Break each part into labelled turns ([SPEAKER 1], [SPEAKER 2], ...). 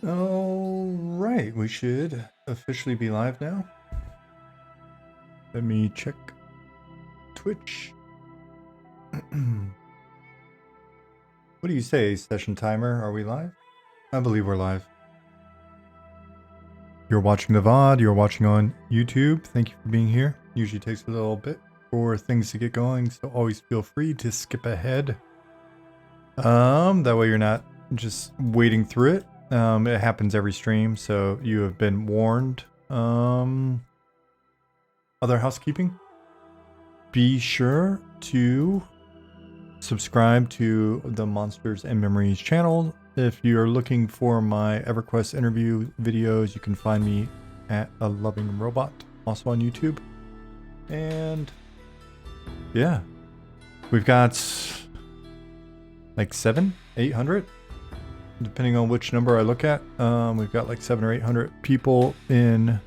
[SPEAKER 1] All right, we should officially be live now. Let me check Twitch. What do you say, session timer? Are we live? I believe we're live. You're watching the VOD, you're watching on YouTube. Thank you for being here. Usually takes a little bit for things to get going, so always feel free to skip ahead. That way you're not just waiting through it. It happens every stream, so you have been warned. Other housekeeping? Be sure to subscribe to the Monsters and Memories channel. If you're looking for my EverQuest interview videos, you can find me at A Loving Robot, also on YouTube. And yeah, we've got like 800, depending on which number I look at. We've got like 700 or 800 people in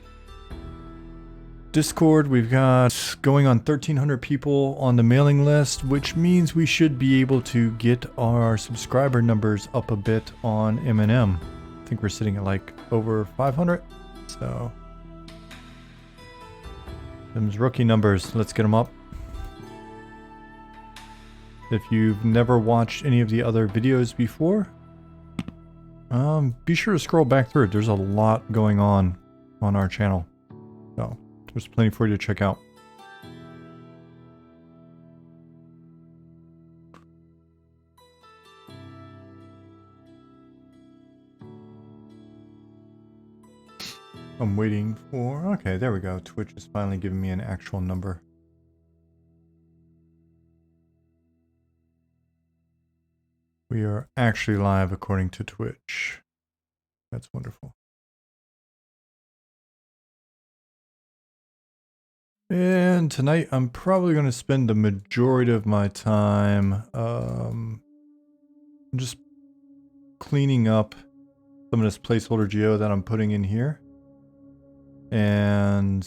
[SPEAKER 1] Discord. We've got going on 1,300 people on the mailing list, which means we should be able to get our subscriber numbers up a bit on M&M. I think we're sitting at like over 500. So, them's rookie numbers. Let's get them up. If you've never watched any of the other videos before, be sure to scroll back through it. There's a lot going on our channel. So, there's plenty for you to check out. I'm waiting for... Okay, there we go. Twitch is finally giving me an actual number. We are actually live according to Twitch. That's wonderful. And tonight I'm probably going to spend the majority of my time just cleaning up some of this placeholder geo that I'm putting in here. And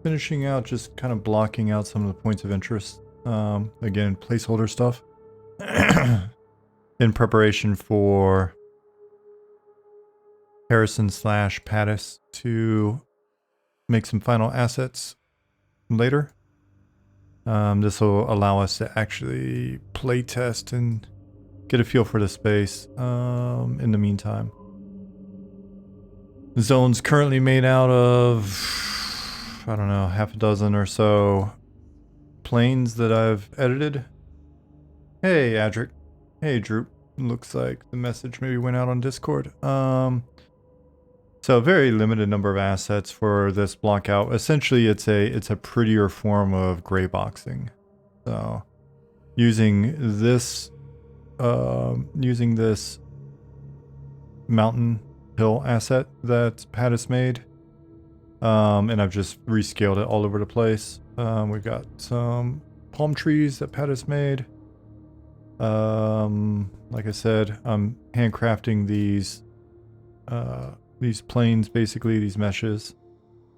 [SPEAKER 1] finishing out, just kind of blocking out some of the points of interest. Again, placeholder stuff. In preparation for Harrison/Pattis to make some final assets later. This will allow us to actually play test and get a feel for the space in the meantime. The zone's currently made out of, I don't know, half a dozen or so planes that I've edited. Hey, Adric. Hey, Droop. Looks like the message maybe went out on Discord. So a very limited number of assets for this block out. Essentially, it's a prettier form of gray boxing. So using this mountain hill asset that Pattis made, and I've just rescaled it all over the place. We've got some palm trees that Pattis made. Like I said, I'm handcrafting these planes, basically these meshes,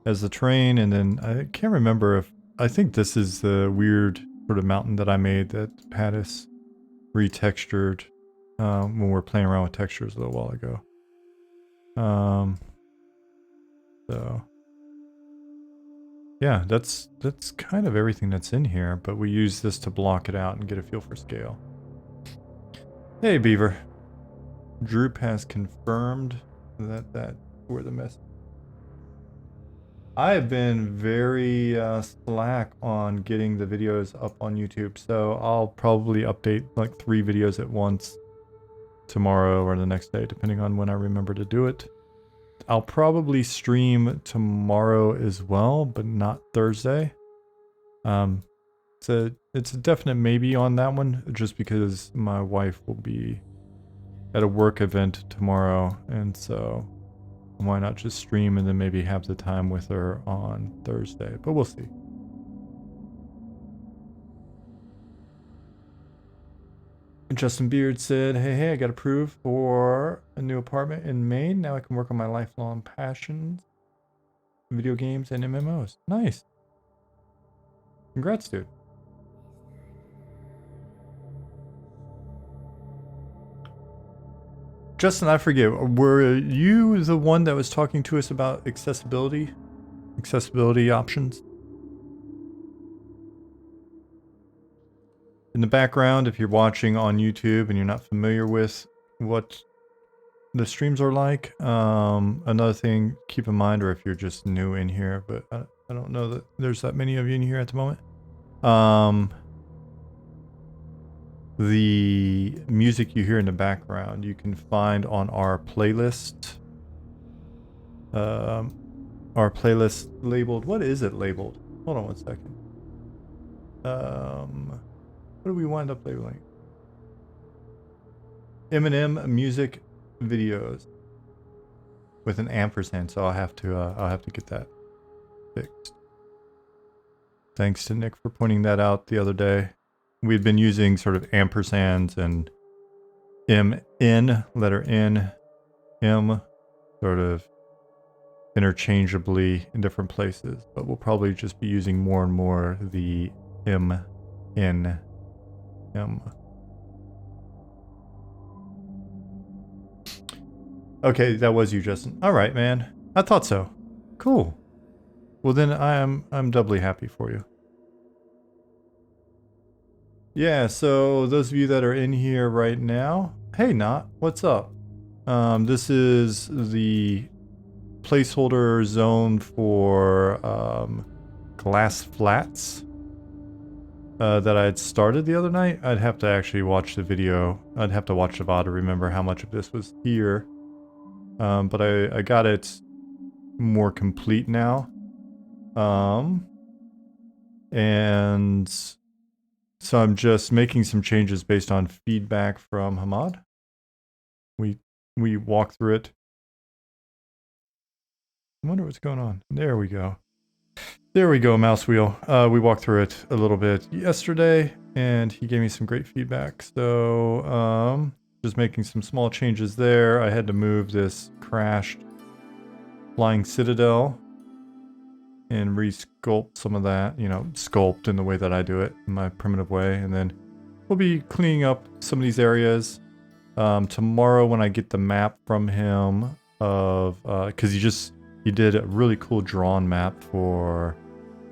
[SPEAKER 1] as the terrain, and then I can't remember if I think this is the weird sort of mountain that I made that Pattis retextured when we were playing around with textures a little while ago. So yeah, that's kind of everything that's in here, but we use this to block it out and get a feel for scale. Hey, Beaver. Droop has confirmed that were the mess. I have been very slack on getting the videos up on YouTube, so I'll probably update like 3 videos at once tomorrow or the next day, depending on when I remember to do it. I'll probably stream tomorrow as well, but not Thursday. It's a definite maybe on that one, just because my wife will be at a work event tomorrow, and so why not just stream and then maybe have the time with her on Thursday, but we'll see. Justin Beard said, hey, I got approved for a new apartment in Maine. Now I can work on my lifelong passions, video games and MMOs. Nice. Congrats, dude. Justin, I forget. Were you the one that was talking to us about accessibility options? In the background, if you're watching on YouTube and you're not familiar with what the streams are like, another thing keep in mind, or if you're just new in here, but I don't know that there's that many of you in here at the moment. The music you hear in the background, you can find on our playlist. Our playlist labeled, what is it labeled? Hold on one second. What do we wind up labeling? Eminem music videos with an ampersand, so I'll have to get that fixed. Thanks to Nick for pointing that out the other day. We'd been using sort of ampersands and letter N, M, sort of interchangeably in different places, but we'll probably just be using more and more the M, N, M. Okay, that was you, Justin. All right, man. I thought so. Cool. Well, then I'm doubly happy for you. Yeah, so those of you that are in here right now, hey, Not, what's up? This is the placeholder zone for glass flats that I had started the other night. I'd have to actually watch the video. I'd have to watch the VOD to remember how much of this was here. But I got it more complete now. And so I'm just making some changes based on feedback from Hamad. We walk through it. I wonder what's going on. There we go. There we go, mouse wheel. We walked through it a little bit yesterday, and he gave me some great feedback. So, just making some small changes there. I had to move this crashed flying citadel and re-sculpt some of that, you know, sculpt in the way that I do it, in my primitive way. And then we'll be cleaning up some of these areas. Tomorrow when I get the map from him of, cause he did a really cool drawn map for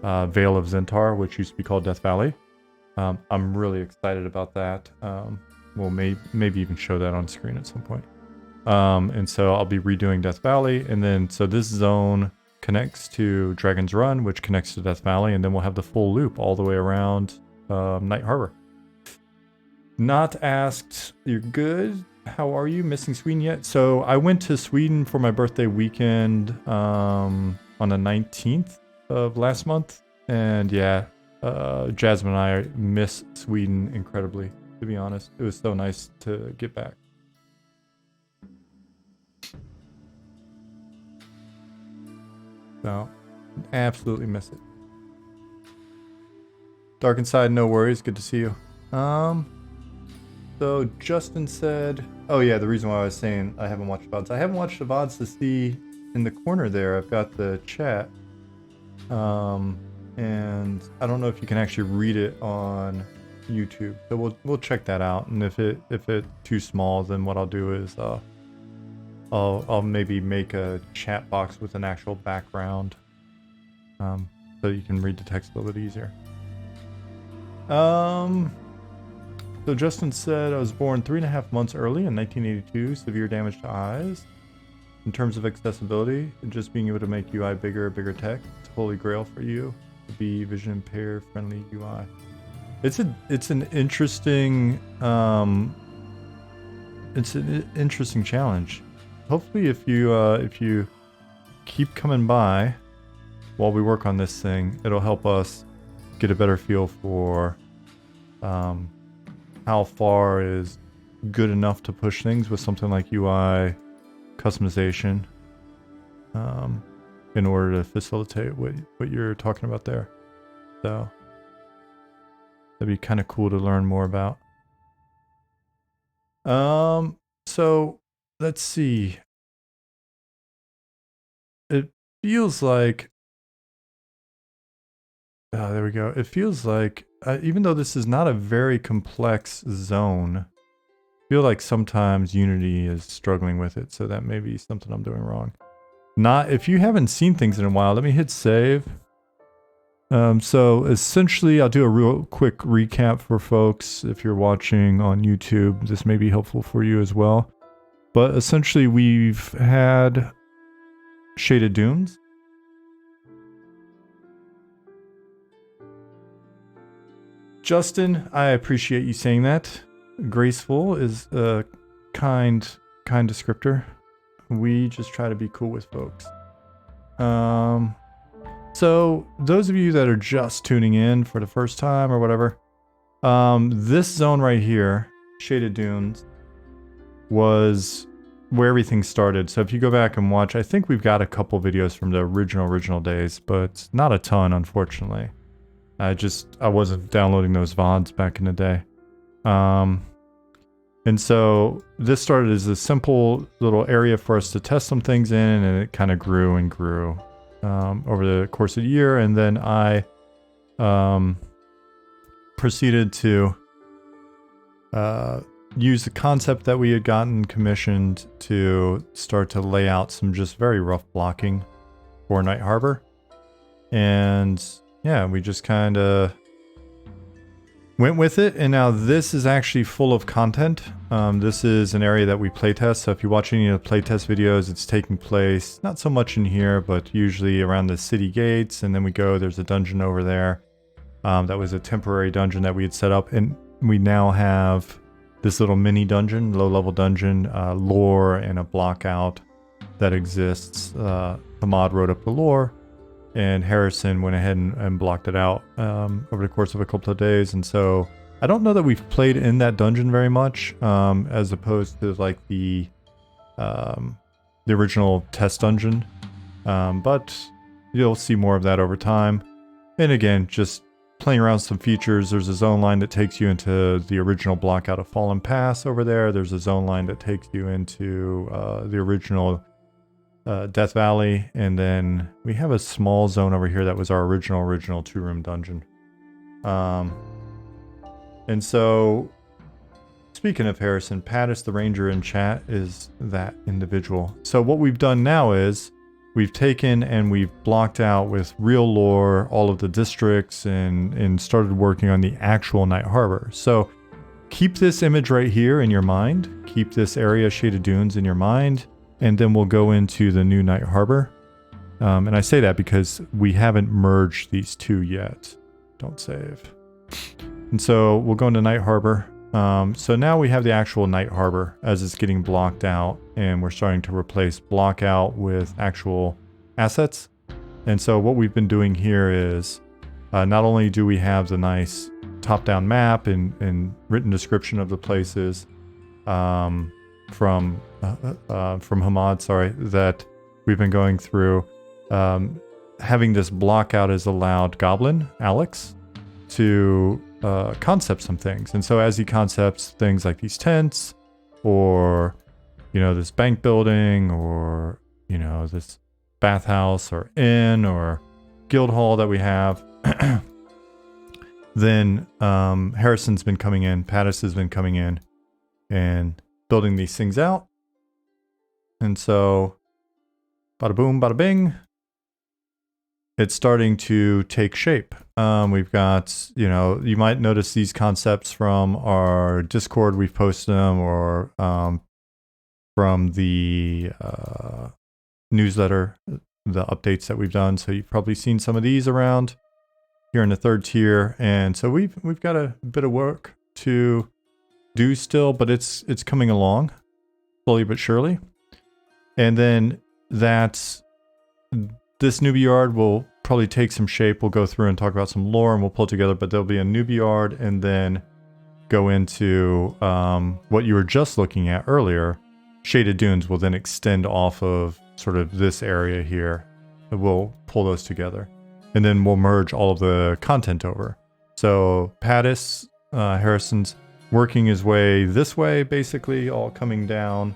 [SPEAKER 1] Vale of Zentar, which used to be called Death Valley. I'm really excited about that. We'll maybe even show that on screen at some point. And so I'll be redoing Death Valley, and then so this zone connects to Dragon's Run, which connects to Death Valley, and then we'll have the full loop all the way around Night Harbor. Not asked, you're good? How are you? Missing Sweden yet? So I went to Sweden for my birthday weekend on the 19th of last month, and yeah, Jasmine and I miss Sweden incredibly, to be honest. It was so nice to get back. So, absolutely miss it. Dark Inside, no worries. Good to see you. So Justin said, oh yeah, the reason why I was saying I haven't watched VODs. I haven't watched the VODs to see in the corner there. I've got the chat. And I don't know if you can actually read it on YouTube. So we'll check that out. And if it's too small, then what I'll do is I'll maybe make a chat box with an actual background, so you can read the text a little bit easier. So Justin said, I was born 3.5 months early in 1982, severe damage to eyes. In terms of accessibility, just being able to make UI bigger text, it's holy grail for you to be vision impaired friendly UI. It's an interesting challenge. Hopefully if you keep coming by while we work on this thing, it'll help us get a better feel for how far is good enough to push things with something like UI customization, in order to facilitate what you're talking about there. So that'd be kind of cool to learn more about. So let's see. It feels like, there we go. It feels like, even though this is not a very complex zone, feel like sometimes Unity is struggling with it, so that may be something I'm doing wrong. If you haven't seen things in a while, let me hit save. So essentially, I'll do a real quick recap for folks. If you're watching on YouTube, this may be helpful for you as well. But essentially, we've had shaded dunes. Justin, I appreciate you saying that. Graceful is a kind descriptor. We just try to be cool with folks. So those of you that are just tuning in for the first time or whatever, this zone right here, Shaded Dunes, was where everything started. So if you go back and watch, I think we've got a couple videos from the original days, but not a ton, unfortunately. I wasn't downloading those VODs back in the day. And so this started as a simple little area for us to test some things in, and it kind of grew and grew over the course of the year. And then I proceeded to use the concept that we had gotten commissioned to start to lay out some just very rough blocking for Night Harbor. And yeah, we just kind of went with it, and now this is actually full of content. This is an area that we playtest, so if you watch any of the playtest videos, it's taking place not so much in here, but usually around the city gates, and then there's a dungeon over there. That was a temporary dungeon that we had set up, and we now have this little mini dungeon, low-level dungeon, lore and a block out that exists. Hamad wrote up the lore, and Harrison went ahead and blocked it out over the course of a couple of days. And so I don't know that we've played in that dungeon very much, as opposed to like the original test dungeon. But you'll see more of that over time. And again, just playing around some features. There's a zone line that takes you into the original block out of Fallen Pass over there. There's a zone line that takes you into the original Death Valley, and then we have a small zone over here that was our original 2-room dungeon. And so, speaking of Harrison, Pattis the Ranger in chat is that individual. So what we've done now is we've taken and we've blocked out with real lore all of the districts and started working on the actual Night Harbor. So keep this image right here in your mind. Keep this area, Shaded Dunes, in your mind. And then we'll go into the new Night Harbor. And I say that because we haven't merged these two yet. Don't save. And so we'll go into Night Harbor. So now we have the actual Night Harbor as it's getting blocked out. And we're starting to replace block out with actual assets. And so what we've been doing here is not only do we have the nice top-down map and written description of the places from Hamad, that we've been going through. Having this block out has allowed Goblin, Alex, to concept some things. And so as he concepts things like these tents, or, this bank building, or, this bathhouse or inn or guild hall that we have, then Harrison's been coming in, Pattis has been coming in and building these things out. And so, bada boom, bada bing, it's starting to take shape. We've got, you might notice these concepts from our Discord. We've posted them, or from the newsletter, the updates that we've done. So you've probably seen some of these around here in the third tier. And so we've got a bit of work to do still, but it's coming along slowly but surely. And then this newbie yard will probably take some shape. We'll go through and talk about some lore, and we'll pull it together, but there'll be a newbie yard, and then go into what you were just looking at earlier. Shaded Dunes will then extend off of sort of this area here. We'll pull those together, and then we'll merge all of the content over. So Pattis, Harrison's working his way this way, basically, all coming down.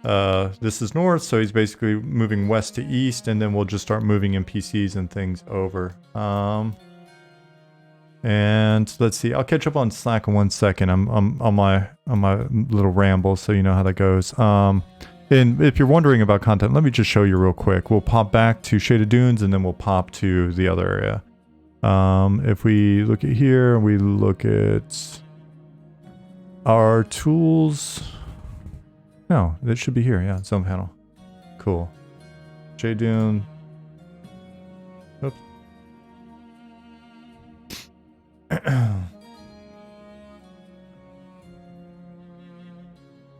[SPEAKER 1] This is north, so he's basically moving west to east, and then we'll just start moving NPCs and things over. And let's see, I'll catch up on Slack in 1 second. I'm on my little ramble, so you know how that goes. And if you're wondering about content, let me just show you real quick. We'll pop back to Shaded Dunes, and then we'll pop to the other area. If we look at here, we look at our tools. No, it should be here. Yeah, zone panel. Cool. Shade Dune. Oops.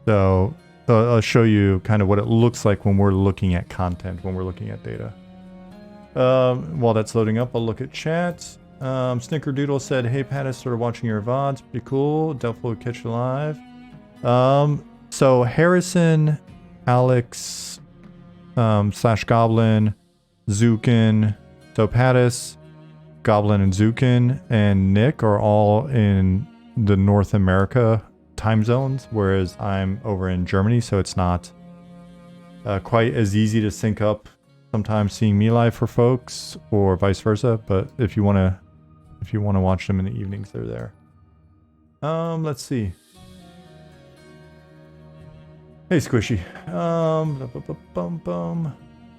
[SPEAKER 1] So I'll show you kind of what it looks like when we're looking at content, when we're looking at data. While that's loading up, I'll look at chat. Snickerdoodle said, "Hey Pattis, started watching your VODs. Pretty cool. Doubtful to catch you live." So Harrison, Alex, slash Goblin, Zukin, so Pattis, Goblin and Zukin, and Nick are all in the North America time zones, whereas I'm over in Germany, so it's not quite as easy to sync up sometimes seeing me live for folks, or vice versa. But if you want to watch them in the evenings, they're there. Let's see. Hey Squishy.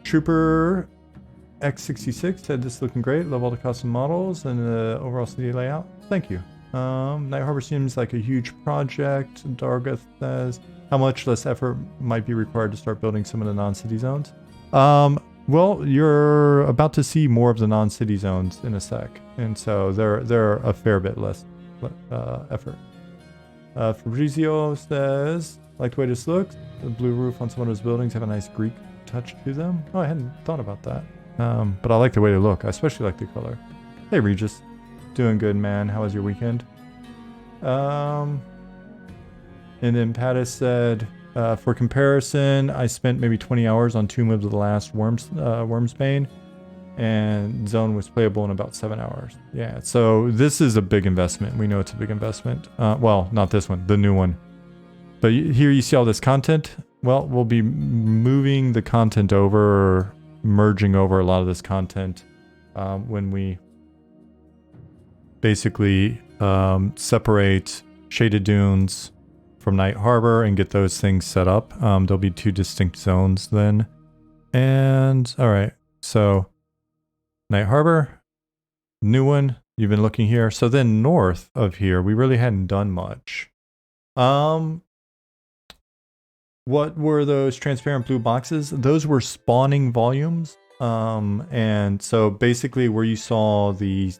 [SPEAKER 1] Trooper X66 said this is looking great. Love all the custom models and the overall city layout. Thank you. Night Harbor seems like a huge project. Dargath says, how much less effort might be required to start building some of the non-city zones? Well, you're about to see more of the non-city zones in a sec, and so they're a fair bit less effort. Fabrizio says, like the way this looks. The blue roof on some of those buildings have a nice Greek touch to them. Oh, I hadn't thought about that. But I like the way they look. I especially like the color. Hey, Regis. Doing good, man. How was your weekend? And then Pattis said, for comparison, I spent maybe 20 hours on Tomb of the Last Wormsbane, and Zone was playable in about 7 hours. Yeah, so this is a big investment. We know it's a big investment. Well, not this one, the new one. But here you see all this content. Well, we'll be moving the content over, or merging over a lot of this content when we basically separate Shaded Dunes from Night Harbor and get those things set up. There'll be 2 distinct zones then. And all right, so Night Harbor, new one, you've been looking here. So then north of here, we really hadn't done much. What were those transparent blue boxes? Those were spawning volumes. And so basically where you saw the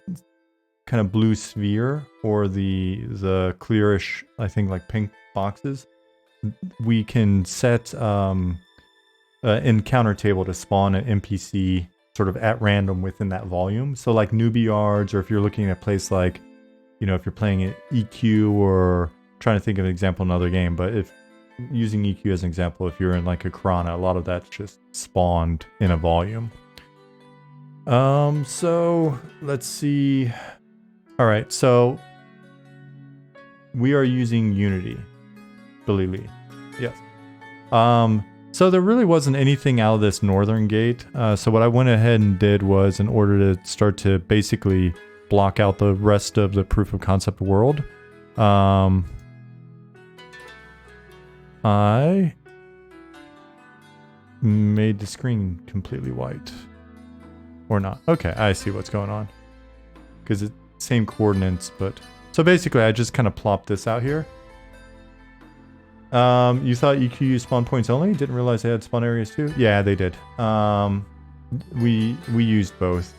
[SPEAKER 1] kind of blue sphere or the clearish, I think like pink boxes, we can set an encounter table to spawn an NPC sort of at random within that volume. So like newbie yards, or if you're looking at a place like, you know, if you're playing at EQ, or trying to think of an example in another game, but if using EQ as an example, if you're in like a Karana, a lot of that's just spawned in a volume. So let's see. All right, so we are using Unity, Billy Lee. Yes. So there really wasn't anything out of this northern gate. So what I went ahead and did was, in order to start to basically block out the rest of the proof of concept world, I made the screen completely white. Or not. Okay, I see what's going on. Because it's same coordinates, but... So basically, I just kind of plopped this out here. You thought EQ used spawn points only? Didn't realize they had spawn areas too? Yeah, they did. We used both.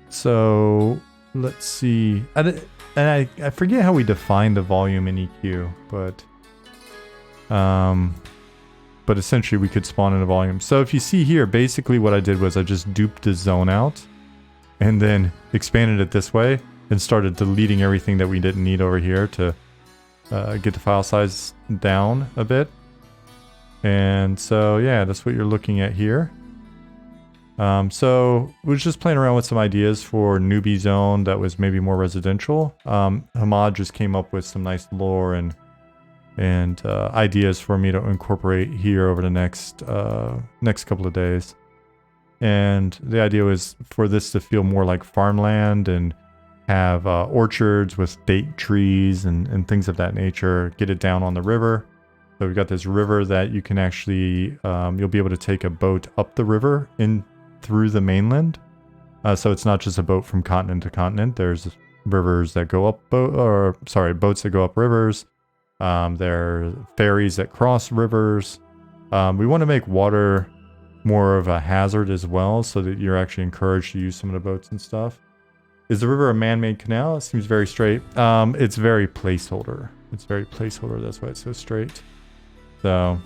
[SPEAKER 1] So, let's see. And I forget how we define the volume in EQ, but essentially we could spawn in a volume. So if you see here, basically what I did was I just duped the zone out and then expanded it this way and started deleting everything that we didn't need over here to get the file size down a bit. And so yeah, that's what you're looking at here. So we was just playing around with some ideas for newbie zone that was maybe more residential. Hamad just came up with some nice lore and ideas for me to incorporate here over the next couple of days. And the idea was for this to feel more like farmland and have orchards with date trees and things of that nature. Get it down on the river. So we've got this river that you can actually, you'll be able to take a boat up the river in through the mainland. So it's not just a boat from continent to continent. There's rivers that go up, boats that go up rivers. There are ferries that cross rivers. We want to make water more of a hazard as well, so that you're actually encouraged to use some of the boats and stuff. Is the river a man-made canal? It seems very straight. It's very placeholder. It's very placeholder. That's why it's so straight. So,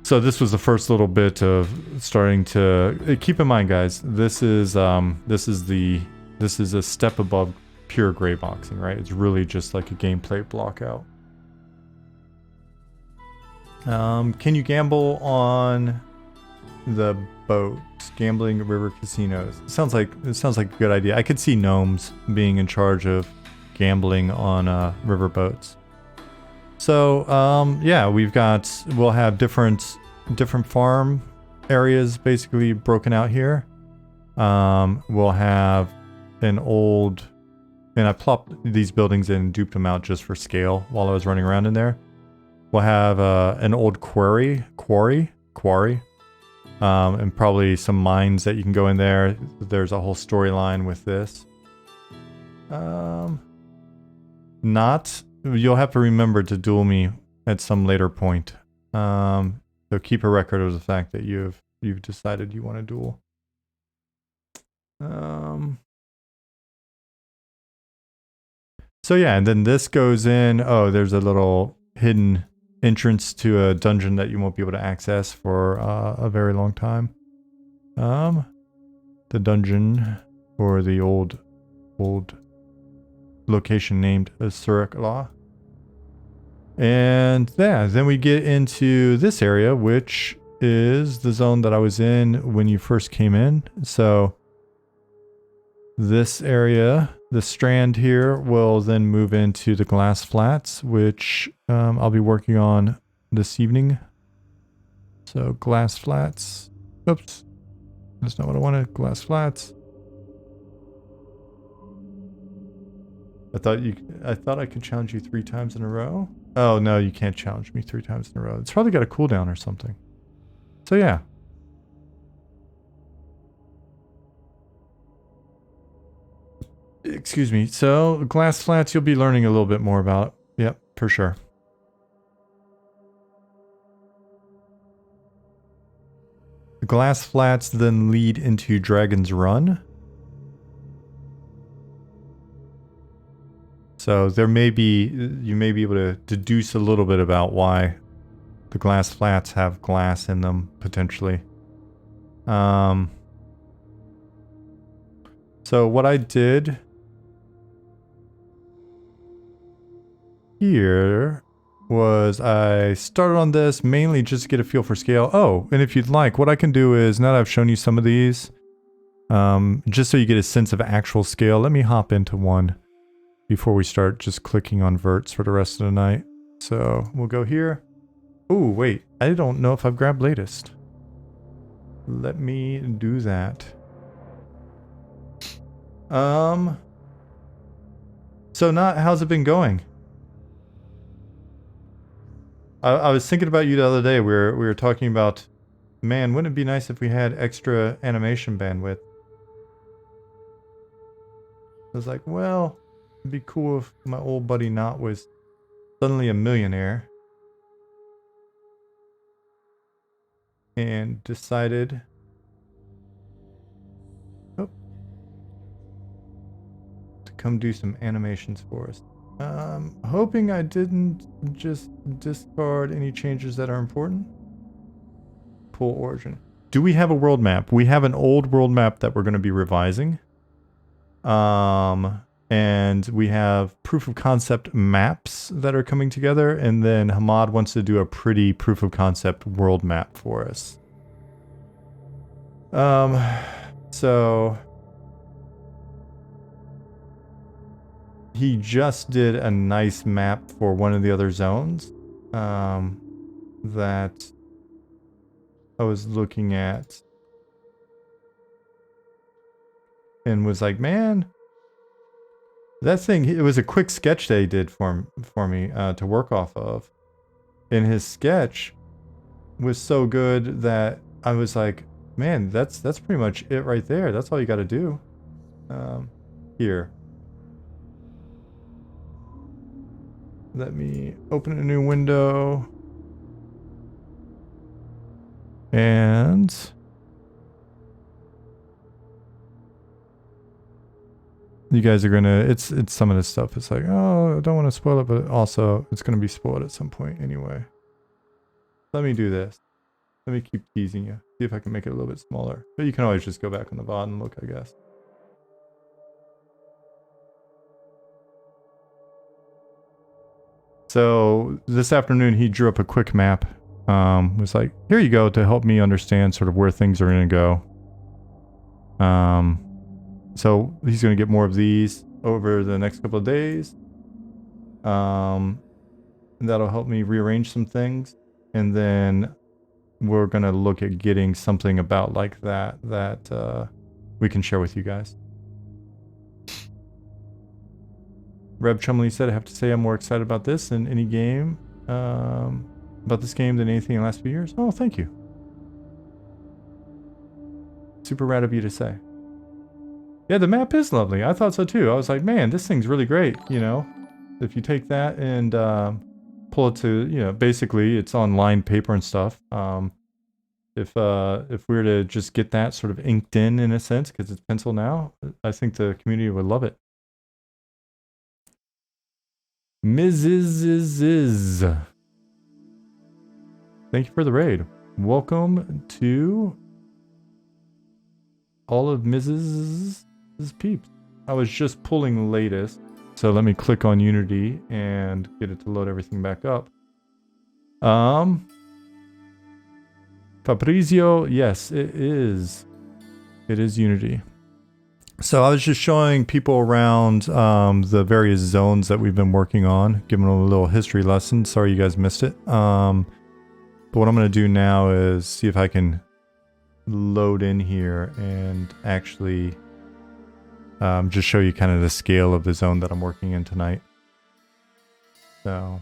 [SPEAKER 1] so this was the first little bit of starting to keep in mind, guys. This is a step above pure gray boxing, right? It's really just like a gameplay block out. Can you gamble on the boats? Gambling at river casinos. It sounds like a good idea. I could see gnomes being in charge of gambling on river boats. So yeah, we'll have different farm areas basically broken out here. We'll have an old, and I plopped these buildings in and duped them out just for scale while I was running around in there. We'll have an old quarry, and probably some mines that you can go in there. There's a whole storyline with this. You'll have to remember to duel me at some later point. So keep a record of the fact that you've decided you want to duel. So yeah, and then this goes in. Oh, there's a little hidden entrance to a dungeon that you won't be able to access for a very long time. The dungeon, or the old location named Surik. And yeah, then we get into this area, which is the zone that I was in when you first came in. So this area, the strand here, will then move into the glass flats, which I'll be working on this evening. So glass flats. Oops. That's not what I wanted. Glass flats. I thought I could challenge you 3 times in a row. Oh no, you can't challenge me 3 times in a row. It's probably got a cooldown or something. So yeah. Excuse me. So glass flats, you'll be learning a little bit more about. Yep, for sure. The glass flats then lead into Dragon's Run. So you may be able to deduce a little bit about why the glass flats have glass in them, potentially. So what I did here was I started on this mainly just to get a feel for scale. Oh, and if you'd like, what I can do is, now that I've shown you some of these, just so you get a sense of actual scale, let me hop into one before we start just clicking on Verts for the rest of the night. So we'll go here. Oh, wait, I don't know if I've grabbed latest. Let me do that. So how's it been going? I was thinking about you the other day. We were talking about, man, wouldn't it be nice if we had extra animation bandwidth? I was like, well, it'd be cool if my old buddy Knot was suddenly a millionaire and decided to come do some animations for us. Hoping I didn't just discard any changes that are important. Pull origin. Do we have a world map? We have an old world map that we're going to be revising. And we have proof of concept maps that are coming together, and then Hamad wants to do a pretty proof of concept world map for us. So he just did a nice map for one of the other zones that I was looking at and was like, man, that thing, it was a quick sketch that he did for me to work off of. And his sketch was so good that I was like, man, that's pretty much it right there. That's all you got to do. Here. Let me open a new window. And you guys are gonna, it's some of this stuff. It's like, oh, I don't want to spoil it, but also it's gonna be spoiled at some point anyway. Let me do this. Let me keep teasing you. See if I can make it a little bit smaller. But you can always just go back on the VOD and look, I guess. So this afternoon he drew up a quick map. Was like, here you go, to help me understand sort of where things are gonna go. So he's gonna get more of these over the next couple of days. And that'll help me rearrange some things. And then we're gonna look at getting something about like that we can share with you guys. Reb Chumley said, I have to say I'm more excited about this than any game. About this game than anything in the last few years. Oh, thank you. Super rad of you to say. Yeah, the map is lovely. I thought so too. I was like, man, this thing's really great, you know. If you take that and pull it to, you know, basically it's on lined paper and stuff. If we were to just get that sort of inked in a sense, because it's pencil now, I think the community would love it. Mrs. Thank you for the raid. Welcome to all of Mrs. peeps. I was just pulling latest, so let me click on Unity and get it to load everything back up. Fabrizio, yes, it is. It is Unity. So I was just showing people around the various zones that we've been working on, giving them a little history lesson. Sorry you guys missed it. But what I'm going to do now is see if I can load in here and actually just show you kind of the scale of the zone that I'm working in tonight. So...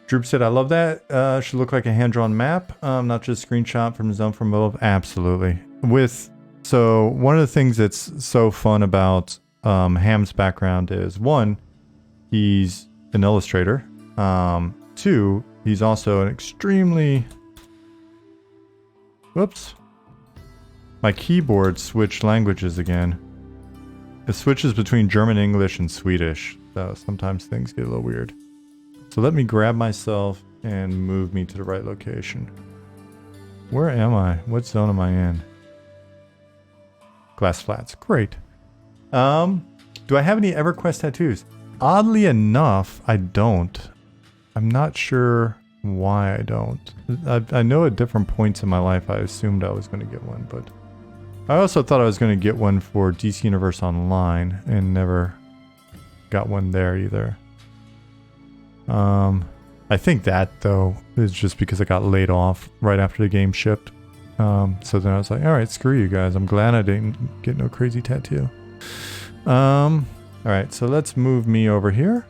[SPEAKER 1] Droop said, I love that. Should look like a hand-drawn map, not just a screenshot from the zone from above. Absolutely. So one of the things that's so fun about Ham's background is, one, he's an illustrator. Two, he's also an extremely... Whoops. My keyboard switched languages again. It switches between German, English, and Swedish. So sometimes things get a little weird. So let me grab myself and move me to the right location. Where am I? What zone am I in? Glass Flats. Great. Do I have any EverQuest tattoos? Oddly enough, I don't. I'm not sure why I don't. I know at different points in my life I assumed I was going to get one, but I also thought I was going to get one for DC Universe Online and never got one there either. I think that, though, is just because I got laid off right after the game shipped. So then I was like, alright, screw you guys. I'm glad I didn't get no crazy tattoo. Alright, so let's move me over here.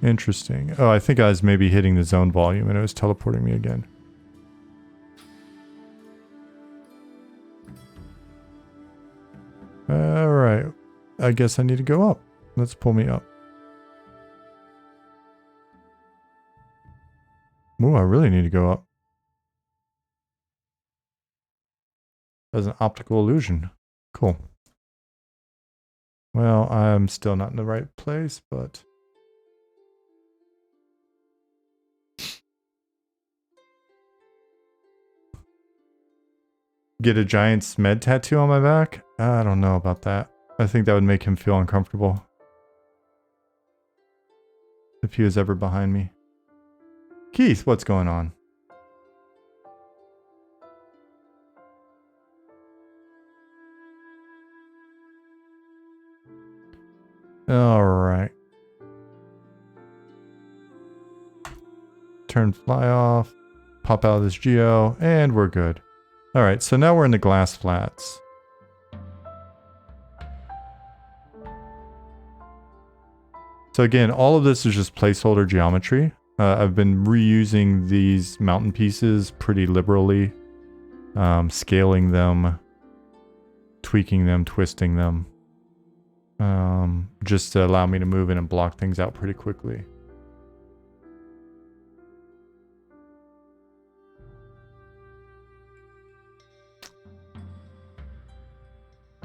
[SPEAKER 1] Interesting. Oh, I think I was maybe hitting the zone volume and it was teleporting me again. Alright. I guess I need to go up. Let's pull me up. Ooh, I really need to go up. That's an optical illusion. Cool. Well, I'm still not in the right place, but... Get a giant Smed tattoo on my back? I don't know about that. I think that would make him feel uncomfortable. If he was ever behind me. Keith, what's going on? All right. Turn fly off. Pop out of this geo, and we're good. All right, so now we're in the glass flats. So again, all of this is just placeholder geometry. I've been reusing these mountain pieces pretty liberally, scaling them, tweaking them, twisting them, just to allow me to move in and block things out pretty quickly.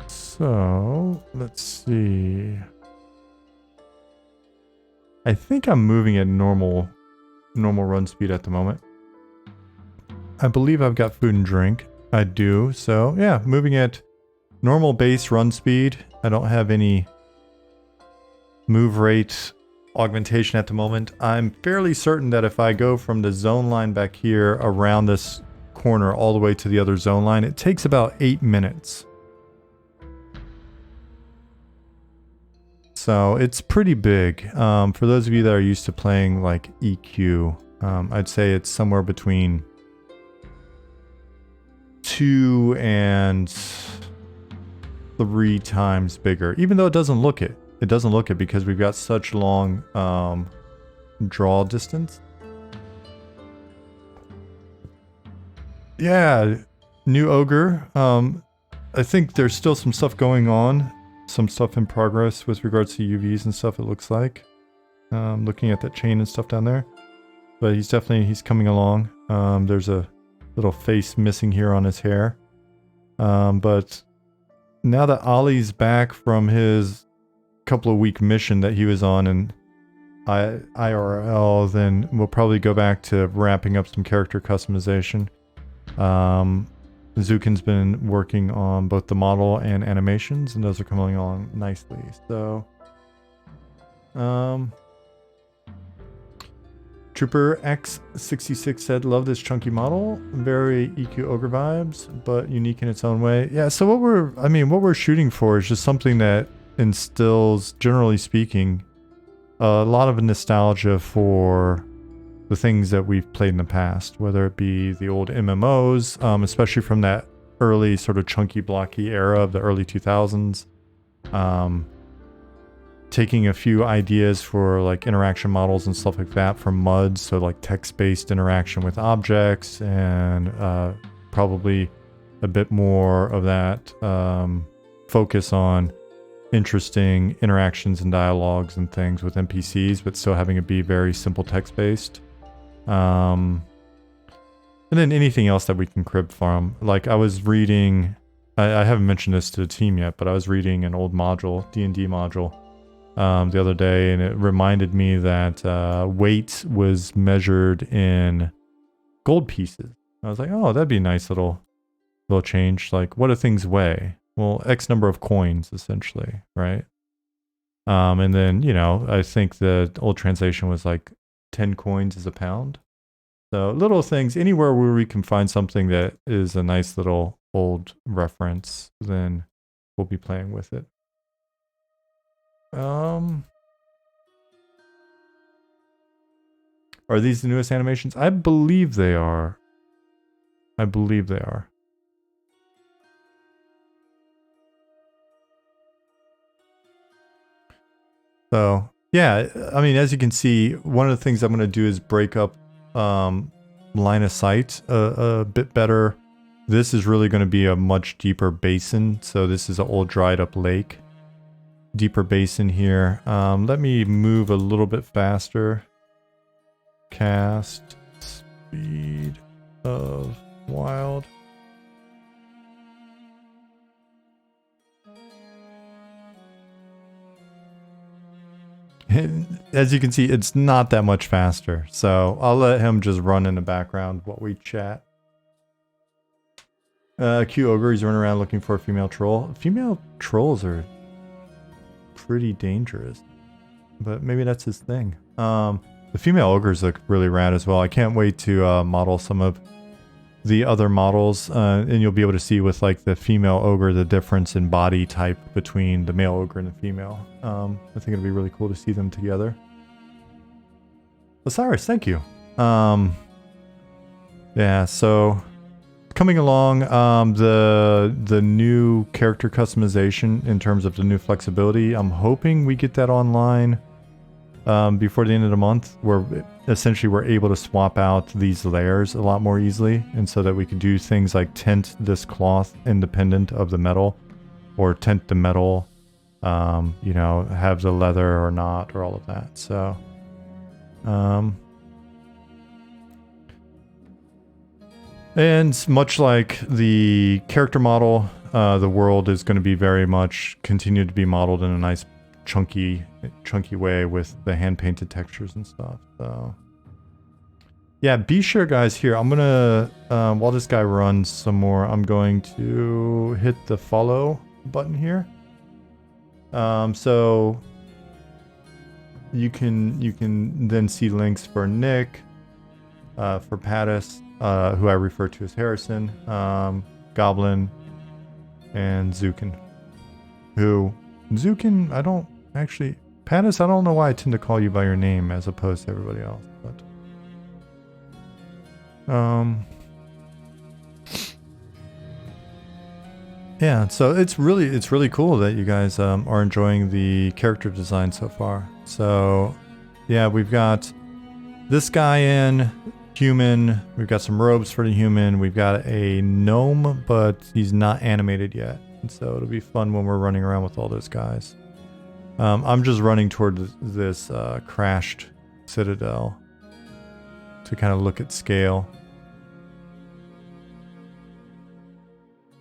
[SPEAKER 1] So, let's see. I think I'm moving at normal run speed at the moment. I believe I've got food and drink. I do. So, yeah, moving at normal base run speed. I don't have any move rate augmentation at the moment. I'm fairly certain that if I go from the zone line back here around this corner all the way to the other zone line, it takes about 8 minutes. So it's pretty big. For those of you that are used to playing like EQ, I'd say it's somewhere between 2 and 3 times bigger. Even though it doesn't look it. It doesn't look it because we've got such long draw distance. Yeah, new ogre. I think there's still some stuff going on. Some stuff in progress with regards to UVs and stuff, it looks like. Looking at that chain and stuff down there. But he's coming along. There's a little face missing here on his hair. But now that Ollie's back from his couple of week mission that he was on in IRL, then we'll probably go back to wrapping up some character customization. Zukin's been working on both the model and animations, and those are coming along nicely. So, Trooper X66 said, "Love this chunky model. Very EQ ogre vibes, but unique in its own way." Yeah. So what we're shooting for is just something that instills, generally speaking, a lot of nostalgia for the things that we've played in the past, whether it be the old MMOs, especially from that early sort of chunky blocky era of the early 2000s. Taking a few ideas for like interaction models and stuff like that from MUDs, so like text-based interaction with objects, and probably a bit more of that focus on interesting interactions and dialogues and things with NPCs, but still having it be very simple text-based. And then anything else that we can crib from. Like I was reading, I haven't mentioned this to the team yet, but I was reading an old module, D&D module, the other day, and it reminded me that weight was measured in gold pieces. I was like, oh, that'd be a nice little change. Like, what do things weigh? Well, X number of coins, essentially, right? And then, I think the old translation was like 10 coins is a pound. So little things, anywhere where we can find something that is a nice little old reference, then we'll be playing with it. Are these the newest animations? I believe they are. So, yeah, I mean, as you can see, one of the things I'm going to do is break up line of sight a bit better. This is really going to be a much deeper basin. So this is an old dried up lake. Deeper basin here. Let me move a little bit faster. Cast speed of wild. As you can see, it's not that much faster. So I'll let him just run in the background while we chat. Q Ogre, he's running around looking for a female troll. Female trolls are pretty dangerous, but maybe that's his thing. The female ogres look really rad as well. I can't wait to model some of the other models, and you'll be able to see with like the female ogre the difference in body type between the male ogre and the female. I think it'll be really cool to see them together. Osiris, thank you. Yeah, so coming along, the new character customization in terms of the new flexibility, I'm hoping we get that online before the end of the month, where essentially we're able to swap out these layers a lot more easily, and so that we can do things like tint this cloth independent of the metal, or tint the metal, you know, have the leather or not, or all of that. So and much like the character model, the world is going to be very much continue to be modeled in a nice chunky way with the hand-painted textures and stuff. So yeah, be sure guys, here I'm gonna while this guy runs some more, I'm going to hit the follow button here, so you can then see links for Nick, for Pattis, who I refer to as Harrison, Goblin, and Zukin. Zukin, I don't actually... Pattis, I don't know why I tend to call you by your name as opposed to everybody else, but... yeah, so it's really cool that you guys are enjoying the character design so far. So, yeah, we've got this guy in... human, we've got some robes for the human, we've got a gnome, but he's not animated yet, and so it'll be fun when we're running around with all those guys. I'm just running toward this crashed citadel to kind of look at scale.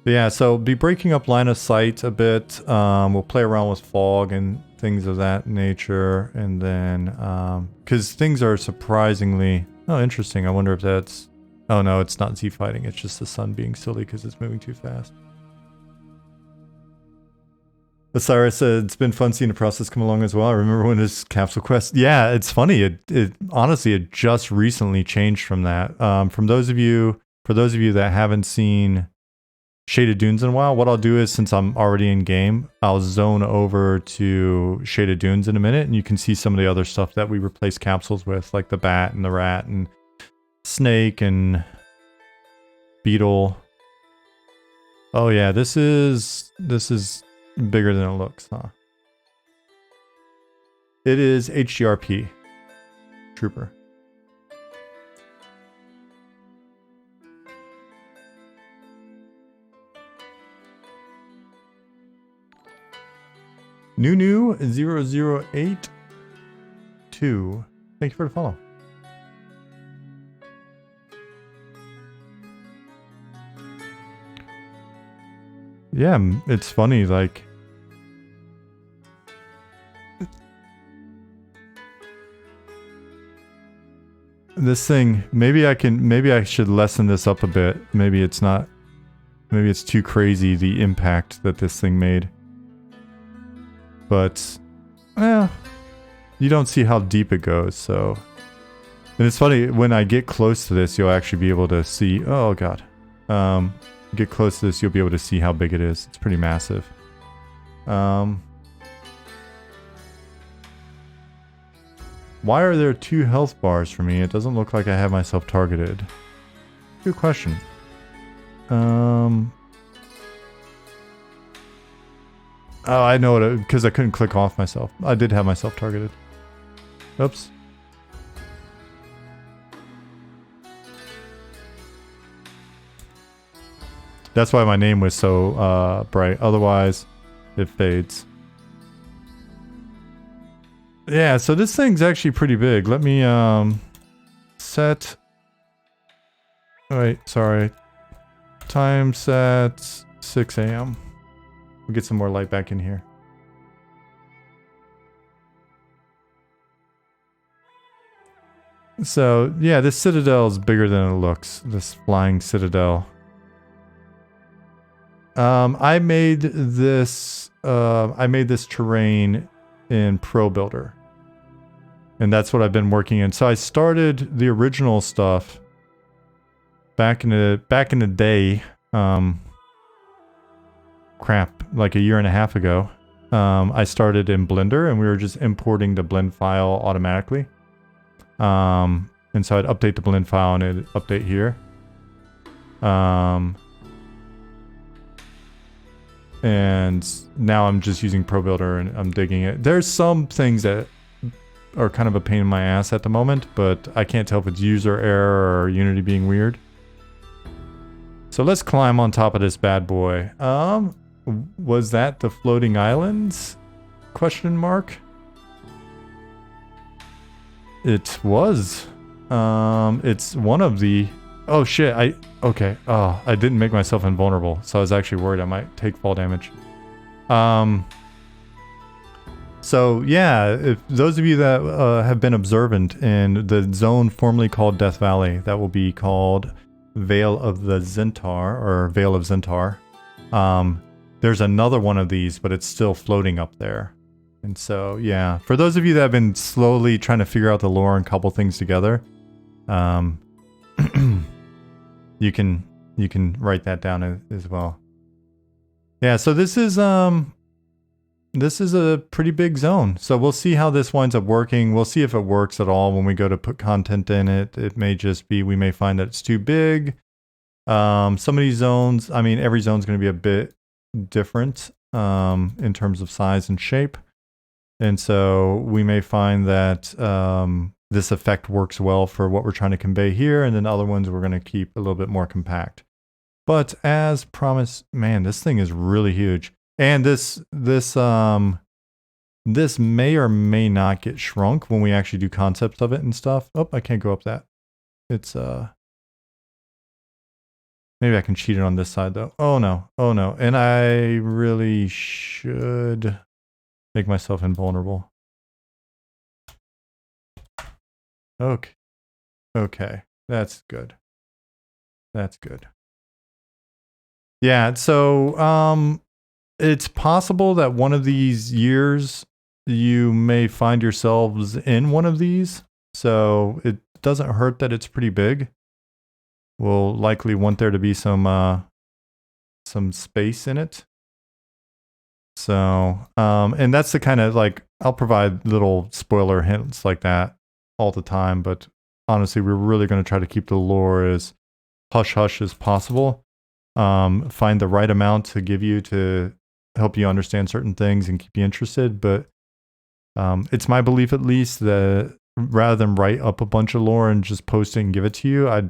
[SPEAKER 1] But yeah, so be breaking up line of sight a bit. We'll play around with fog and things of that nature, and then because things are surprisingly... Oh, interesting. I wonder if that's... Oh no, it's not Z fighting. It's just the sun being silly because it's moving too fast. Osiris said, it's been fun seeing the process come along as well. I remember when this capsule quest... Yeah, it's funny. Honestly, it just recently changed from that. For those of you that haven't seen Shaded Dunes in a while, what I'll do is, since I'm already in game, I'll zone over to Shaded Dunes in a minute, and you can see some of the other stuff that we replace capsules with, like the bat and the rat and snake and beetle. Oh yeah, this is bigger than it looks, huh? It is HGRP Trooper. Nunu0082. Thank you for the follow. Yeah, it's funny, like... This thing, maybe I should lessen this up a bit. Maybe it's too crazy, the impact that this thing made. But, well, you don't see how deep it goes, so... And it's funny, when I get close to this, you'll actually be able to see... Oh, God. Get close to this, you'll be able to see how big it is. It's pretty massive. Why are there 2 health bars for me? It doesn't look like I have myself targeted. Good question. Oh, I know it, because I couldn't click off myself. I did have myself targeted. Oops. That's why my name was so bright. Otherwise, it fades. Yeah, so this thing's actually pretty big. Let me set... Oh, wait, sorry. Time set 6 a.m. We'll get some more light back in here. So, yeah, this citadel is bigger than it looks. This flying citadel. I made this terrain in Pro Builder. And that's what I've been working in. So I started the original stuff back in the day. Crap, like a year and a half ago. I started in Blender, and we were just importing the blend file automatically. And so I'd update the blend file, and it'd update here. And now I'm just using Pro Builder, and I'm digging it. There's some things that are kind of a pain in my ass at the moment, but I can't tell if it's user error or Unity being weird. So let's climb on top of this bad boy. Was that the floating islands? Question mark. It was. It's one of the... Oh shit, okay. Oh, I didn't make myself invulnerable, so I was actually worried I might take fall damage. So yeah, if those of you that have been observant in the zone formerly called Death Valley, that will be called Vale of the Zentar, or Vale of Zentar. There's another one of these, but it's still floating up there. And so, yeah, for those of you that have been slowly trying to figure out the lore and couple things together, you can write that down as well. Yeah, so this is a pretty big zone. So we'll see how this winds up working. We'll see if it works at all when we go to put content in it. It may just be, we may find that it's too big. Some of these zones, I mean, every zone's going to be a bit different in terms of size and shape. And so we may find that this effect works well for what we're trying to convey here, and then other ones we're going to keep a little bit more compact. But as promised, man, this thing is really huge. And this may or may not get shrunk when we actually do concepts of it and stuff. Oh, I can't go up that. It's maybe I can cheat it on this side though. Oh no. Oh no. And I really should make myself invulnerable. Okay. Okay. That's good. That's good. Yeah, so it's possible that one of these years you may find yourselves in one of these. So it doesn't hurt that it's pretty big. We'll likely want there to be some space in it. So, and that's the kind of like, I'll provide little spoiler hints like that all the time, but honestly, we're really going to try to keep the lore as hush-hush as possible. Find the right amount to give you to help you understand certain things and keep you interested, but it's my belief at least that rather than write up a bunch of lore and just post it and give it to you, I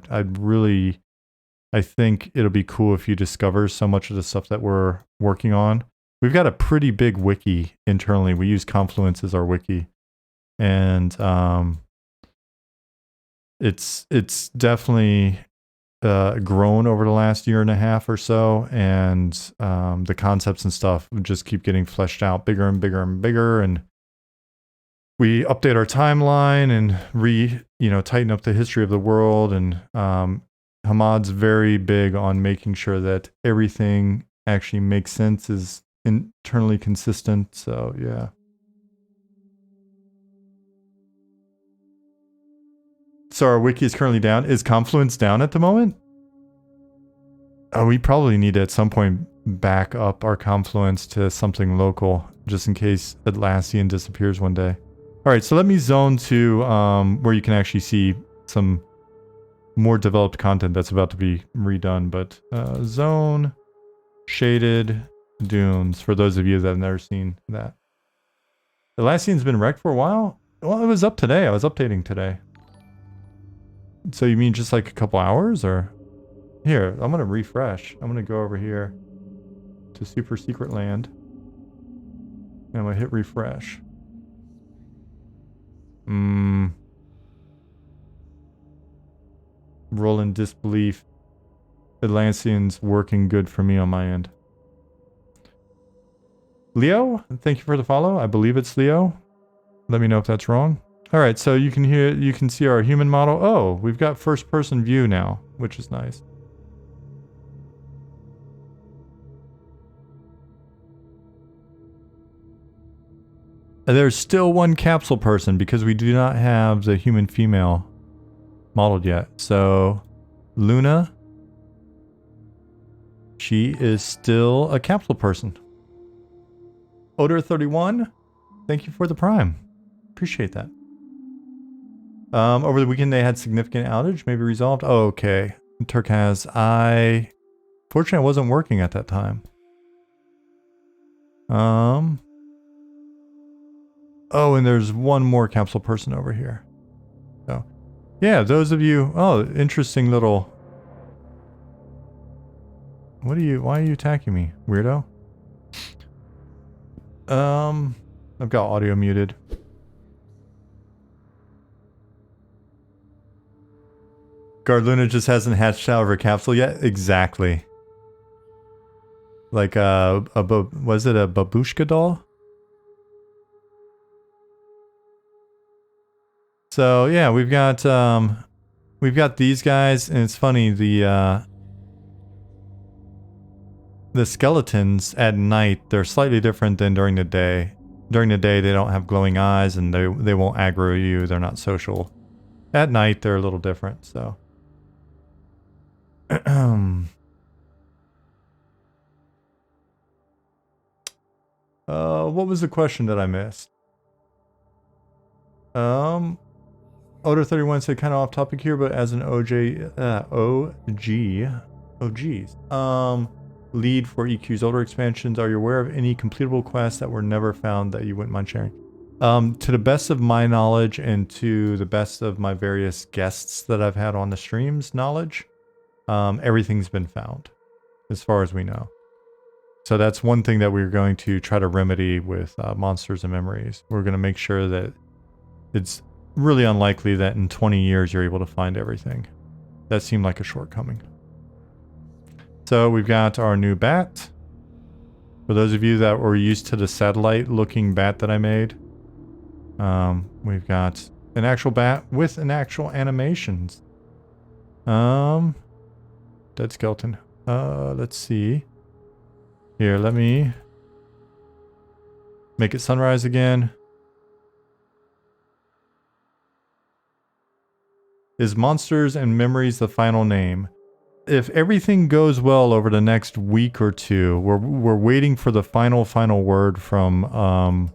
[SPEAKER 1] think it'll be cool if you discover so much of the stuff that we're working on. We've got a pretty big wiki internally. We use Confluence as our wiki, and it's definitely grown over the last year and a half or so, and the concepts and stuff just keep getting fleshed out bigger and bigger and bigger, and we update our timeline and tighten up the history of the world, and Hamad's very big on making sure that everything actually makes sense, is internally consistent, so yeah. So our wiki is currently down. Is Confluence down at the moment? Oh, we probably need to at some point back up our Confluence to something local, just in case Atlassian disappears one day. All right, so let me zone to where you can actually see some more developed content that's about to be redone. But zone, shaded, dunes, for those of you that have never seen that. Atlassian's been wrecked for a while? Well, it was up today. I was updating today. So you mean just like a couple hours, or? Here, I'm going to refresh. I'm going to go over here to Super Secret Land. And I'm going to hit refresh. Roll in disbelief. Atlassian's working good for me on my end. Leo, thank you for the follow. I believe it's Leo. Let me know if that's wrong. All right, so you can see our human model. Oh, we've got first person view now, which is nice. There's still one capsule person because we do not have the human female modeled yet. So, Luna, she is still a capsule person. Odor31, thank you for the prime. Appreciate that. Over the weekend they had significant outage, maybe resolved. Oh, okay. Turkaz, fortunately I wasn't working at that time. Oh, and there's one more capsule person over here. So, yeah, those of you, interesting little, why are you attacking me, weirdo? I've got audio muted. Guard Luna just hasn't hatched out of her capsule yet? Exactly. Like was it a babushka doll? So yeah, we've got these guys, and it's funny, the skeletons at night, they're slightly different than during the day. During the day, they don't have glowing eyes, and they won't aggro you. They're not social. At night, they're a little different. So, what was the question that I missed? Odor31 said kind of off topic here, but as an OGs, lead for EQ's older expansions, are you aware of any completable quests that were never found that you wouldn't mind sharing? To the best of my knowledge and to the best of my various guests that I've had on the streams knowledge, everything's been found as far as we know. So that's one thing that we're going to try to remedy with Monsters and Memories. We're going to make sure that it's really unlikely that in 20 years you're able to find everything. That seemed like a shortcoming. So we've got our new bat. For those of you that were used to the satellite looking bat that I made, we've got an actual bat with an actual animations. Dead skeleton. Let's see. Here, let me make it sunrise again. Is Monsters and Memories the final name? If everything goes well over the next week or two, we're waiting for the final word from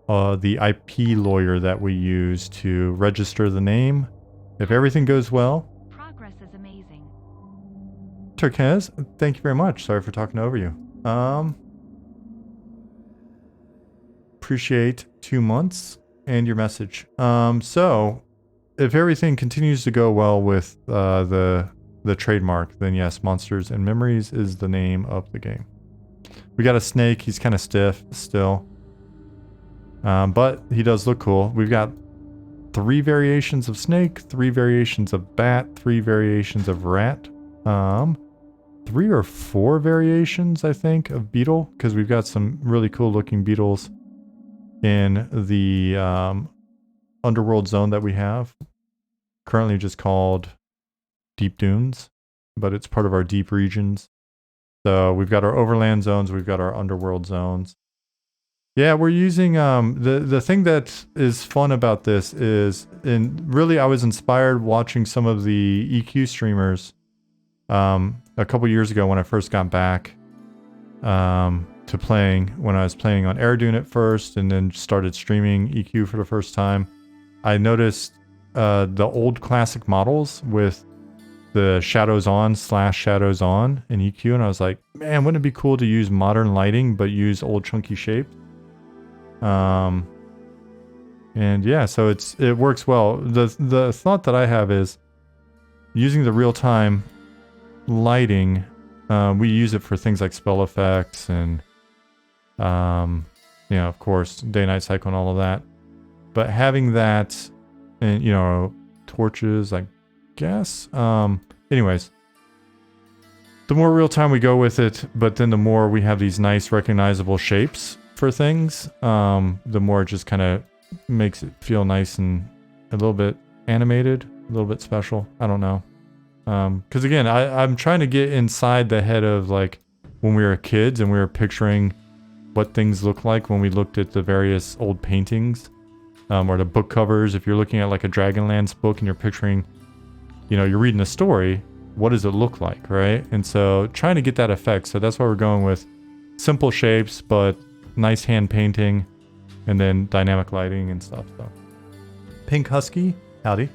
[SPEAKER 1] the IP lawyer that we use to register the name. If everything goes well.
[SPEAKER 2] Progress is amazing.
[SPEAKER 1] Turquez, thank you very much. Sorry for talking over you. Appreciate 2 months and your message. So if everything continues to go well with the trademark, then yes, Monsters and Memories is the name of the game. We got a snake. He's kind of stiff still. But he does look cool. We've got 3 variations of snake, 3 variations of bat, 3 variations of rat. 3 or 4 variations, I think, of beetle, because we've got some really cool looking beetles in the underworld zone that we have. Currently just called Deep Dunes, but it's part of our deep regions. So we've got our overland zones, we've got our underworld zones. Yeah, we're using the thing that is fun about this is, and really I was inspired watching some of the EQ streamers a couple years ago when I first got back to playing, when I was playing on Airdoon at first and then started streaming EQ for the first time. I noticed the old classic models with the shadows on / shadows on in EQ, and I was like, man, wouldn't it be cool to use modern lighting but use old chunky shapes? And yeah, so it works well. The thought that I have is using the real-time lighting. We use it for things like spell effects and you know, of course, day-night cycle and all of that. But having that, and you know, torches, I guess. Anyways, the more real-time we go with it, but then the more we have these nice recognizable shapes for things, the more it just kind of makes it feel nice and a little bit animated, a little bit special. I don't know. Because again, I'm trying to get inside the head of like when we were kids and we were picturing what things look like when we looked at the various old paintings, or the book covers. If you're looking at like a Dragonlance book and you're picturing, you know, you're reading a story, what does it look like, right? And so trying to get that effect. So that's why we're going with simple shapes, but nice hand painting, and then dynamic lighting and stuff. So Pink Husky, howdy.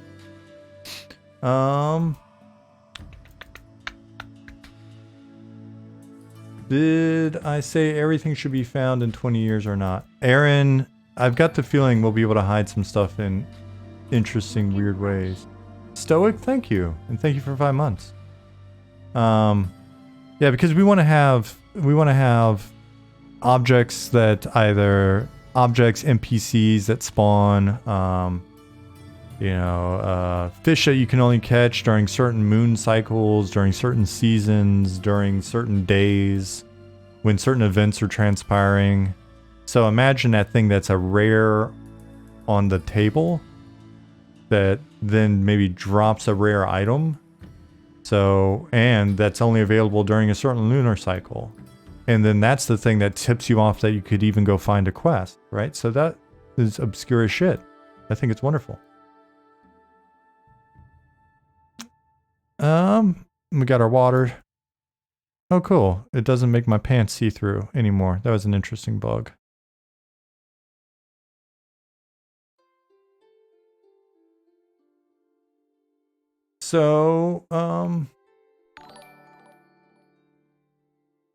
[SPEAKER 1] Did I say everything should be found in 20 years or not? Aaron, I've got the feeling we'll be able to hide some stuff in interesting, weird ways. Stoic, thank you. And thank you for 5 months. Yeah, because we want to have objects that NPCs that spawn, fish that you can only catch during certain moon cycles, during certain seasons, during certain days, when certain events are transpiring. So imagine that thing that's a rare on the table that then maybe drops a rare item. So, and that's only available during a certain lunar cycle. And then that's the thing that tips you off that you could even go find a quest, right? So that is obscure as shit. I think it's wonderful. We got our water. Oh, cool. It doesn't make my pants see-through anymore. That was an interesting bug. So,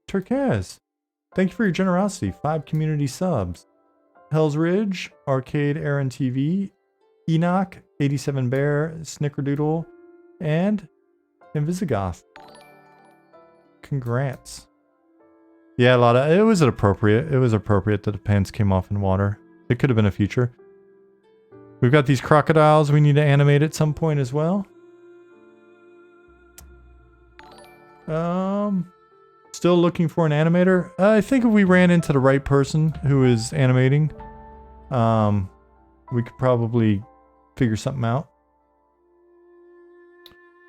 [SPEAKER 1] Turquez, thank you for your generosity. 5 community subs. Hell's Ridge, Arcade Aaron TV, Enoch, 87 Bear, Snickerdoodle, and Invisigoth. Congrats. Yeah, it was appropriate. It was appropriate that the pants came off in water. It could have been a feature. We've got these crocodiles we need to animate at some point as well. Still looking for an animator. I think if we ran into the right person who is animating, we could probably figure something out.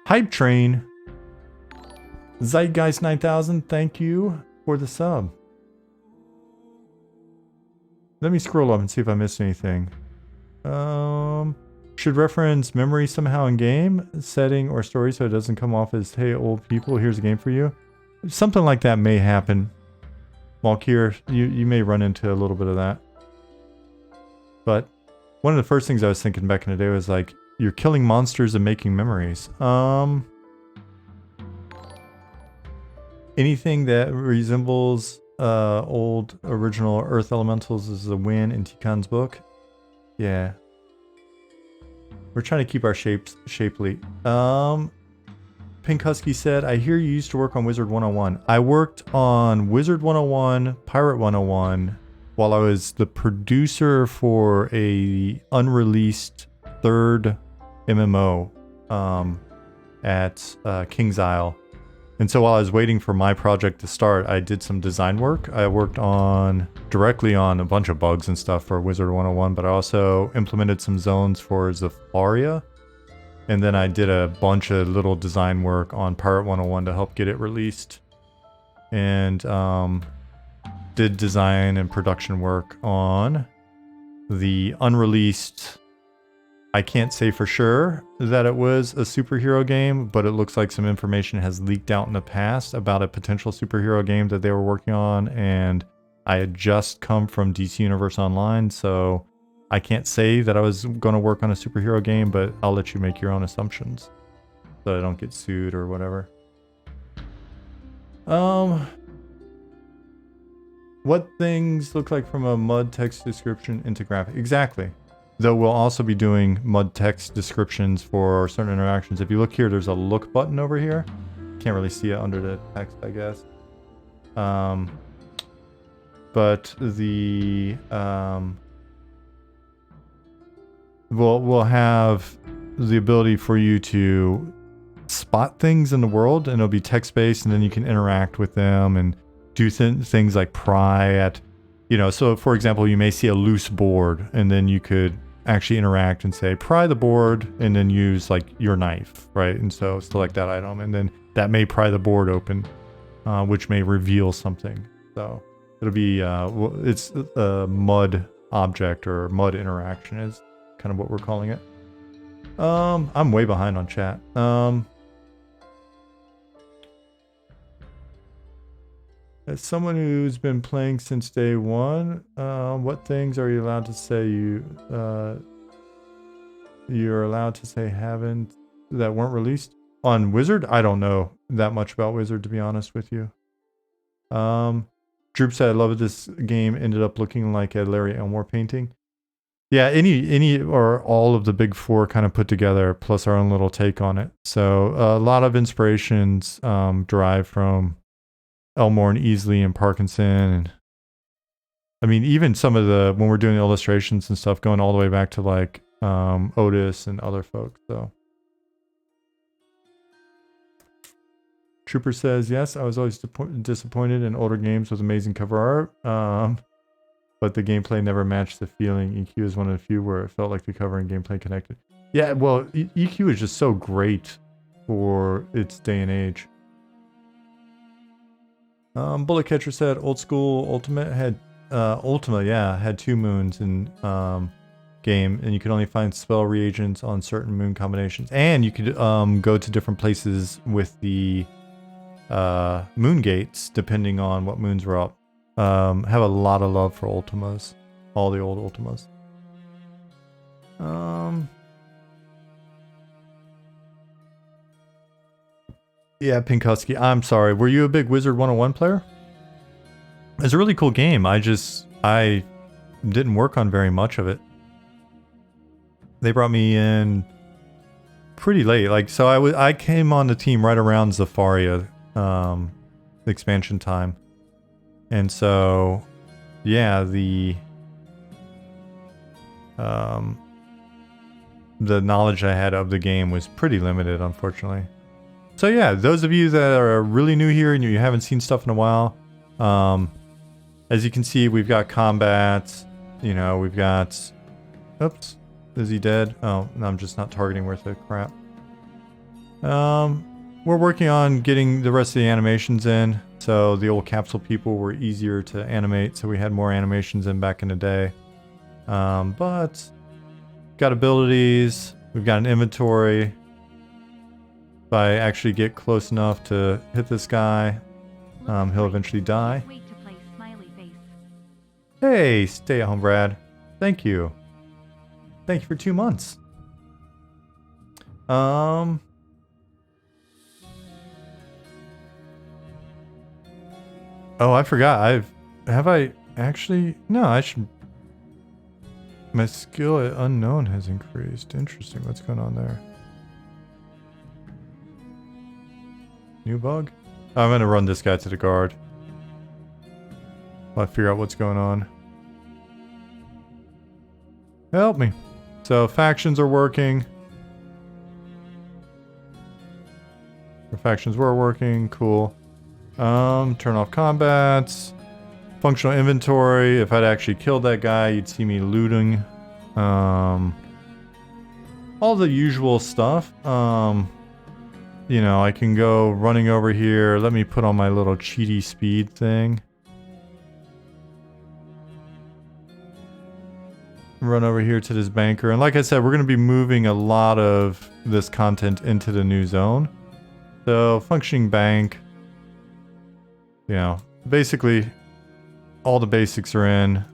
[SPEAKER 1] Hype Train. Zeitgeist 9000, thank you for the sub. Let me scroll up and see if I missed anything. Should reference memory somehow in game setting or story so it doesn't come off as, hey, old people, here's a game for you. Something like that may happen. Malkir, you may run into a little bit of that. But one of the first things I was thinking back in the day was like, you're killing monsters and making memories. Anything that resembles old original Earth Elementals is a win in Tikan's book. Yeah. We're trying to keep our shapes shapely. Pink Husky said, I hear you used to work on Wizard 101. I worked on Wizard 101, Pirate 101, while I was the producer for a unreleased 3rd MMO at King's Isle. And so while I was waiting for my project to start, I did some design work. I worked directly on a bunch of bugs and stuff for Wizard 101, but I also implemented some zones for Zafaria. And then I did a bunch of little design work on Pirate 101 to help get it released. And did design and production work on the unreleased... I can't say for sure that it was a superhero game, but it looks like some information has leaked out in the past about a potential superhero game that they were working on, and I had just come from DC Universe Online, so I can't say that I was going to work on a superhero game, but I'll let you make your own assumptions so I don't get sued or whatever. What things look like from a MUD text description into graphic? Exactly. Though we'll also be doing MUD text descriptions for certain interactions. If you look here, there's a look button over here. Can't really see it under the text, I guess. But the we'll have the ability for you to spot things in the world, and it'll be text-based, and then you can interact with them and do things like pry at, so for example, you may see a loose board, and then you could actually interact and say pry the board, and then use like your knife, right? And so select that item, and then that may pry the board open, which may reveal something. So It'll be it's a mud object or mud interaction is kind of what we're calling it. I'm way behind on chat. As someone who's been playing since day one, what things are you allowed to say you're allowed to say haven't that weren't released on Wizard? I don't know that much about Wizard, to be honest with you. Droop said, I love it. This game ended up looking like a Larry Elmore painting. Yeah, any or all of the big four kind of put together, plus our own little take on it. So a lot of inspirations derive from Elmore and Easley and Parkinson, and I mean even some of the when we're doing illustrations and stuff, going all the way back to like Otis and other folks. So Trooper says, yes, I was always disappointed in older games with amazing cover art, but the gameplay never matched the feeling. EQ is one of the few where it felt like the cover and gameplay connected. Yeah, well, EQ is just so great for its day and age. Bullet Catcher said, old school Ultimate had Ultima, yeah, had 2 moons in game, and you could only find spell reagents on certain moon combinations, and you could go to different places with the moon gates depending on what moons were up. Have a lot of love for Ultimas, all the old Ultimas. Yeah, Pinkusky, I'm sorry. Were you a big Wizard 101 player? It's a really cool game. I didn't work on very much of it. They brought me in pretty late. Like, so I came on the team right around Zafaria expansion time. And so, yeah, the knowledge I had of the game was pretty limited, unfortunately. So yeah, those of you that are really new here and you haven't seen stuff in a while, as you can see, we've got combat, you know, we've got, oops, is he dead? Oh, no, I'm just not targeting worth the crap. We're working on getting the rest of the animations in. So the old capsule people were easier to animate, so we had more animations in back in the day. But got abilities, we've got an inventory. If I actually get close enough to hit this guy, he'll eventually die. Hey, stay at home, Brad. Thank you. Thank you for 2 months. Oh, I forgot. Have I actually? No, I should. My skill at unknown has increased. Interesting. What's going on there? New bug? I'm gonna run this guy to the guard. I'll figure out what's going on. Help me. So factions are working. The factions were working. Cool. Turn off combats. Functional inventory. If I'd actually killed that guy, you'd see me looting. All the usual stuff. You know, I can go running over here. Let me put on my little cheaty speed thing. Run over here to this banker. And like I said, we're going to be moving a lot of this content into the new zone. So, functioning bank. You know, basically, all the basics are in.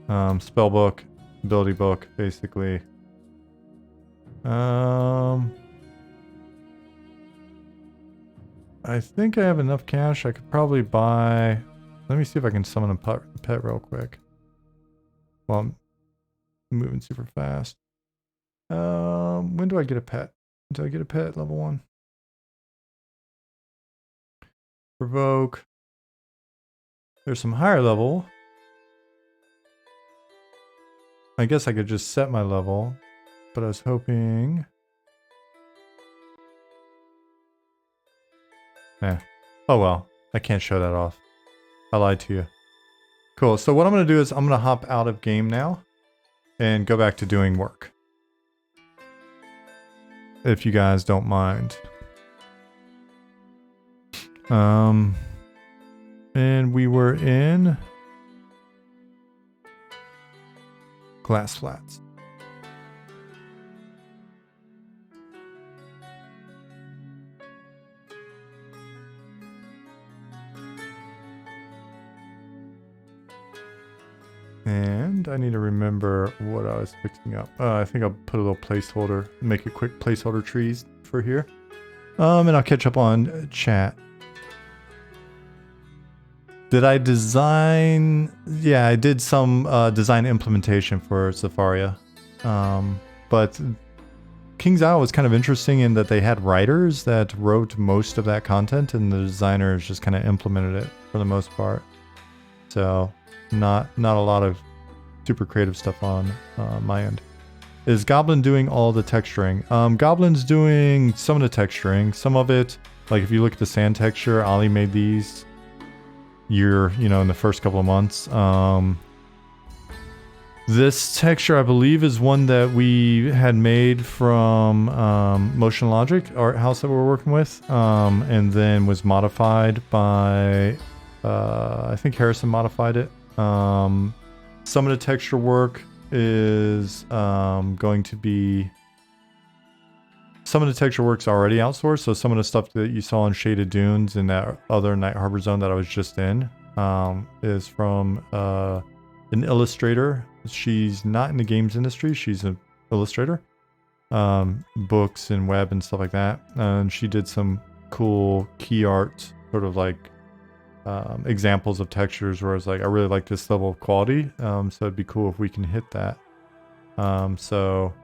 [SPEAKER 1] Spell book, ability book, basically. I think I have enough cash. I could probably buy... Let me see if I can summon a pet real quick. Well, I'm moving super fast. When do I get a pet? Do I get a pet at level 1? Provoke. There's some higher level. I guess I could just set my level. But I was hoping... Oh well, I can't show that off. I lied to you. Cool, so what I'm going to do is I'm going to hop out of game now and go back to doing work. If you guys don't mind. And we were in glass flats. And I need to remember what I was fixing up. I think I'll put a little placeholder, make a quick placeholder trees for here. And I'll catch up on chat. Did I design? Yeah, I did some design implementation for Zafaria. But King's Isle was kind of interesting in that they had writers that wrote most of that content and the designers just kind of implemented it for the most part. So not a lot of super creative stuff on my end. Is Goblin doing all the texturing? Goblin's doing some of the texturing. Some of it, like if you look at the sand texture, Ollie made these in the first couple of months. This texture, I believe, is one that we had made from Motion Logic, art house that we're working with, and then was modified by, I think Harrison modified it. Some of the texture work is going to be... Some of the texture work's already outsourced, so some of the stuff that you saw in Shaded Dunes in that other Night Harbor zone that I was just in is from an illustrator. She's not in the games industry, she's an illustrator. Books and web and stuff like that. And she did some cool key art, sort of like examples of textures where I was like, I really like this level of quality, so it'd be cool if we can hit that. So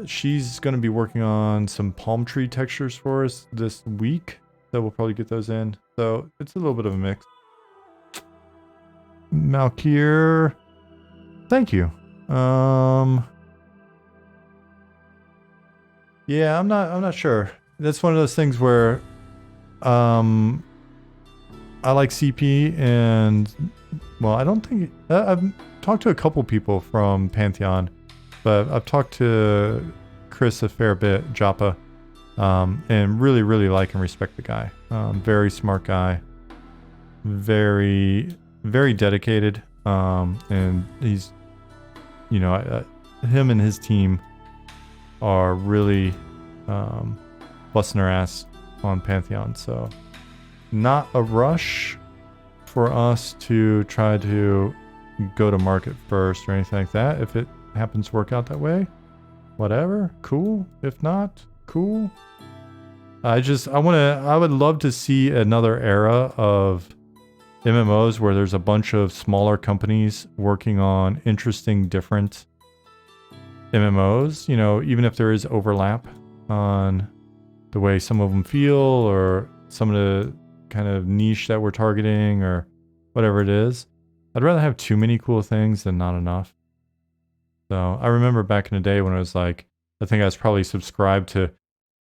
[SPEAKER 1] she's going to be working on some palm tree textures for us this week, so we'll probably get those in. So it's a little bit of a mix. Malkier, thank you. Yeah, I'm not sure. That's one of those things where I like CP, and well, I don't think I've talked to a couple people from Pantheon, but I've talked to Chris a fair bit, Joppa, and really like and respect the guy. Very smart guy, very dedicated, and he's, him and his team are really busting their ass on Pantheon. So not a rush for us to try to go to market first or anything like that. If it happens to work out that way, whatever, cool. If not, cool. I would love to see another era of MMOs where there's a bunch of smaller companies working on interesting, different MMOs, even if there is overlap on the way some of them feel or some of the kind of niche that we're targeting or whatever it is. I'd rather have too many cool things than not enough. So I remember back in the day when I was like, I think I was probably subscribed to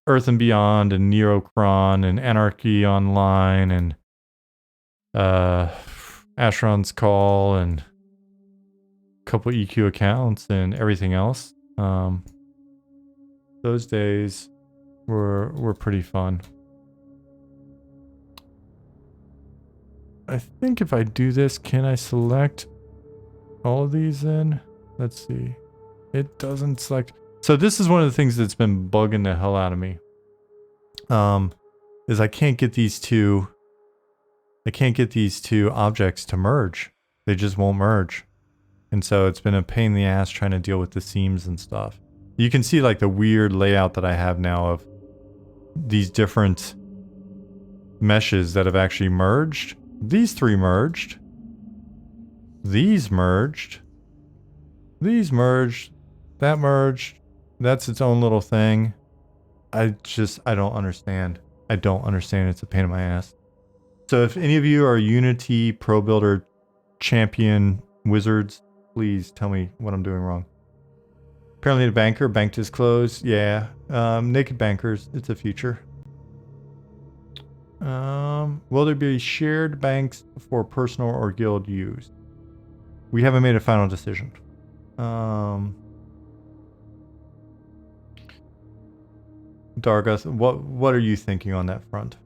[SPEAKER 1] Earth and Beyond and Neocron and Anarchy Online and Asheron's Call and a couple EQ accounts and everything else. Those days were pretty fun. I think if I do this, can I select all of these in? Let's see. It doesn't select. So this is one of the things that's been bugging the hell out of me. Is I can't get these two objects to merge. They just won't merge. And so it's been a pain in the ass trying to deal with the seams and stuff. You can see like the weird layout that I have now of these different meshes that have actually merged. These three merged. These merged. These merged. That merged. That's its own little thing. I don't understand. I don't understand. It's a pain in my ass. So if any of you are Unity Pro Builder champion wizards, please tell me what I'm doing wrong. Apparently the banker banked his clothes. Yeah. Naked bankers. It's a future. Will there be shared banks for personal or guild use? We haven't made a final decision. Dargus, what are you thinking on that front?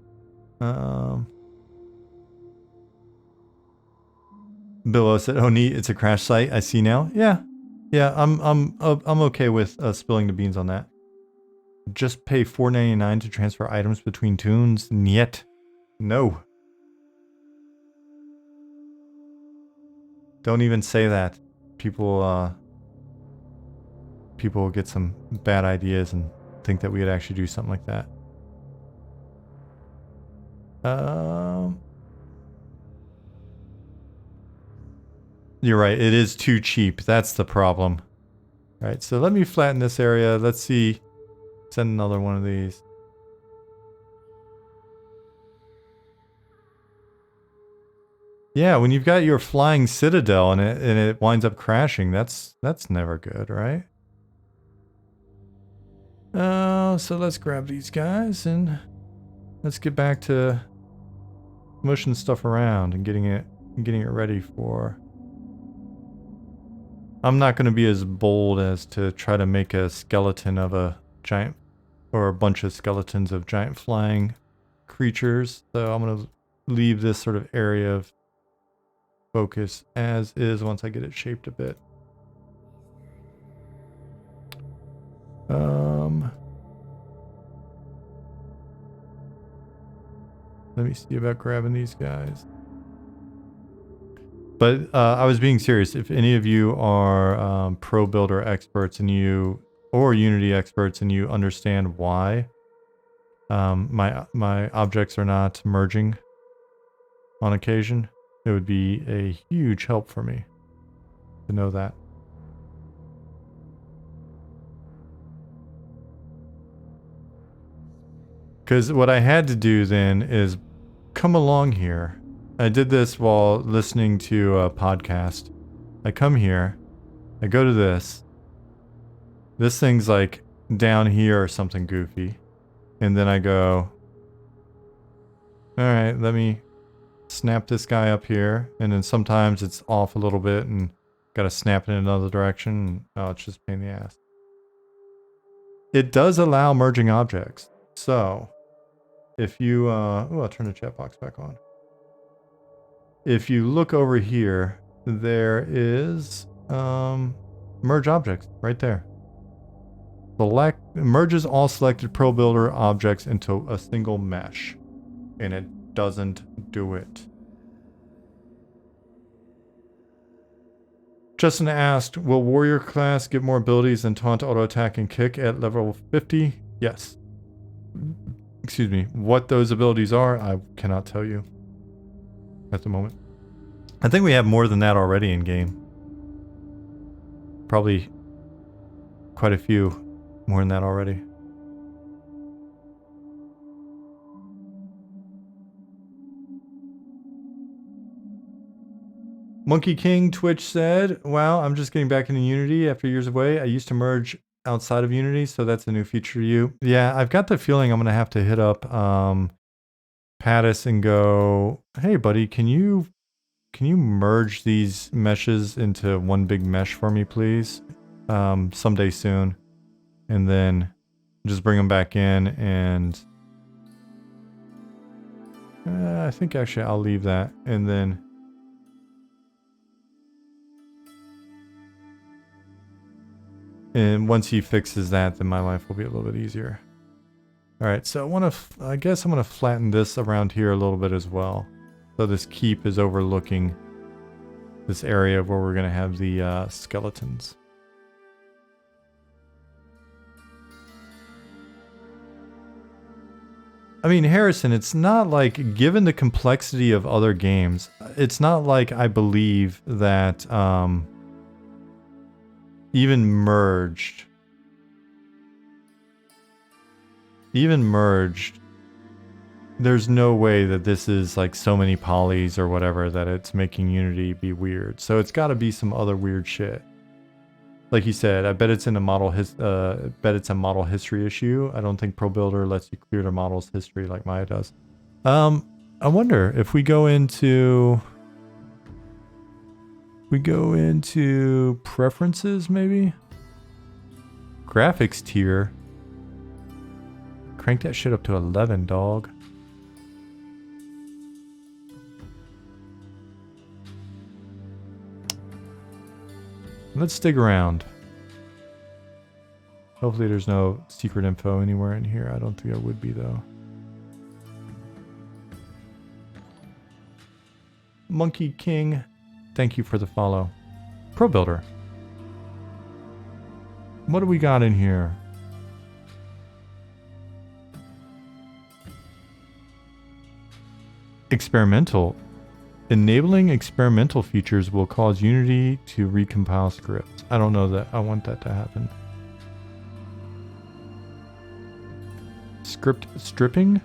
[SPEAKER 1] Billow said, oh neat, it's a crash site. I see now. Yeah, Yeah, I'm okay with spilling the beans on that. Just pay $4.99 to transfer items between tunes? Niet. No. Don't even say that. People will get some bad ideas and think that we would actually do something like that. You're right, it is too cheap. That's the problem. All right, so let me flatten this area. Let's see. Send another one of these. Yeah, when you've got your flying citadel and it winds up crashing, that's never good, right? So let's grab these guys and let's get back to mushing stuff around and getting it ready for. I'm not going to be as bold as to try to make a skeleton of a giant or a bunch of skeletons of giant flying creatures. So I'm going to leave this sort of area of focus as is once I get it shaped a bit. Let me see about grabbing these guys. But I was being serious. If any of you are pro builder experts and or Unity experts and you understand why my objects are not merging on occasion, it would be a huge help for me to know that. Because what I had to do then is come along here. I did this while listening to a podcast. I come here, I go to this. This thing's like down here or something goofy. And then I go, all right, let me snap this guy up here. And then sometimes it's off a little bit and got to snap it in another direction. And, oh, it's just a pain in the ass. It does allow merging objects. So if you, I'll turn the chat box back on. If you look over here, there is merge objects right there. Merges all selected Pro Builder objects into a single mesh, and it doesn't do it. Justin asked, will warrior class get more abilities than taunt, auto attack, and kick at level 50? Yes. Excuse me. What those abilities are, I cannot tell you at the moment. I think we have more than that already in game. Probably quite a few more than that already. Monkey King Twitch said, wow, I'm just getting back into Unity after years away. I used to merge outside of Unity, so that's a new feature to you. Yeah, I've got the feeling I'm going to have to hit up Pattis and go, hey, buddy, can you merge these meshes into one big mesh for me, please? Someday soon. And then just bring them back in and I think actually I'll leave that. And then once he fixes that, then my life will be a little bit easier. All right, so I guess I'm going to flatten this around here a little bit as well. So this keep is overlooking this area where we're going to have the skeletons. I mean, Harrison, it's not like, given the complexity of other games, it's not like I believe that even merged, there's no way that this is like so many polys or whatever that it's making Unity be weird. So it's got to be some other weird shit. Like you said, I bet it's in a model history issue. I don't think Pro Builder lets you clear the model's history like Maya does. I wonder if we go into preferences, maybe graphics tier. Crank that shit up to 11, dog. Let's dig around. Hopefully there's no secret info anywhere in here. I don't think there would be though. Monkey King, thank you for the follow. Pro Builder. What do we got in here? Experimental. Enabling experimental features will cause Unity to recompile scripts. I don't know that I want that to happen. Script stripping?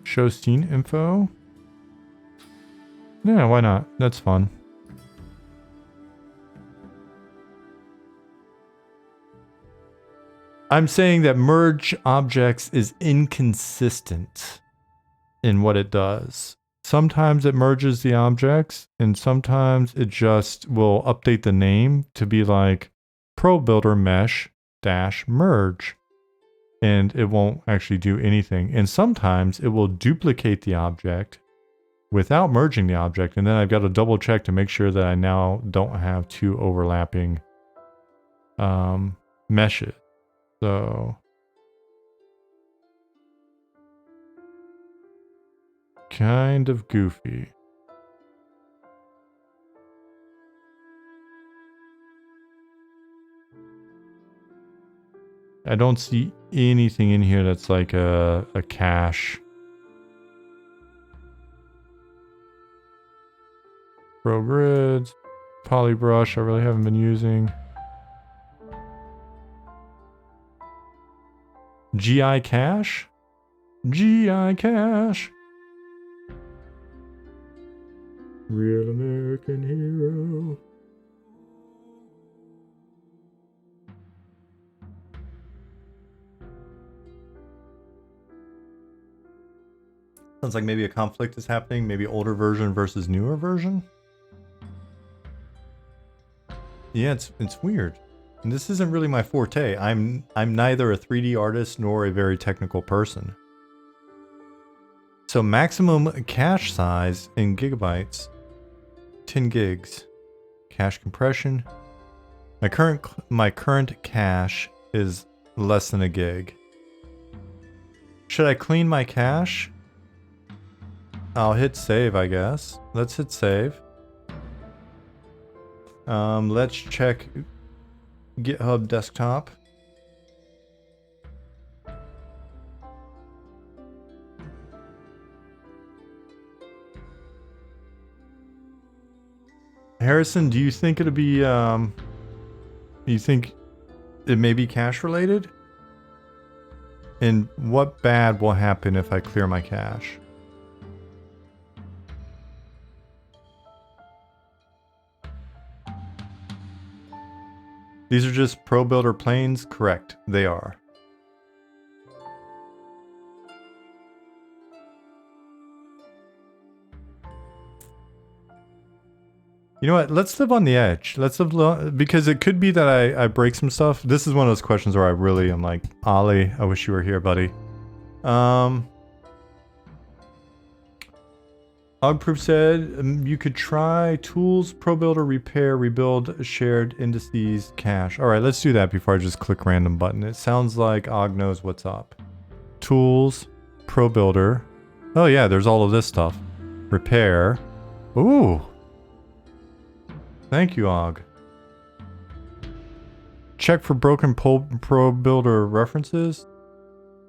[SPEAKER 1] Show scene info? Yeah, why not? That's fun. I'm saying that merge objects is inconsistent in what it does. Sometimes it merges the objects, and sometimes it just will update the name to be like Pro Builder Mesh dash merge. And it won't actually do anything. And sometimes it will duplicate the object without merging the object. And then I've got to double check to make sure that I now don't have two overlapping meshes. So kind of goofy. I don't see anything in here that's like a cache. Pro grids, polybrush I really haven't been using. GI cache? GI cache. Real American hero. Sounds like maybe a conflict is happening. Maybe older version versus newer version. Yeah, it's weird. And this isn't really my forte. I'm neither a 3D artist nor a very technical person. So maximum cache size in gigabytes, 10 gigs. Cache compression. My current cache is less than a gig. Should I clean my cache? I'll hit save, I guess. Let's hit save. Let's check GitHub desktop. Harrison, do you think it'll be, you think it may be cache related? And what bad will happen if I clear my cache? These are just Pro Builder planes? Correct, they are. You know what? Let's live on the edge. Let's live because it could be that I break some stuff. This is one of those questions where I really am like, Ollie, I wish you were here, buddy. Ogproof said you could try tools, Pro Builder, repair, rebuild, shared indices, cache. All right, let's do that before I just click random button. It sounds like Og knows what's up. Tools, Pro Builder. Oh yeah, there's all of this stuff. Repair. Ooh. Thank you, Og. Check for broken Pro Builder references.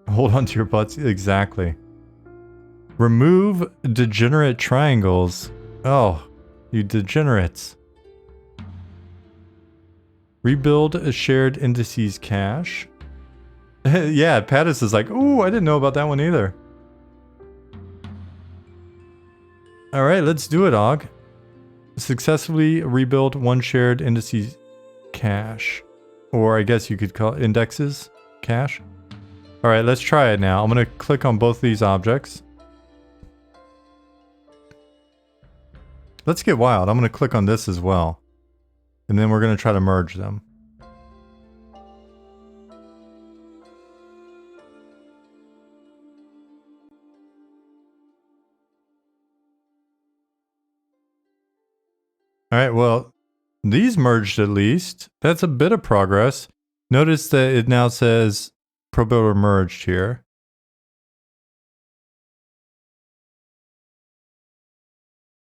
[SPEAKER 1] Hold on to your butts. Exactly. Remove degenerate triangles. Oh, you degenerates. Rebuild a shared indices cache. Yeah, Pattis is like, ooh, I didn't know about that one either. All right, let's do it, Og. Successfully rebuild one shared indices cache. Or I guess you could call it indexes cache. All right, let's try it now. I'm going to click on both these objects. Let's get wild. I'm going to click on this as well. And then we're going to try to merge them. All right, well, these merged at least. That's a bit of progress. Notice that it now says ProBuilder merged here.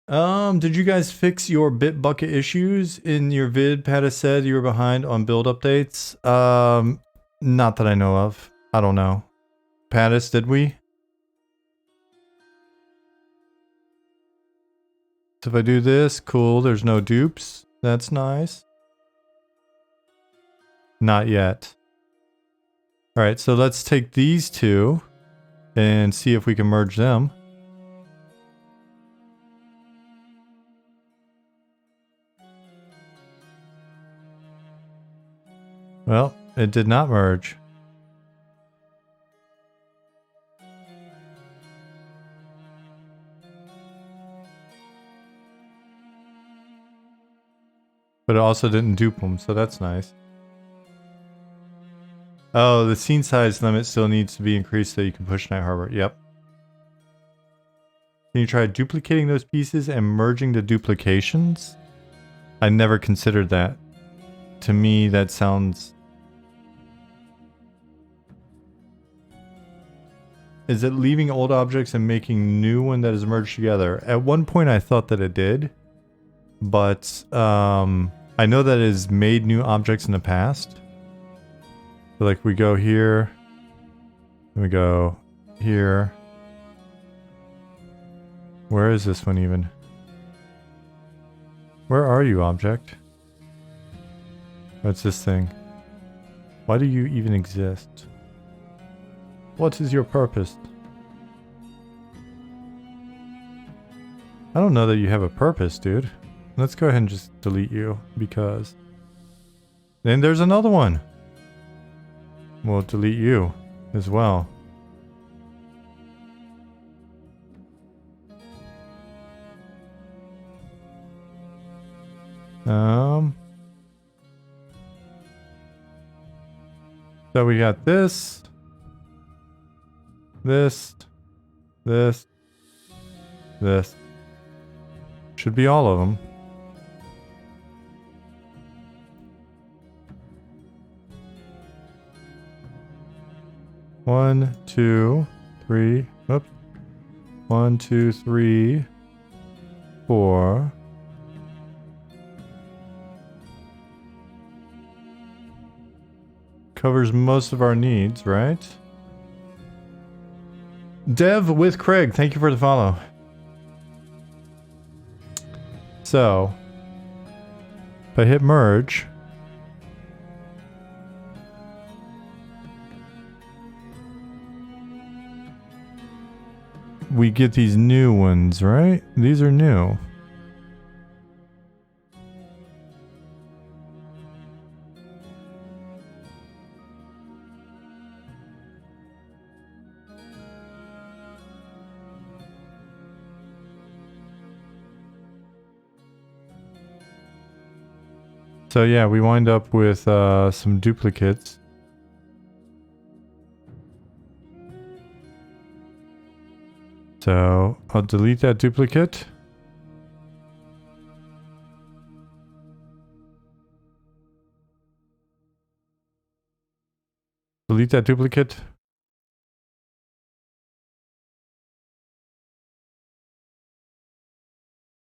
[SPEAKER 1] Did you guys fix your Bitbucket issues? In your vid, Pattis said you were behind on build updates. Not that I know of. I don't know. Pattis, did we? So if I do this, cool, there's no dupes. That's nice. Not yet. All right, so let's take these two and see if we can merge them. Well, it did not merge. But it also didn't dupe them, so that's nice. Oh, the scene size limit still needs to be increased so you can push Night Harbor. Yep. Can you try duplicating those pieces and merging the duplications? I never considered that. To me, that sounds... Is it leaving old objects and making new one that is merged together? At one point I thought that it did. But I know that it has made new objects in the past. So like we go here. And we go here. Where is this one even? Where are you, object? What's this thing? Why do you even exist? What is your purpose? I don't know that you have a purpose, dude. Let's go ahead and just delete you, because... Then there's another one! We'll delete you as well. So we got this. This. Should be all of them. One, two, three. Oops. 1, 2, 3, 4. Covers most of our needs, right? Dev with Craig, thank you for the follow. So, if I hit merge, we get these new ones, right? These are new. So yeah, we wind up with some duplicates. So I'll delete that duplicate. Delete that duplicate.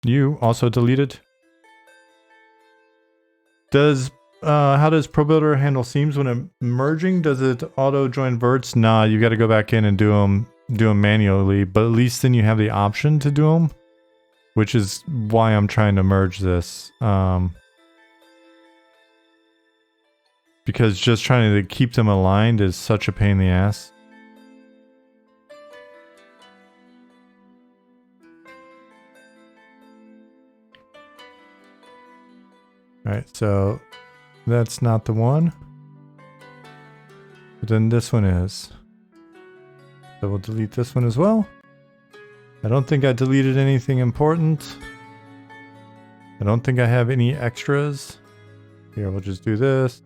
[SPEAKER 1] You also deleted. Does how does ProBuilder handle seams when it merging? Does it auto join verts? Nah, you got to go back in and do them manually. But at least then you have the option to do them, which is why I'm trying to merge this. Because just trying to keep them aligned is such a pain in the ass. Alright, so that's not the one. But then this one is. So we'll delete this one as well. I don't think I deleted anything important. I don't think I have any extras. Here, we'll just do this.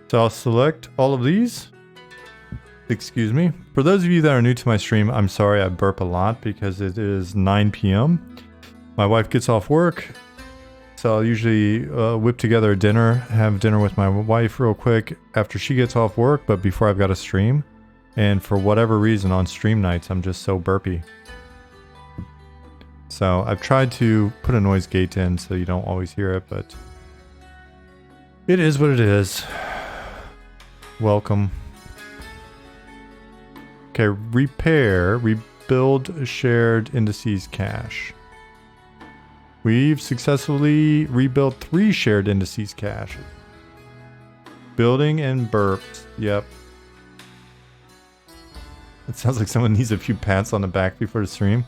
[SPEAKER 1] So I'll select all of these. Excuse me. For those of you that are new to my stream, I'm sorry I burp a lot because it is 9 p.m. My wife gets off work, so I'll usually whip together a dinner, have dinner with my wife real quick after she gets off work, but before I've got to stream. And for whatever reason on stream nights, I'm just so burpy. So I've tried to put a noise gate in so you don't always hear it, but it is what it is. Welcome. Okay, rebuild shared indices cache. We've successfully rebuilt 3 shared indices caches. Building and burps. Yep. It sounds like someone needs a few pats on the back before the stream.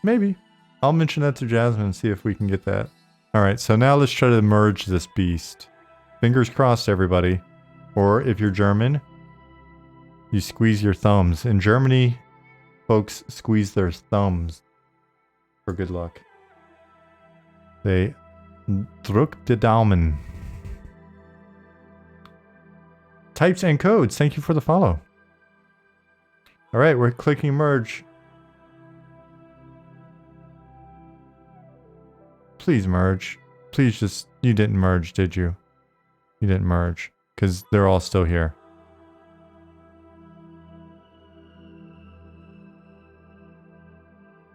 [SPEAKER 1] Maybe. I'll mention that to Jasmine and see if we can get that. Alright, so now let's try to merge this beast. Fingers crossed, everybody. Or if you're German, you squeeze your thumbs. In Germany, folks squeeze their thumbs for good luck. They drück die Daumen. Types and codes, thank you for the follow. Alright, we're clicking merge. Please merge. Please just... You didn't merge, did you? You didn't merge. Because they're all still here.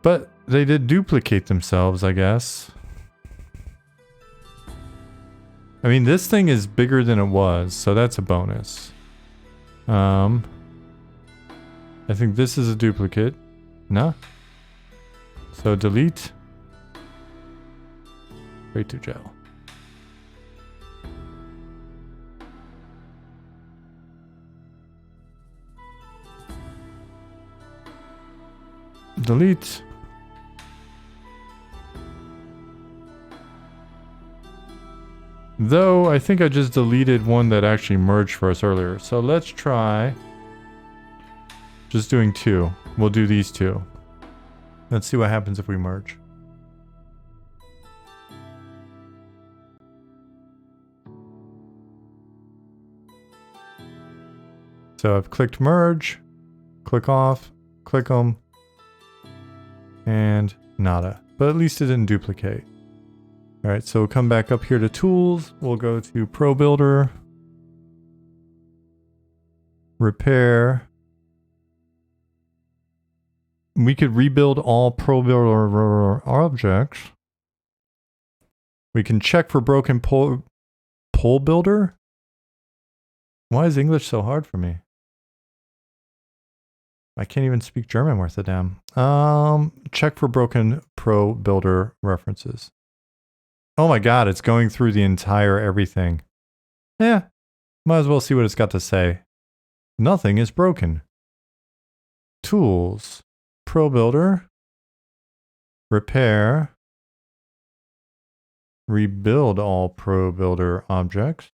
[SPEAKER 1] But they did duplicate themselves, I guess. I mean, this thing is bigger than it was, so that's a bonus. I think this is a duplicate. No? So delete. Straight to jail. Delete. Though, I think I just deleted one that actually merged for us earlier. So let's try just doing 2. We'll do these 2. Let's see what happens if we merge. So I've clicked merge, click off, click them, and nada. But at least it didn't duplicate. Alright, so we'll come back up here to tools. We'll go to Pro Builder, repair. We could rebuild all Pro Builder objects. We can check for broken pole builder. Why is English so hard for me? I can't even speak German worth a damn. Check for broken Pro Builder references. Oh my god, it's going through the entire everything. Yeah, might as well see what it's got to say. Nothing is broken. Tools. Pro Builder. Repair. Rebuild all Pro Builder objects.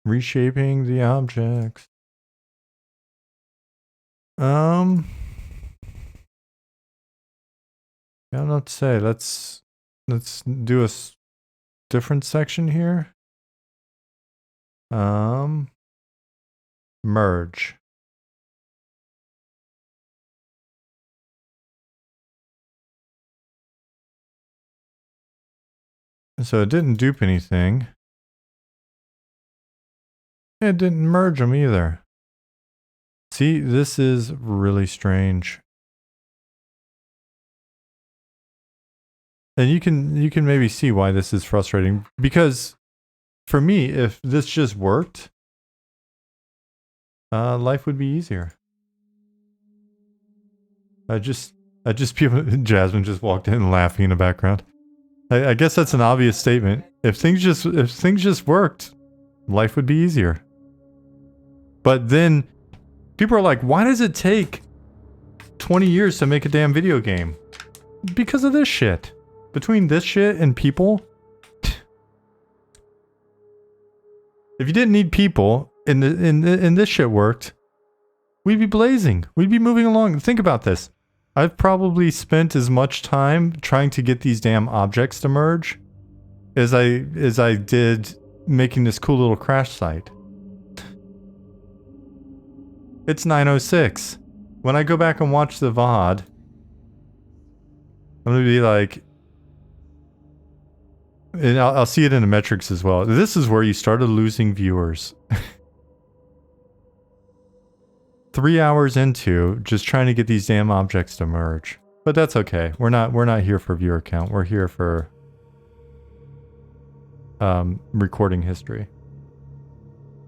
[SPEAKER 1] Reshaping the objects. I don't know what to say. Let's do a different section here. Merge. So it didn't dupe anything. It didn't merge them either. See, this is really strange. And you can maybe see why this is frustrating, because for me, if this just worked, life would be easier. Jasmine just walked in laughing in the background. I guess that's an obvious statement. If things just worked, life would be easier. But then people are like, why does it take 20 years to make a damn video game? Because of this shit. Between this shit and people, if you didn't need people and this shit worked, we'd be blazing. We'd be moving along. Think about this. I've probably spent as much time trying to get these damn objects to merge as I did making this cool little crash site. It's 9:06. When I go back and watch the VOD, I'm gonna be like, and I'll see it in the metrics as well. This is where you started losing viewers. 3 hours into just trying to get these damn objects to merge. But that's okay. We're not here for viewer count. We're here for recording history.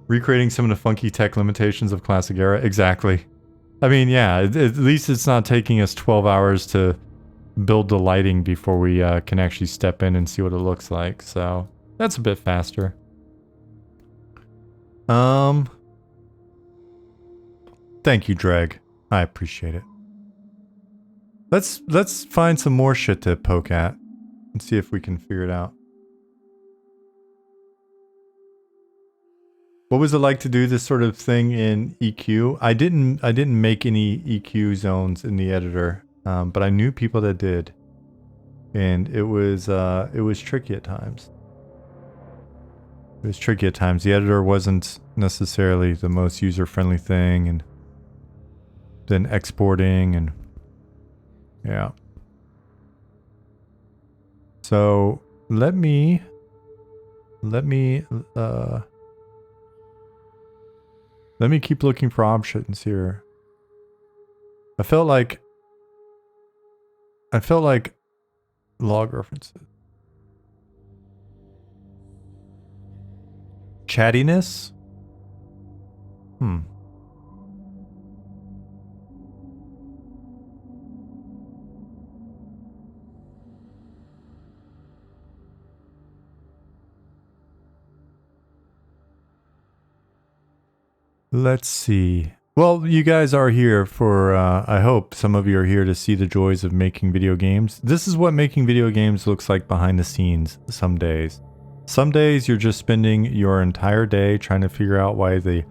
[SPEAKER 1] Recreating some of the funky tech limitations of classic era. Exactly. I mean, yeah, at least it's not taking us 12 hours to build the lighting before we can actually step in and see what it looks like. So that's a bit faster. Thank you, Dreg. I appreciate it. Let's find some more shit to poke at and see if we can figure it out. What was it like to do this sort of thing in EQ? I didn't make any EQ zones in the editor, but I knew people that did, and it was tricky at times. It was tricky at times. The editor wasn't necessarily the most user-friendly thing, and then exporting and yeah. So let me keep looking for options here. I felt like log references. Chattiness? Let's see. Well, you guys are here for, I hope some of you are here to see the joys of making video games. This is what making video games looks like behind the scenes some days. Some days you're just spending your entire day trying to figure out why the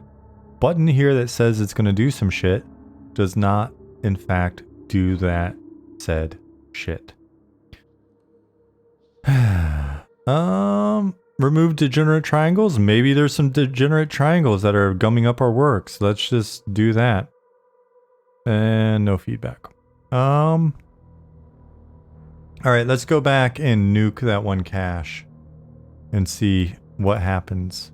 [SPEAKER 1] button here that says it's going to do some shit does not, in fact, do that said shit. Remove degenerate triangles? Maybe there's some degenerate triangles that are gumming up our works. Let's just do that. And no feedback. Alright, let's go back and nuke that one cache and see what happens.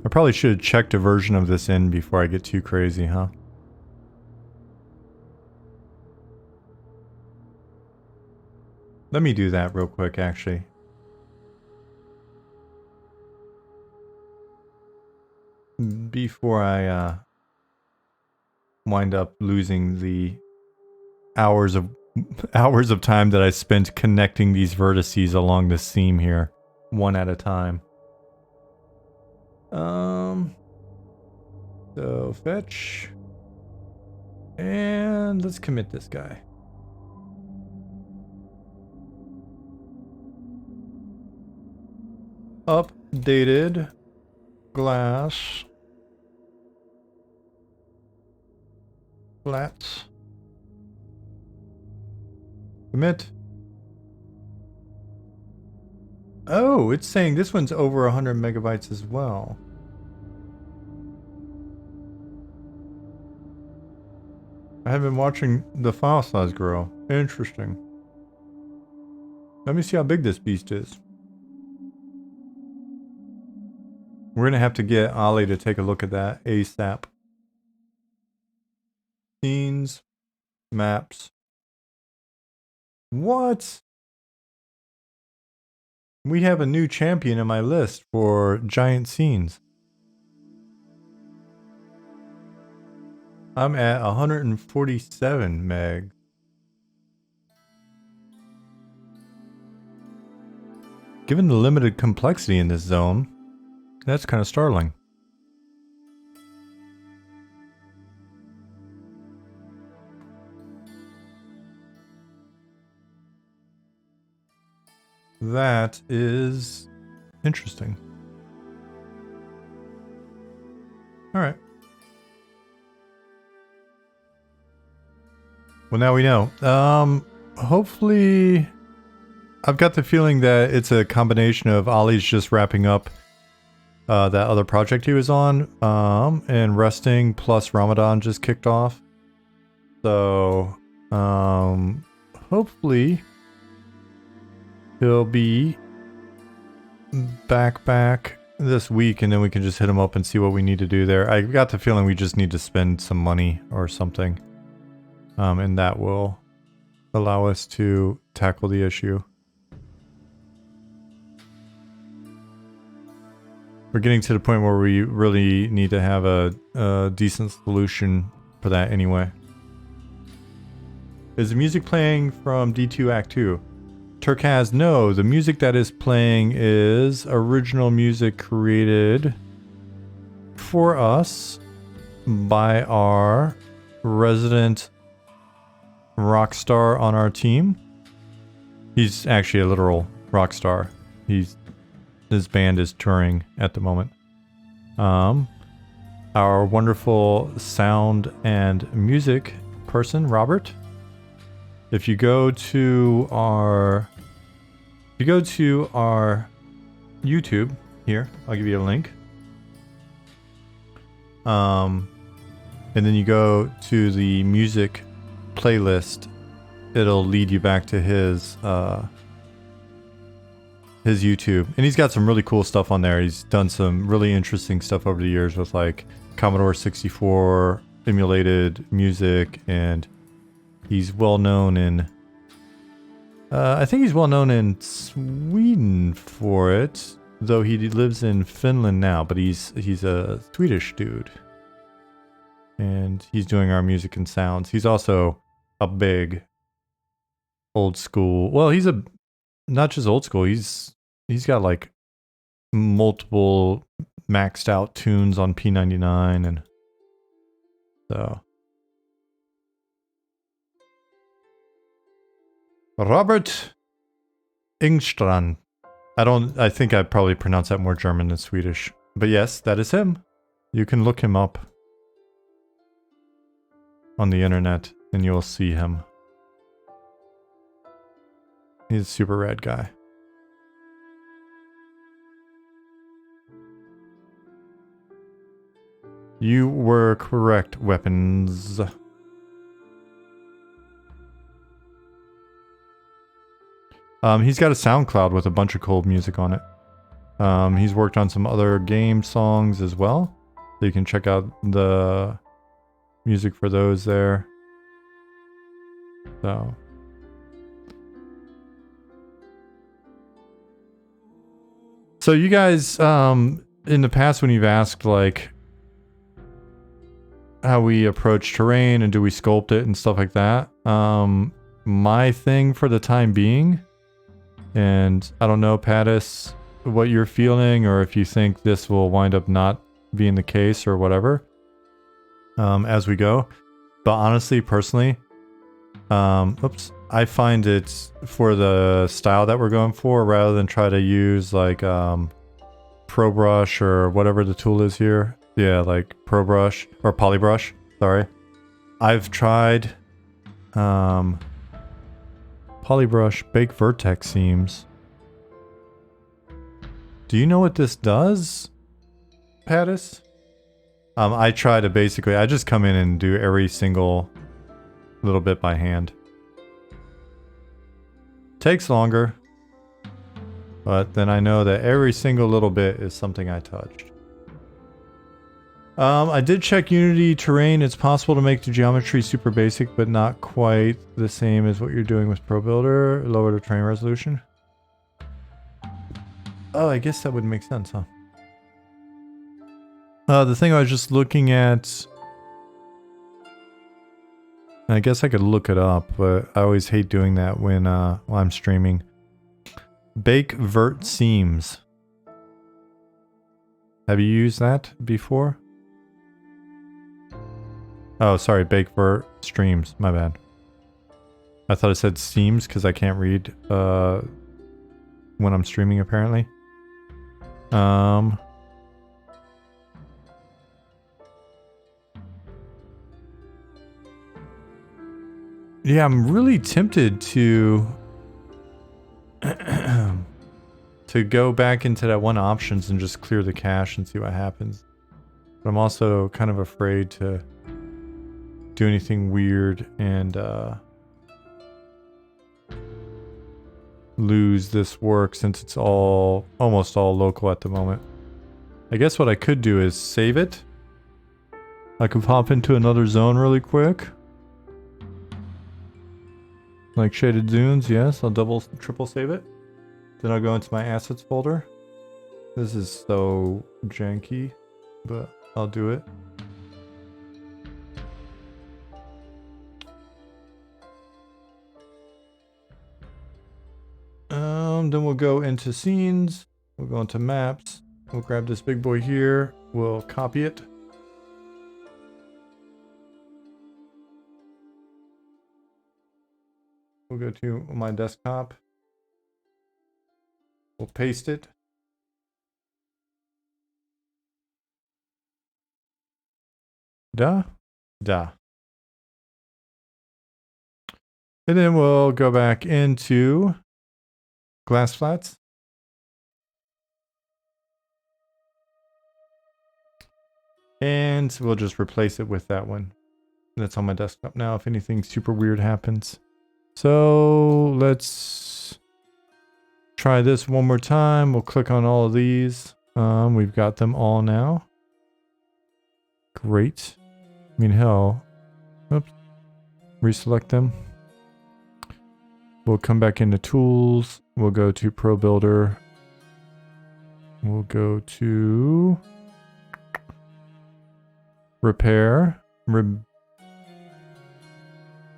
[SPEAKER 1] I probably should have checked a version of this in before I get too crazy, huh? Let me do that real quick, actually. Before I wind up losing the hours of time that I spent connecting these vertices along this seam here, one at a time. So fetch, and let's commit this guy. Updated glass flats. Commit. Oh, it's saying this one's over 100 megabytes as well. I have been watching the file size grow. Interesting. Let me see how big this beast is. We're gonna have to get Ollie to take a look at that ASAP. Scenes, maps. What? We have a new champion in my list for giant scenes. I'm at 147 meg. Given the limited complexity in this zone, that's kind of startling. That is interesting. All right. Well, now we know. Hopefully, I've got the feeling that it's a combination of Ollie's just wrapping up that other project he was on, and resting, plus Ramadan just kicked off. So, hopefully, he'll be back this week, and then we can just hit him up and see what we need to do there. I got the feeling we just need to spend some money or something, and that will allow us to tackle the issue. We're getting to the point where we really need to have a decent solution for that anyway. Is the music playing from D2 Act 2? Turkaz, no. The music that is playing is original music created for us by our resident rock star on our team. He's actually a literal rock star. His band is touring at the moment. Our wonderful sound and music person, Robert. If you go to our YouTube here, I'll give you a link. And then you go to the music playlist. It'll lead you back to his YouTube, and he's got some really cool stuff on there. He's done some really interesting stuff over the years with like Commodore 64 emulated music, and he's well known in I think he's well known in Sweden for it, though he lives in Finland now, but he's a Swedish dude, and he's doing our music and sounds. He's also a big old school, well, he's a not just old school, he's got like multiple maxed out tunes on P99, and so Robert Ingstrand. I think I probably pronounce that more German than Swedish, but yes, that is him. You can look him up on the internet and you'll see him. He's a super rad guy. You were correct, weapons. He's got a SoundCloud with a bunch of cool music on it. He's worked on some other game songs as well, so you can check out the music for those there. So you guys, in the past when you've asked like how we approach terrain and do we sculpt it and stuff like that, my thing for the time being, and I don't know, Pattis, what you're feeling, or if you think this will wind up not being the case or whatever, as we go. But honestly, personally, I find it for the style that we're going for, rather than try to use like ProBrush or whatever the tool is here. Yeah, like ProBrush or Polybrush. Sorry, I've tried Polybrush Bake Vertex Seams. Do you know what this does, Pattis? I try to basically, I just come in and do every single little bit by hand. Takes longer, but then I know that every single little bit is something I touched. I did check Unity terrain. It's possible to make the geometry super basic, but not quite the same as what you're doing with ProBuilder. Lower the terrain resolution. Oh, I guess that would make sense, huh? The thing I was just looking at, I guess I could look it up, but I always hate doing that when while I'm streaming. Bake Vert Seams. Have you used that before? Oh, sorry, Bake Vert Streams. My bad. I thought it said Seams because I can't read when I'm streaming, apparently. Yeah, I'm really tempted to to go back into that one options and just clear the cache and see what happens. But I'm also kind of afraid to do anything weird and lose this work since it's almost all local at the moment. I guess what I could do is save it. I could pop into another zone really quick. Like Shaded Dunes, yes, I'll triple save it. Then I'll go into my assets folder. This is so janky, but I'll do it. Then we'll go into scenes. We'll go into maps. We'll grab this big boy here. We'll copy it. We'll go to my desktop. We'll paste it. Da. And then we'll go back into Glass Flats. And we'll just replace it with that one. That's on my desktop now if anything super weird happens. So let's try this one more time. We'll click on all of these. We've got them all now. Great. I mean, hell. Oops. Reselect them. We'll come back into tools. We'll go to Pro Builder. We'll go to repair.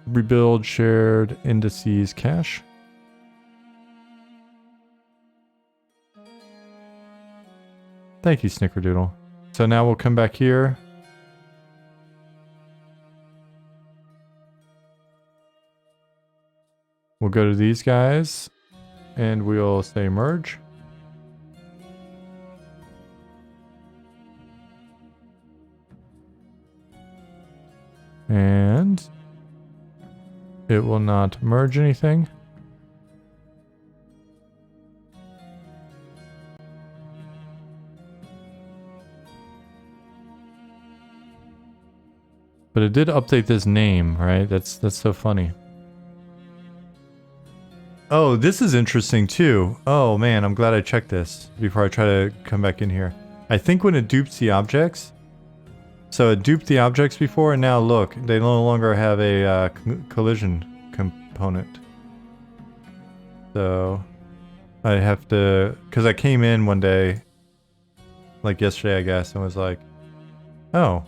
[SPEAKER 1] Rebuild shared indices cache. Thank you, Snickerdoodle. So now we'll come back here. We'll go to these guys and we'll say merge. And it will not merge anything. But it did update this name, right? That's so funny. Oh, this is interesting too. Oh man, I'm glad I checked this before I try to come back in here. I think when it dupes the objects, so it duped the objects before, and now look, they no longer have a collision component. So I have to, because I came in one day, like yesterday I guess, and was like, oh,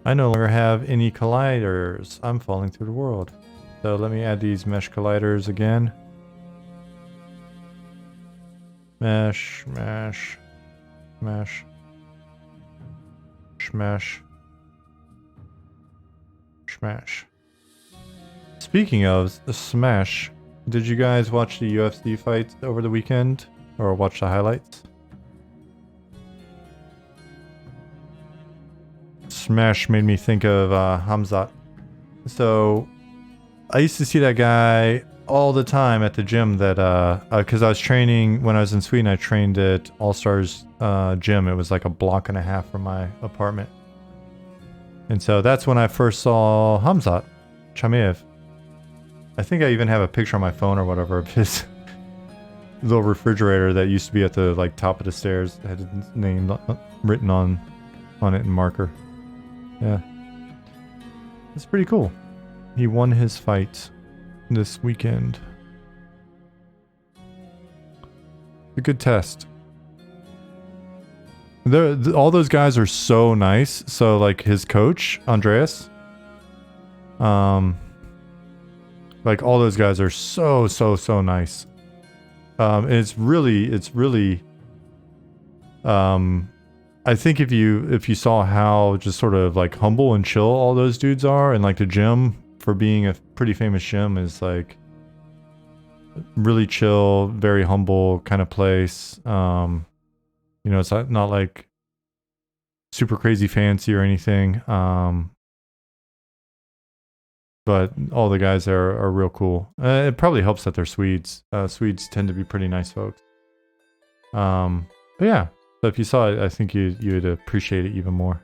[SPEAKER 1] I no longer have any colliders. I'm falling through the world. So let me add these mesh colliders again. Mesh, mesh, mesh. Smash. Smash. Speaking of Smash, did you guys watch the UFC fight over the weekend? Or watch the highlights? Smash made me think of Hamzat. So, I used to see that guy all the time at the gym that, because I was training, when I was in Sweden, I trained at All-Stars gym. It was like a block and a half from my apartment. And so that's when I first saw Hamzat Chameev. I think I even have a picture on my phone or whatever of his little refrigerator that used to be at the like top of the stairs. It had his name written on it in marker. Yeah. It's pretty cool. He won his fight this weekend. A good test. All those guys are so nice. So like his coach, Andreas, like all those guys are so nice. It's really I think if you saw how just sort of like humble and chill all those dudes are, and like the gym for being a pretty famous gym is like really chill, very humble kind of place. You know, it's not like super crazy fancy or anything. but all the guys there are real cool. It probably helps that they're Swedes. Swedes tend to be pretty nice folks. But yeah, so if you saw it, I think you'd appreciate it even more.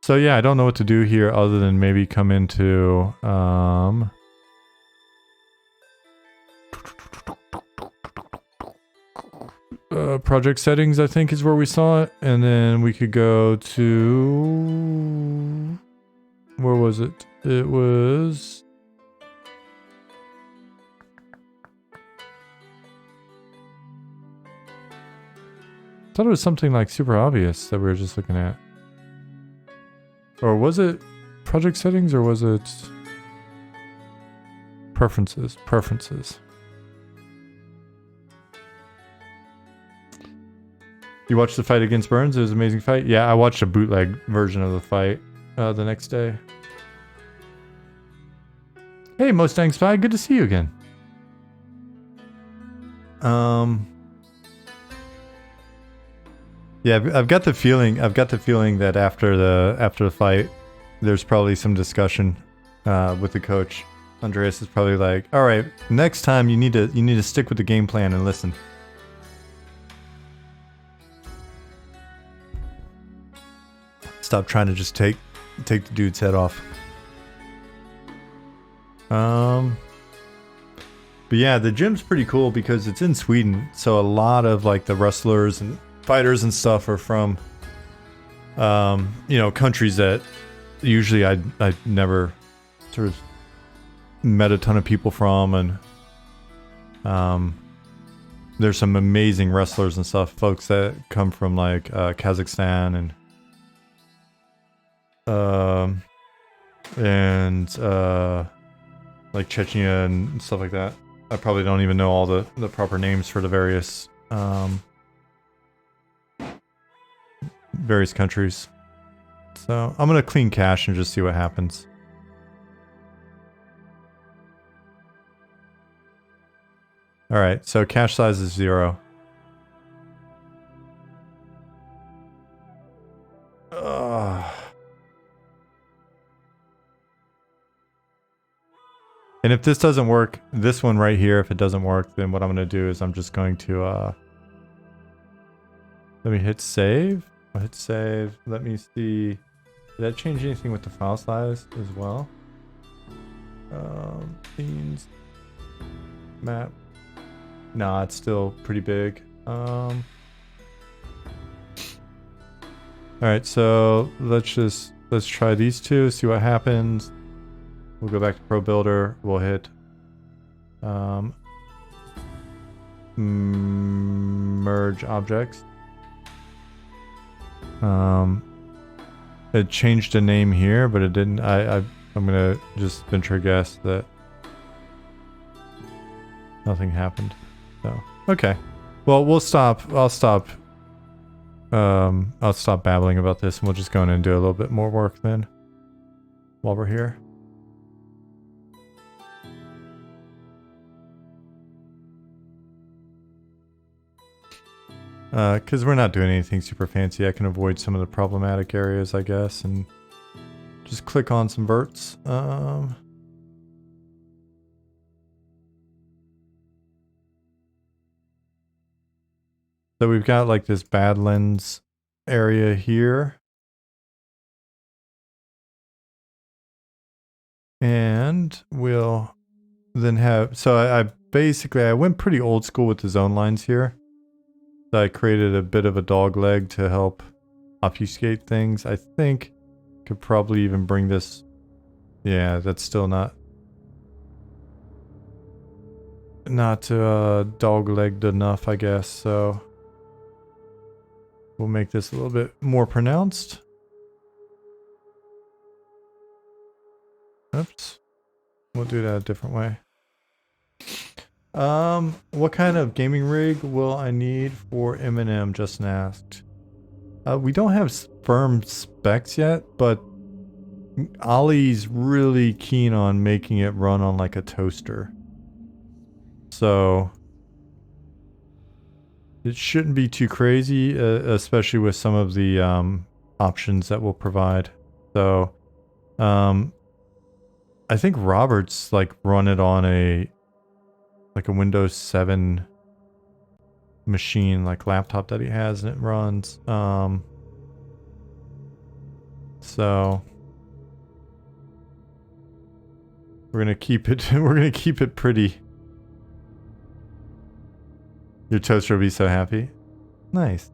[SPEAKER 1] So yeah, I don't know what to do here other than maybe come into project settings, I think is where we saw it, and then we could go to, where was it? It was, I thought it was something like super obvious that we were just looking at. Or was it project settings, or was it preferences? Preferences. You watched the fight against Burns? It was an amazing fight. Yeah, I watched a bootleg version of the fight the next day. Hey, Mustang Spy, good to see you again. Yeah, I've got the feeling that after the fight, there's probably some discussion with the coach. Andreas is probably like, "All right, next time you need to stick with the game plan and listen." Stop trying to just take the dude's head off. But yeah, the gym's pretty cool because it's in Sweden, so a lot of like the wrestlers and fighters and stuff are from, countries that usually I never sort of met a ton of people from, and there's some amazing wrestlers and stuff, folks that come from like Kazakhstan and like Chechnya and stuff like that. I probably don't even know all the proper names for the various countries. So I'm gonna clean cache and just see what happens. Alright, so cache size is 0. And if this doesn't work, this one right here, if it doesn't work, then what I'm going to do is I'm just going to, let me hit save. I'll hit save. Let me see. Did that change anything with the file size as well? Scenes. Map. Nah, it's still pretty big. Alright, so let's try these two, see what happens. We'll go back to Pro Builder. We'll hit merge objects. It changed the name here, but it didn't. I'm gonna just venture a guess that nothing happened. So okay. Well, we'll stop. I'll stop babbling about this, and we'll just go in and do a little bit more work then while we're here. Because we're not doing anything super fancy, I can avoid some of the problematic areas, I guess, and just click on some verts. So we've got like this Badlands area here. And we'll then have, so I went pretty old school with the zone lines here. I created a bit of a dog leg to help obfuscate things. I think could probably even bring this. Yeah, that's still not dog-legged enough, I guess. So we'll make this a little bit more pronounced. Oops. We'll do that a different way. What kind of gaming rig will I need for Eminem? Justin asked. We don't have firm specs yet, but Ollie's really keen on making it run on like a toaster. So it shouldn't be too crazy, especially with some of the options that we'll provide. So, I think Robert's like run it on a Windows 7 machine, like laptop that he has, and it runs. So we're gonna keep it. We're gonna keep it pretty. Your toaster will be so happy. Nice.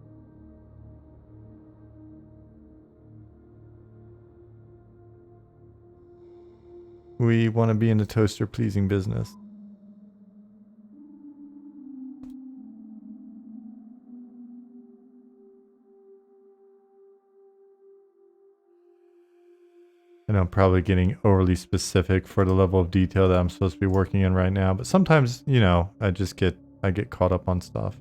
[SPEAKER 1] We want to be in the toaster pleasing business. And I'm probably getting overly specific for the level of detail that I'm supposed to be working in right now. But sometimes, you know, I get caught up on stuff.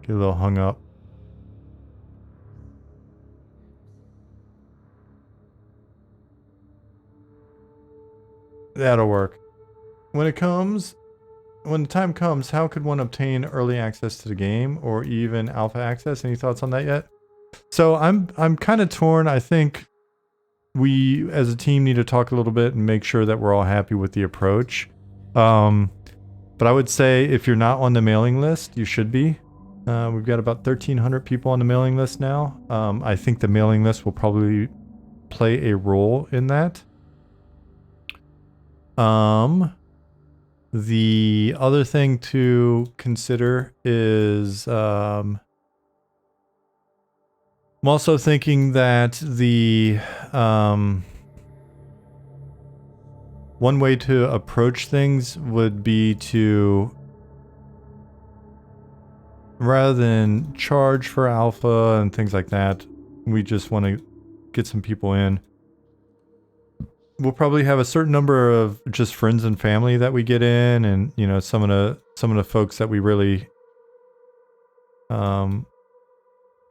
[SPEAKER 1] Get a little hung up. That'll work. When the time comes, how could one obtain early access to the game or even alpha access? Any thoughts on that yet? So I'm kind of torn. I think we as a team need to talk a little bit and make sure that we're all happy with the approach. But I would say if you're not on the mailing list, you should be. We've got about 1,300 people on the mailing list now. I think the mailing list will probably play a role in that. The other thing to consider is I'm also thinking that the one way to approach things would be to, rather than charge for alpha and things like that, we just want to get some people in. We'll probably have a certain number of just friends and family that we get in, and you know, some of the folks that we really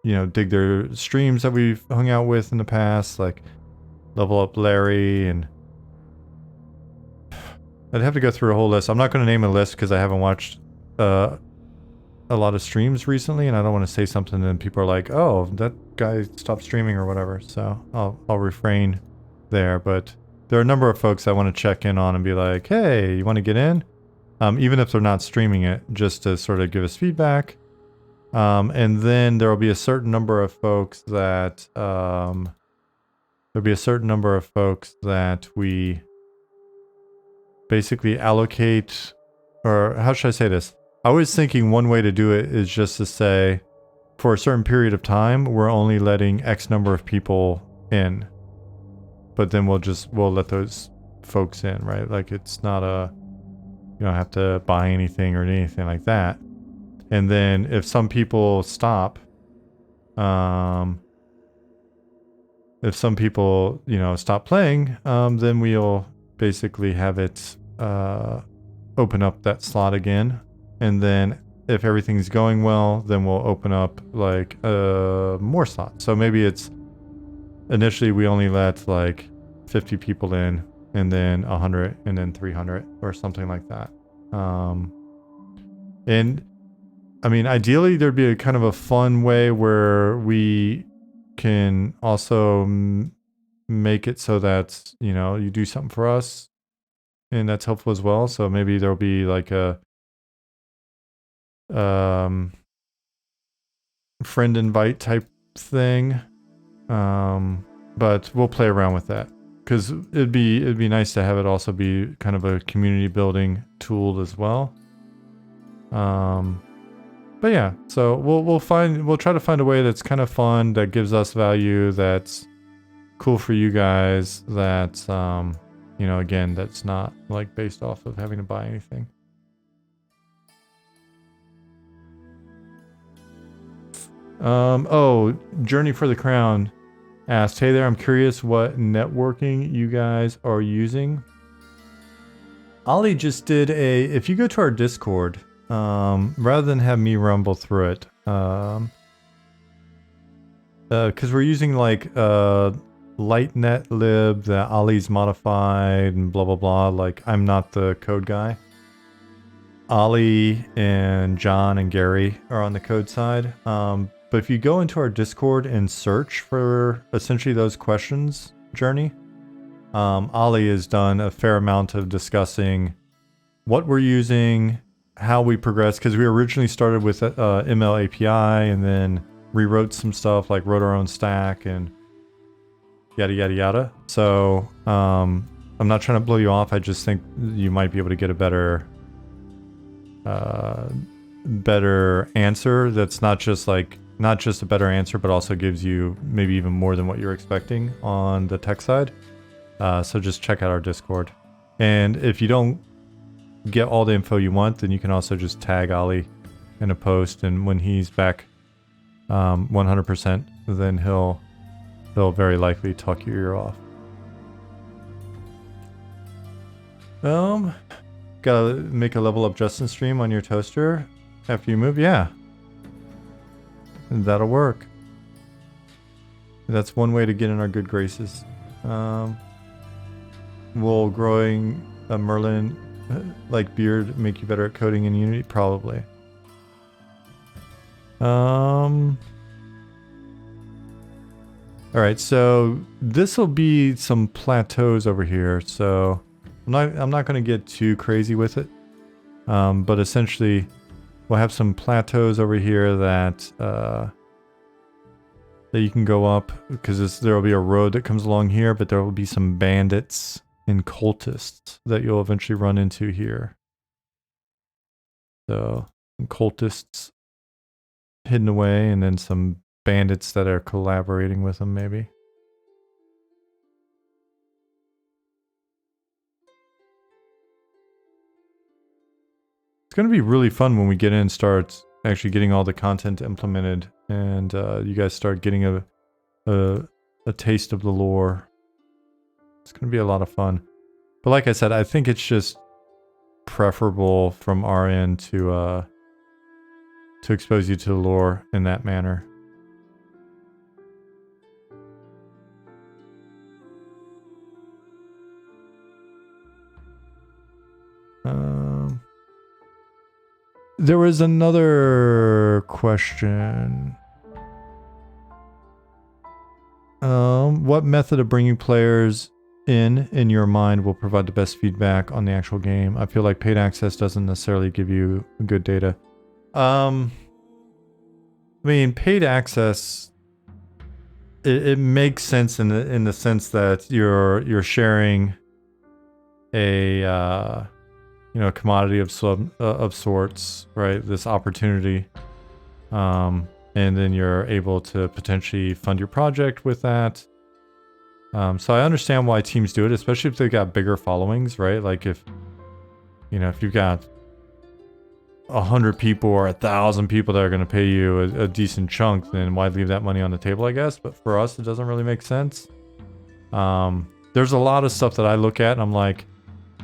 [SPEAKER 1] you know, dig their streams that we've hung out with in the past, like Level Up Larry, and I'd have to go through a whole list. I'm not going to name a list because I haven't watched a lot of streams recently, and I don't want to say something and then people are like, oh, that guy stopped streaming or whatever. So I'll refrain there, but there are a number of folks I want to check in on and be like, hey, you want to get in? Even if they're not streaming it, just to sort of give us feedback. And then there will be a certain number of folks that we basically allocate, or how should I say this? I was thinking one way to do it is just to say, for a certain period of time, we're only letting X number of people in. But then we'll let those folks in, right? Like it's not you don't have to buy anything or anything like that. And then if some people stop, you know, stop playing, then we'll basically have it open up that slot again. And then if everything's going well, then we'll open up like more slots. So maybe it's initially we only let like 50 people in, and then 100, and then 300 or something like that. And I mean, ideally there'd be a kind of a fun way where we can also make it so that, you know, you do something for us and that's helpful as well. So maybe there'll be like a friend invite type thing. But we'll play around with that because it'd be nice to have it also be kind of a community building tool as well. But yeah, so we'll try to find a way that's kind of fun, that gives us value, that's cool for you guys, that you know, again, that's not like based off of having to buy anything. Oh, Journey for the Crown asked, hey there, I'm curious what networking you guys are using. Ollie just did if you go to our Discord, rather than have me rumble through it, because we're using like lightnet lib that Ollie's modified and blah blah blah, like I'm not the code guy. Ollie and John and Gary are on the code side. But if you go into our Discord and search for essentially those questions, Journey, Ollie has done a fair amount of discussing what we're using, how we progress, because we originally started with ML API and then rewrote some stuff, like wrote our own stack and yada yada yada. So I'm not trying to blow you off. I just think you might be able to get a better answer that's not just a better answer, but also gives you maybe even more than what you're expecting on the tech side. So just check out our Discord. And if you don't get all the info you want, then you can also just tag Ollie in a post, and when he's back 100%, then he'll very likely talk your ear off. Gotta make a level up Justin stream on your toaster after you move? Yeah. That'll work. That's one way to get in our good graces. Will growing a Merlin like beard make you better at coding in Unity? Probably. Alright, so this will be some plateaus over here, so I'm not going to get too crazy with it. But essentially we'll have some plateaus over here that you can go up, because there will be a road that comes along here, but there will be some bandits and cultists that you'll eventually run into here. So cultists hidden away, and then some bandits that are collaborating with them, maybe. It's going to be really fun when we get in and start actually getting all the content implemented, and you guys start getting a taste of the lore. It's going to be a lot of fun. But like I said, I think it's just preferable from our end to expose you to the lore in that manner. There was another question. What method of bringing players in your mind will provide the best feedback on the actual game? I feel like paid access doesn't necessarily give you good data. I mean, paid access, it makes sense in the sense that you're sharing a commodity of sorts, right? This opportunity, and then you're able to potentially fund your project with that. So I understand why teams do it, especially if they've got bigger followings, right? Like if you've got 100 people or 1,000 people that are going to pay you a decent chunk, then why leave that money on the table, I guess. But for us, it doesn't really make sense. There's a lot of stuff that I look at and I'm like,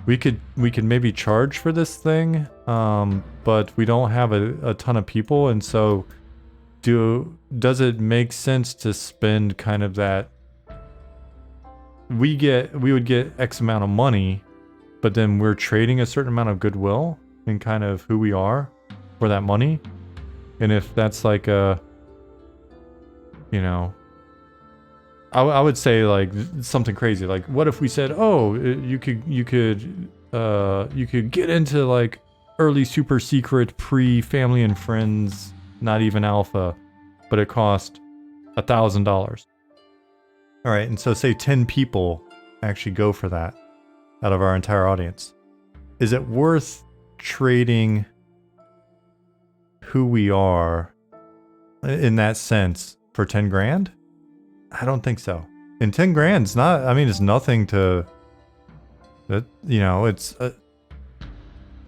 [SPEAKER 1] we could maybe charge for this thing, but we don't have a ton of people, and so does it make sense to spend kind of that? We would get X amount of money, but then we're trading a certain amount of goodwill and kind of who we are for that money. And if that's like I would say like something crazy. Like, what if we said, oh, you could get into like early super secret pre-family and friends, not even alpha, but it cost $1,000. All right, and so say 10 people actually go for that out of our entire audience. Is it worth trading who we are in that sense for 10 grand? I don't think so. And 10 grand's not, I mean, it's nothing to, that, it's,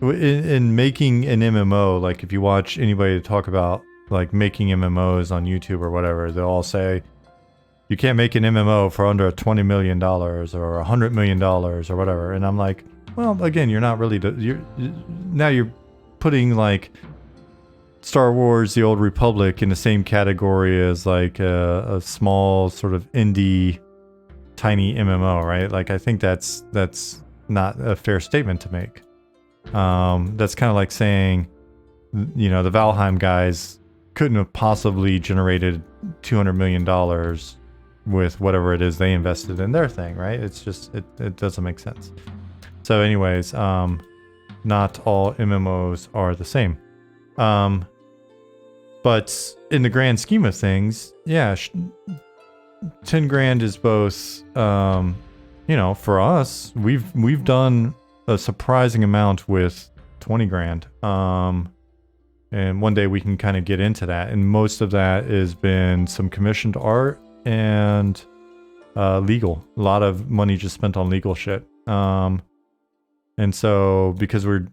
[SPEAKER 1] in making an MMO, like if you watch anybody talk about like making MMOs on YouTube or whatever, they'll all say, you can't make an MMO for under $20 million or $100 million or whatever. And I'm like, well, again, you're not really, now you're putting like Star Wars: The Old Republic in the same category as like a small sort of indie tiny MMO, right? Like I think that's not a fair statement to make. That's kind of like saying, you know, the Valheim guys couldn't have possibly generated $200 million with whatever it is they invested in their thing, right? It's just, it doesn't make sense. So anyways, not all MMOs are the same. But in the grand scheme of things, yeah, 10 grand is both, you know, for us, we've done a surprising amount with 20 grand. And one day we can kind of get into that. And most of that has been some commissioned art and legal. A lot of money just spent on legal shit. And so because we're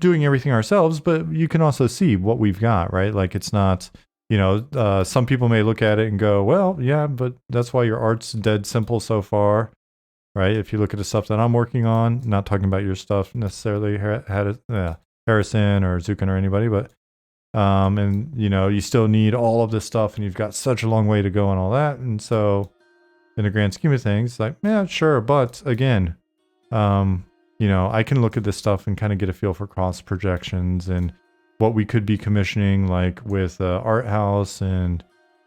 [SPEAKER 1] doing everything ourselves, but you can also see what we've got, right? Like it's not, you know, some people may look at it and go, well, yeah, but that's why your art's dead simple so far, right? If you look at the stuff that I'm working on, not talking about your stuff necessarily, Harrison or Zukin or anybody, but and you know, you still need all of this stuff and you've got such a long way to go and all that. And so in the grand scheme of things, like, yeah, sure. But again, you know, I can look at this stuff and kind of get a feel for cost projections and what we could be commissioning, like with Art House and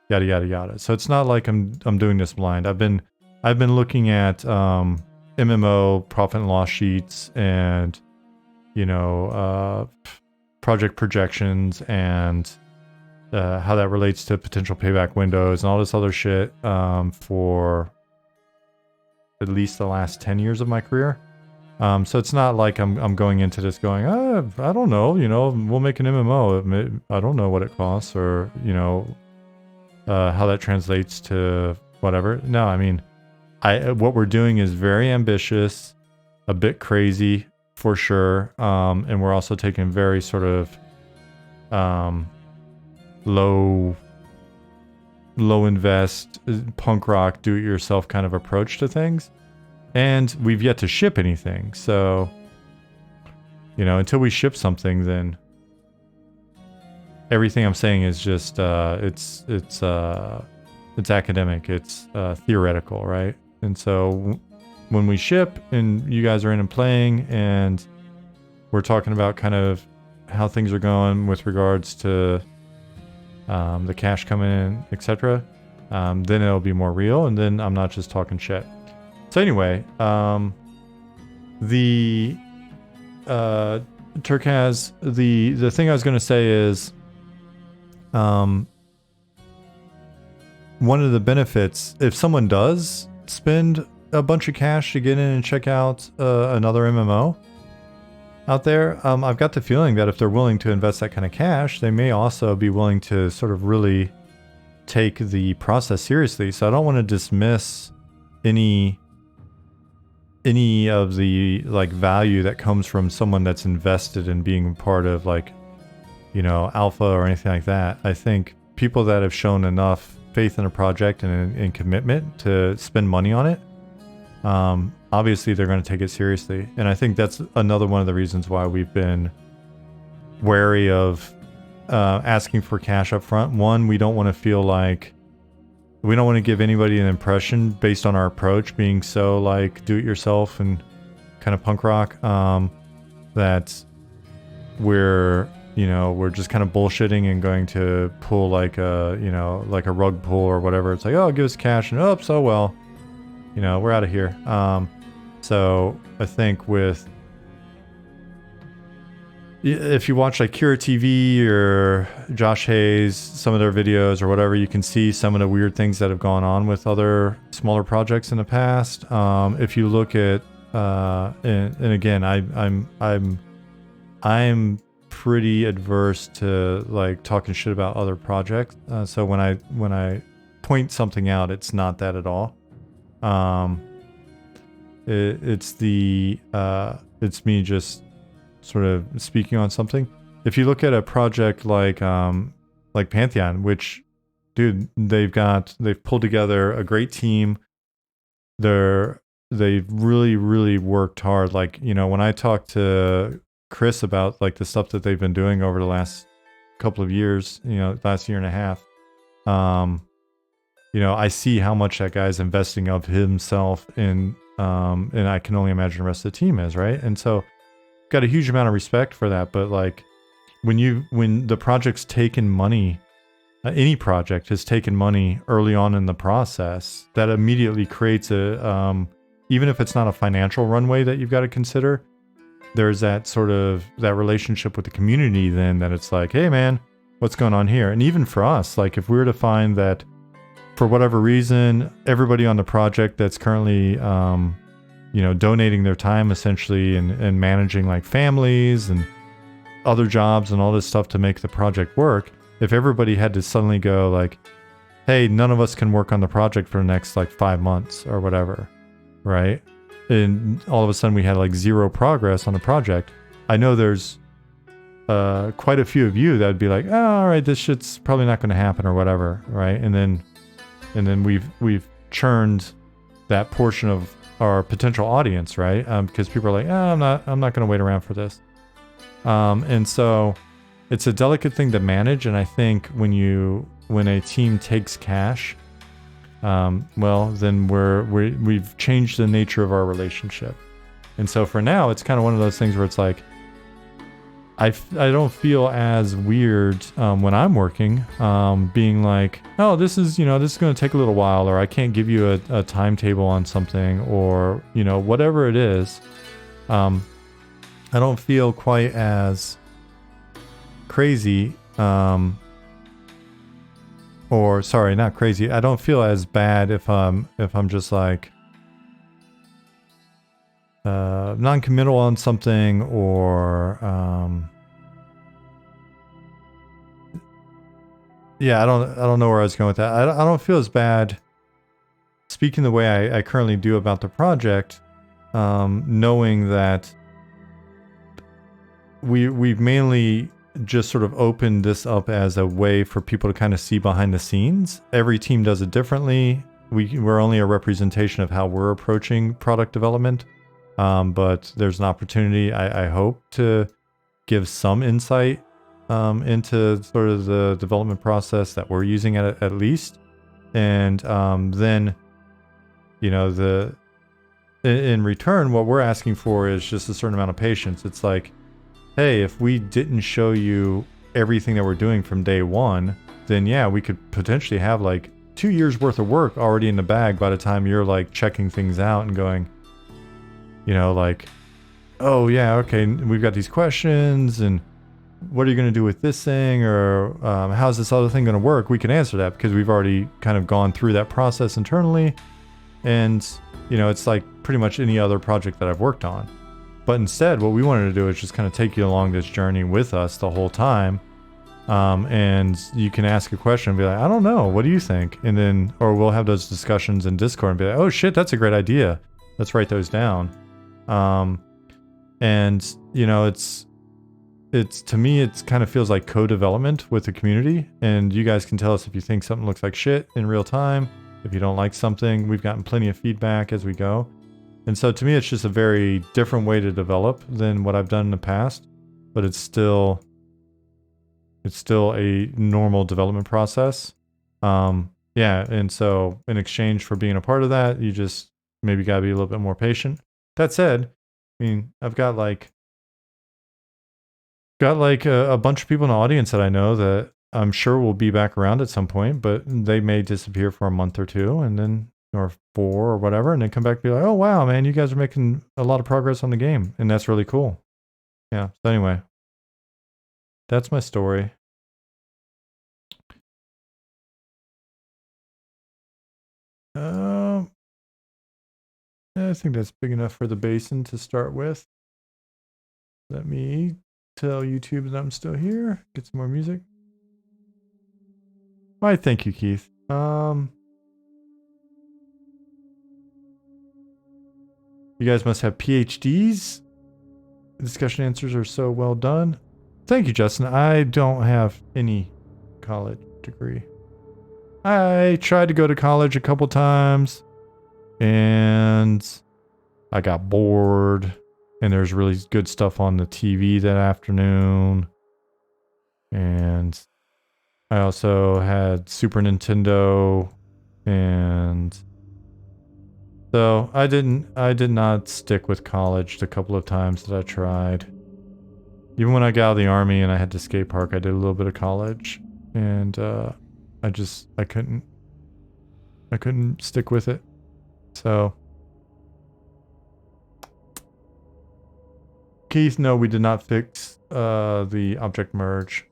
[SPEAKER 1] yada yada yada. So it's not like I'm doing this blind. I've been looking at MMO profit and loss sheets and, you know, project projections and how that relates to potential payback windows and all this other shit for at least the last 10 years of my career. So it's not like I'm going into this going, I don't know, you know, we'll make an MMO. I don't know what it costs or, you know, how that translates to whatever. No, I mean, what we're doing is very ambitious, a bit crazy for sure. And we're also taking very sort of low invest, punk rock, do it yourself kind of approach to things. And we've yet to ship anything. So, you know, until we ship something, then everything I'm saying is just, it's academic. It's theoretical, right? And so when we ship and you guys are in and playing and we're talking about kind of how things are going with regards to the cash coming in, etc., then it'll be more real. And then I'm not just talking shit. So anyway, the Turkaz, the thing I was going to say is, one of the benefits, if someone does spend a bunch of cash to get in and check out another MMO out there, I've got the feeling that if they're willing to invest that kind of cash, they may also be willing to sort of really take the process seriously. So I don't want to dismiss any of the like value that comes from someone that's invested in being part of, like, you know, alpha or anything like that. I think people that have shown enough faith in a project and commitment to spend money on it, obviously they're going to take it seriously. And I think that's another one of the reasons why we've been wary of asking for cash up front. One, we don't want to feel like, we don't want to give anybody an impression based on our approach being so like do it yourself and kind of punk rock, that we're just kind of bullshitting and going to pull like a, you know, like a rug pull or whatever. It's like, oh, give us cash and oops, oh well, you know, we're out of here. So I think if you watch like Kira TV or Josh Hayes, some of their videos or whatever, you can see some of the weird things that have gone on with other smaller projects in the past. If you look at, and again, I'm pretty adverse to like talking shit about other projects. So when I point something out, it's not that at all. It's me just sort of speaking on something. If you look at a project like Pantheon, which, dude, they've pulled together a great team. They've really worked hard. Like, you know, when I talked to Chris about like the stuff that they've been doing over the last couple of years, you know, last year and a half, you know, I see how much that guy's investing of himself in, and I can only imagine the rest of the team is, right? And so got a huge amount of respect for that. But like when the project's taken money, any project has taken money early on in the process, that immediately creates a, even if it's not a financial runway that you've got to consider, there's that sort of that relationship with the community then that it's like, hey man, what's going on here? And even for us, like if we were to find that for whatever reason, everybody on the project that's currently, donating their time essentially and managing like families and other jobs and all this stuff to make the project work, if everybody had to suddenly go like, hey, none of us can work on the project for the next like 5 months or whatever, right? And all of a sudden we had like zero progress on the project. I know there's quite a few of you that would be like, oh, all right, this shit's probably not going to happen or whatever, right? And then we've churned that portion of our potential audience, right? Because people are like, I'm not going to wait around for this. And so it's a delicate thing to manage. And I think when a team takes cash, well, then we've changed the nature of our relationship. And so for now, it's kind of one of those things where it's like, I don't feel as weird when I'm working, being like, oh, this is going to take a little while, or I can't give you a timetable on something, or, whatever it is. I don't feel quite as crazy, or sorry, not crazy. I don't feel as bad if I'm just like non-committal on something, or yeah, I don't know where I was going with that. I don't feel as bad speaking the way I currently do about the project, knowing that we've mainly just sort of opened this up as a way for people to kind of see behind the scenes. Every team does it differently. We're only a representation of how we're approaching product development. But there's an opportunity, I hope, to give some insight into sort of the development process that we're using at least. And then, in return, what we're asking for is just a certain amount of patience. It's like, hey, if we didn't show you everything that we're doing from day one, then yeah, we could potentially have like 2 years worth of work already in the bag by the time you're like checking things out and going, like, oh yeah, okay, we've got these questions, and what are you going to do with this thing, or how's this other thing going to work? We can answer that because we've already kind of gone through that process internally. And, it's like pretty much any other project that I've worked on. But instead, what we wanted to do is just kind of take you along this journey with us the whole time. And you can ask a question and be like, I don't know, what do you think? And then, or we'll have those discussions in Discord and be like, oh shit, that's a great idea. Let's write those down. And it's to me, it kind of feels like co-development with the community, and you guys can tell us if you think something looks like shit in real time. If you don't like something, we've gotten plenty of feedback as we go. And so to me, it's just a very different way to develop than what I've done in the past, but it's still a normal development process. Yeah. And so in exchange for being a part of that, you just maybe gotta be a little bit more patient. That said, I mean, I've got like a bunch of people in the audience that I know that I'm sure will be back around at some point, but they may disappear for a month or two, and then, or 4 or whatever, and then come back and be like, oh wow, man, you guys are making a lot of progress on the game, and that's really cool. Yeah. So anyway, that's my story. I think that's big enough for the basin to start with. Let me tell YouTube that I'm still here. Get some more music. Why, thank you, Keith. You guys must have PhDs. The discussion answers are so well done. Thank you, Justin. I don't have any college degree. I tried to go to college a couple times, and I got bored, and there's really good stuff on the TV that afternoon. And I also had Super Nintendo, and so I did not stick with college the couple of times that I tried. Even when I got out of the army and I had to skate park, I did a little bit of college, and I couldn't stick with it. So, Keith, no, we did not fix the object merge.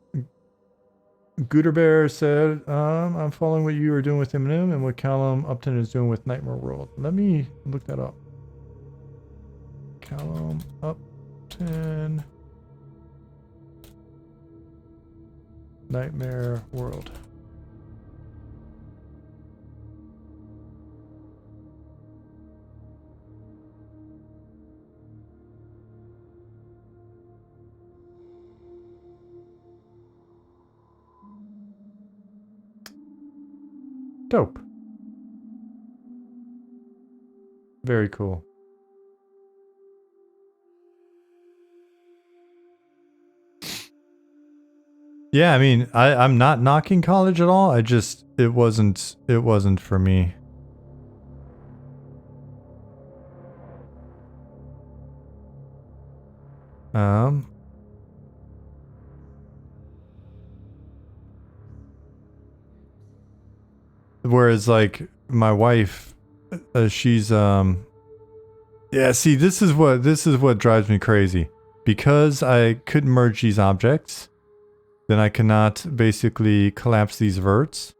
[SPEAKER 1] Gooderbear said, I'm following what you are doing with Eminem and what Callum Upton is doing with Nightmare World. Let me look that up. Callum Upton. Nightmare World. Dope. Very cool. Yeah, I mean, I'm not knocking college at all. I just it wasn't for me. Whereas like my wife, she's yeah, see, this is what drives me crazy. Because I couldn't merge these objects, then I cannot basically collapse these verts.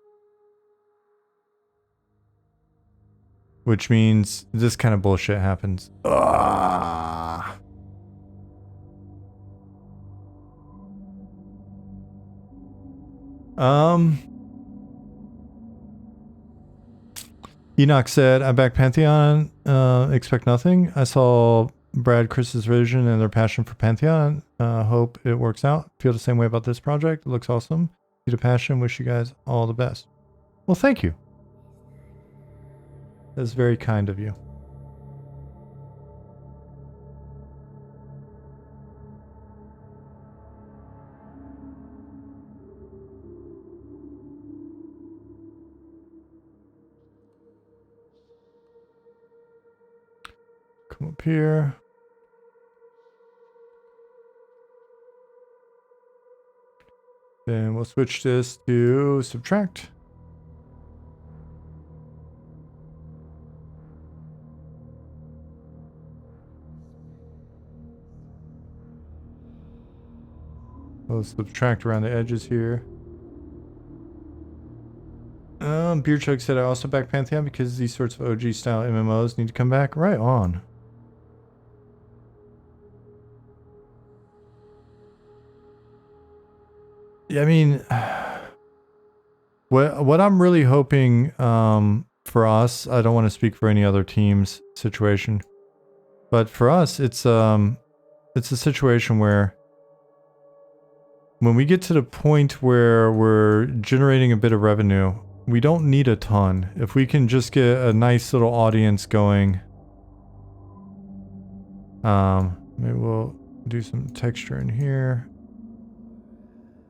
[SPEAKER 1] Which means this kind of bullshit happens. Ah. Enoch said, I'm back Pantheon, expect nothing. I saw Brad, Chris's vision and their passion for Pantheon. Hope it works out. Feel the same way about this project. It looks awesome. See the passion. Wish you guys all the best. Well, thank you. That's very kind of you. Come up here. Then we'll switch this to subtract. We'll subtract around the edges here. Beer Chug said I also back Pantheon because these sorts of OG style MMOs need to come back. Right on. Yeah, I mean, what I'm really hoping for us, I don't want to speak for any other team's situation, but for us, it's a situation where when we get to the point where we're generating a bit of revenue, we don't need a ton. If we can just get a nice little audience going, maybe we'll do some texture in here.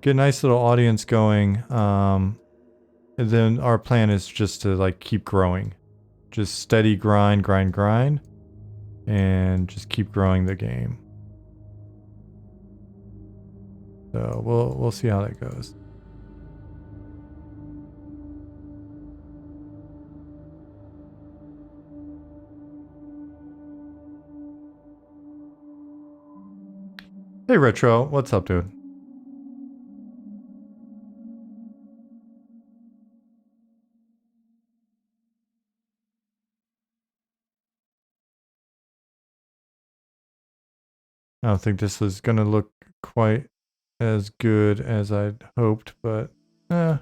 [SPEAKER 1] Get a nice little audience going, and then our plan is just to like keep growing. Just steady grind, and just keep growing the game. So we'll see how that goes. Hey Retro, what's up, dude? I don't think this is gonna look quite as good as I'd hoped, but it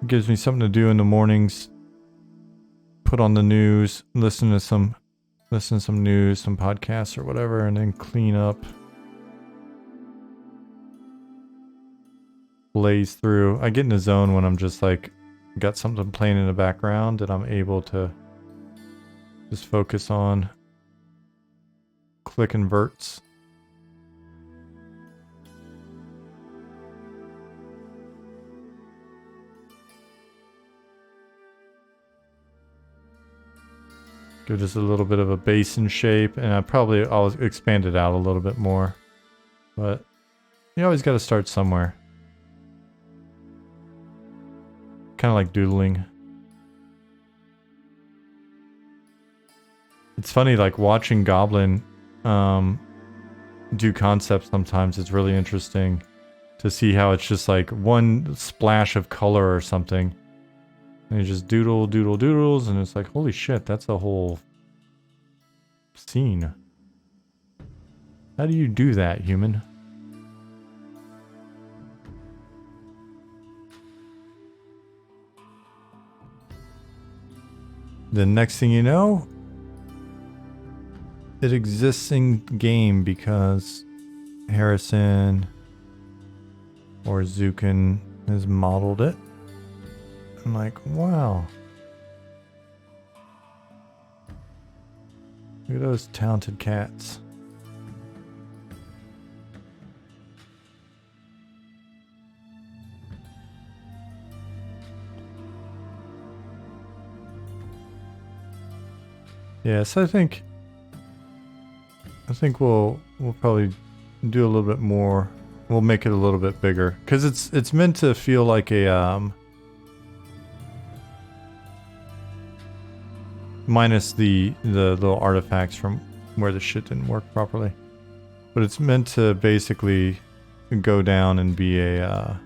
[SPEAKER 1] gives me something to do in the mornings. Put on the news, listen to some news, some podcasts or whatever, and then clean up. Blaze through. I get in the zone when I'm just like got something playing in the background and I'm able to just focus on clicking verts. Give this a little bit of a basin shape, and I'll expand it out a little bit more. But you always got to start somewhere. Kind of like doodling. It's funny, like watching Goblin do concepts sometimes. It's really interesting to see how it's just like one splash of color or something. And you just doodle, doodle, doodles, and it's like, holy shit, that's a whole scene. How do you do that, human? The next thing you know, it exists in game because Harrison or Zukin has modeled it. I'm like, wow. Look at those talented cats. Yeah, so I think we'll probably do a little bit more. We'll make it a little bit bigger because it's meant to feel like a minus the little artifacts from where the shit didn't work properly, but it's meant to basically go down and be a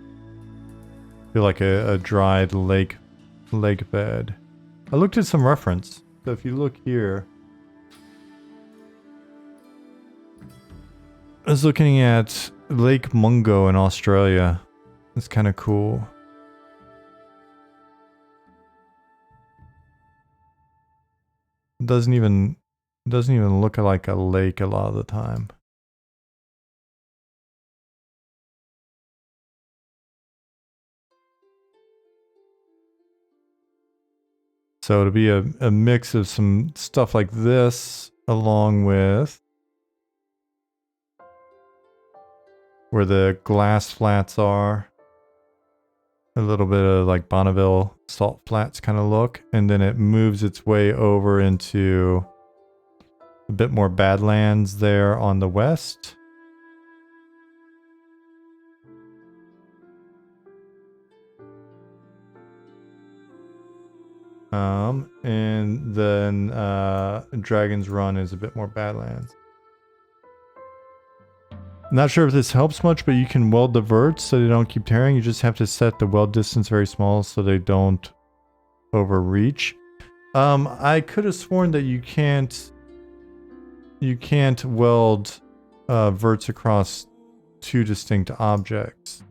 [SPEAKER 1] feel like a dried lake bed. I looked at some reference. So if you look here, I was looking at Lake Mungo in Australia. It's kind of cool. It doesn't even look like a lake a lot of the time. So it'll be a mix of some stuff like this along with where the glass flats are. A little bit of like Bonneville salt flats kind of look. And then it moves its way over into a bit more Badlands there on the west. And then Dragon's Run is a bit more Badlands. Not sure if this helps much, but you can weld the verts so they don't keep tearing. You just have to set the weld distance very small so they don't overreach. I could have sworn that you can't weld verts across two distinct objects.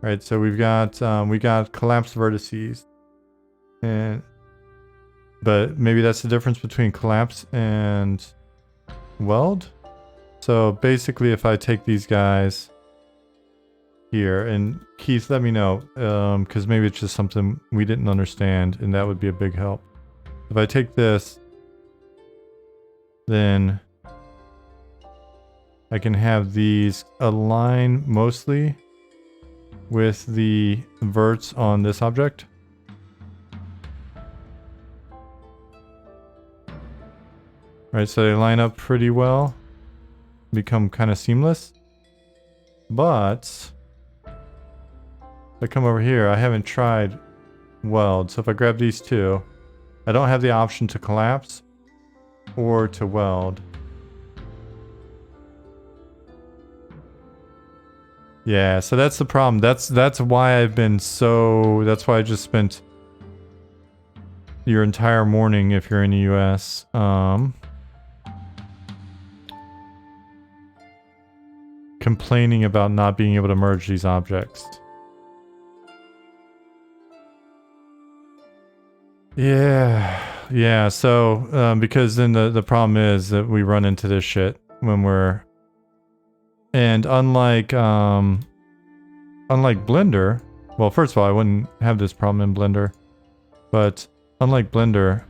[SPEAKER 1] Right, so we got collapsed vertices, but maybe that's the difference between collapse and weld. So basically, if I take these guys here, and Keith, let me know, because maybe it's just something we didn't understand, and that would be a big help. If I take this, then I can have these align mostly with the verts on this object. Right, so they line up pretty well, become kind of seamless. But if I come over here, I haven't tried weld. So if I grab these two, I don't have the option to collapse or to weld. Yeah, so that's the problem. That's why I've been so... That's why I just spent your entire morning, if you're in the US, complaining about not being able to merge these objects. Yeah, so, because then the problem is that we run into this shit when we're... And unlike Blender, well, first of all, I wouldn't have this problem in Blender, but unlike Blender,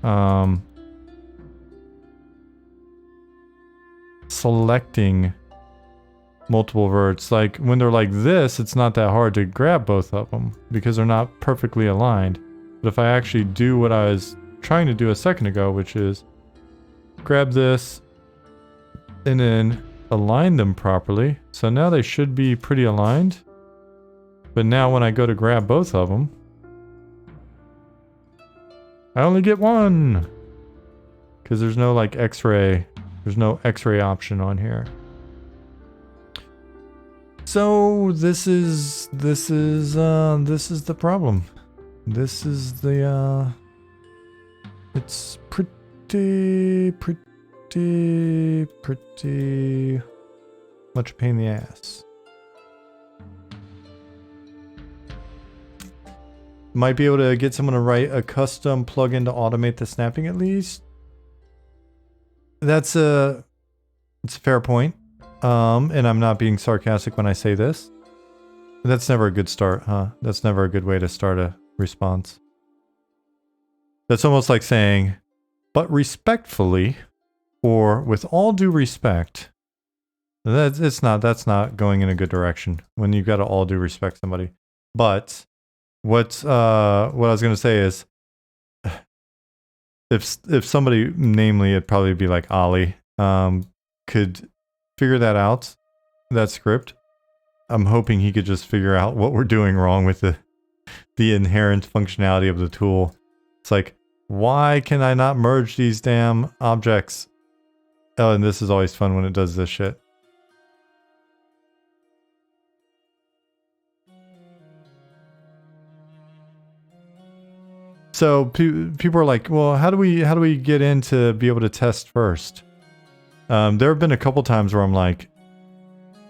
[SPEAKER 1] selecting multiple verts, like when they're like this, it's not that hard to grab both of them because they're not perfectly aligned. But if I actually do what I was trying to do a second ago, which is grab this, and then align them properly. So now they should be pretty aligned. But now when I go to grab both of them, I only get one. Because there's no like X-ray. There's no X-ray option on here. So this is the problem. This is the it's pretty much a pain in the ass. Might be able to get someone to write a custom plugin to automate the snapping at least. It's a fair point. And I'm not being sarcastic when I say this. That's never a good start, huh? That's never a good way to start a response. That's almost like saying, but respectfully, or with all due respect. That's not going in a good direction when you've got to all due respect somebody. But what I was gonna say is, if somebody, namely, it'd probably be like Ollie, could figure that out, that script. I'm hoping he could just figure out what we're doing wrong with the inherent functionality of the tool. It's like, why can I not merge these damn objects? Oh, and this is always fun when it does this shit. So people are like, well, how do we get in to be able to test first? There have been a couple times where I'm like,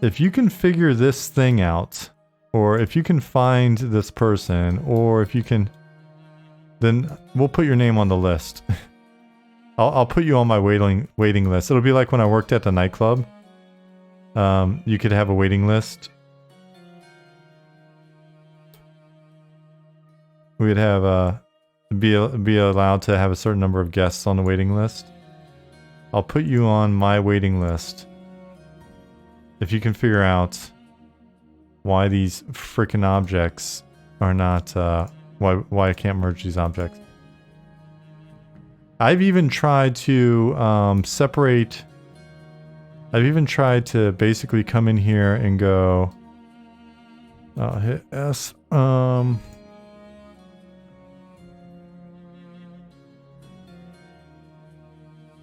[SPEAKER 1] if you can figure this thing out, or if you can find this person, or if you can, then we'll put your name on the list. I'll put you on my waiting list. It'll be like when I worked at the nightclub. You could have a waiting list. We'd have be allowed to have a certain number of guests on the waiting list. I'll put you on my waiting list. If you can figure out why these freaking objects are not, why I can't merge these objects. I've even tried to separate. I've even tried to basically come in here and go. Hit S.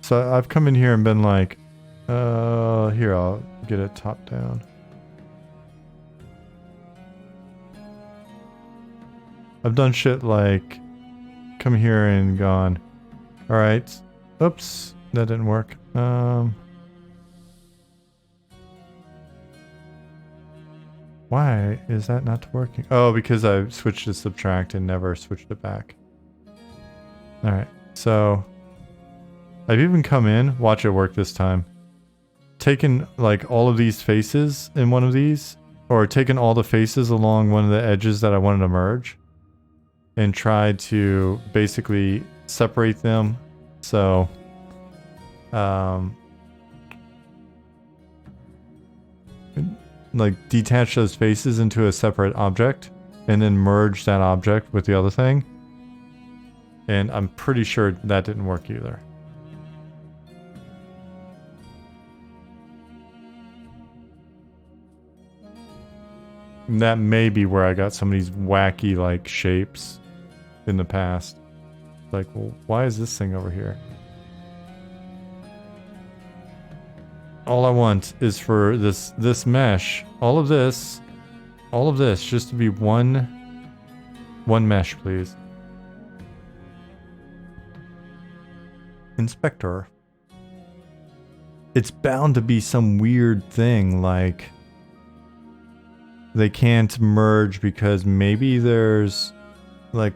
[SPEAKER 1] So I've come in here and been like, here, I'll get it top down. I've done shit like come here and gone, all right, oops, that didn't work. Why is that not working? Oh, because I switched to subtract and never switched it back. All right, so I've even come in, watch it work this time. Taken like all of these faces in one of these, or taken all the faces along one of the edges that I wanted to merge, and tried to basically separate them. So, like detach those faces into a separate object, and then merge that object with the other thing. And I'm pretty sure that didn't work either. And that may be where I got some of these wacky like shapes in the past. Like, well, why is this thing over here? All I want is for this mesh, all of this just to be one mesh, please. Inspector. It's bound to be some weird thing like they can't merge because maybe there's like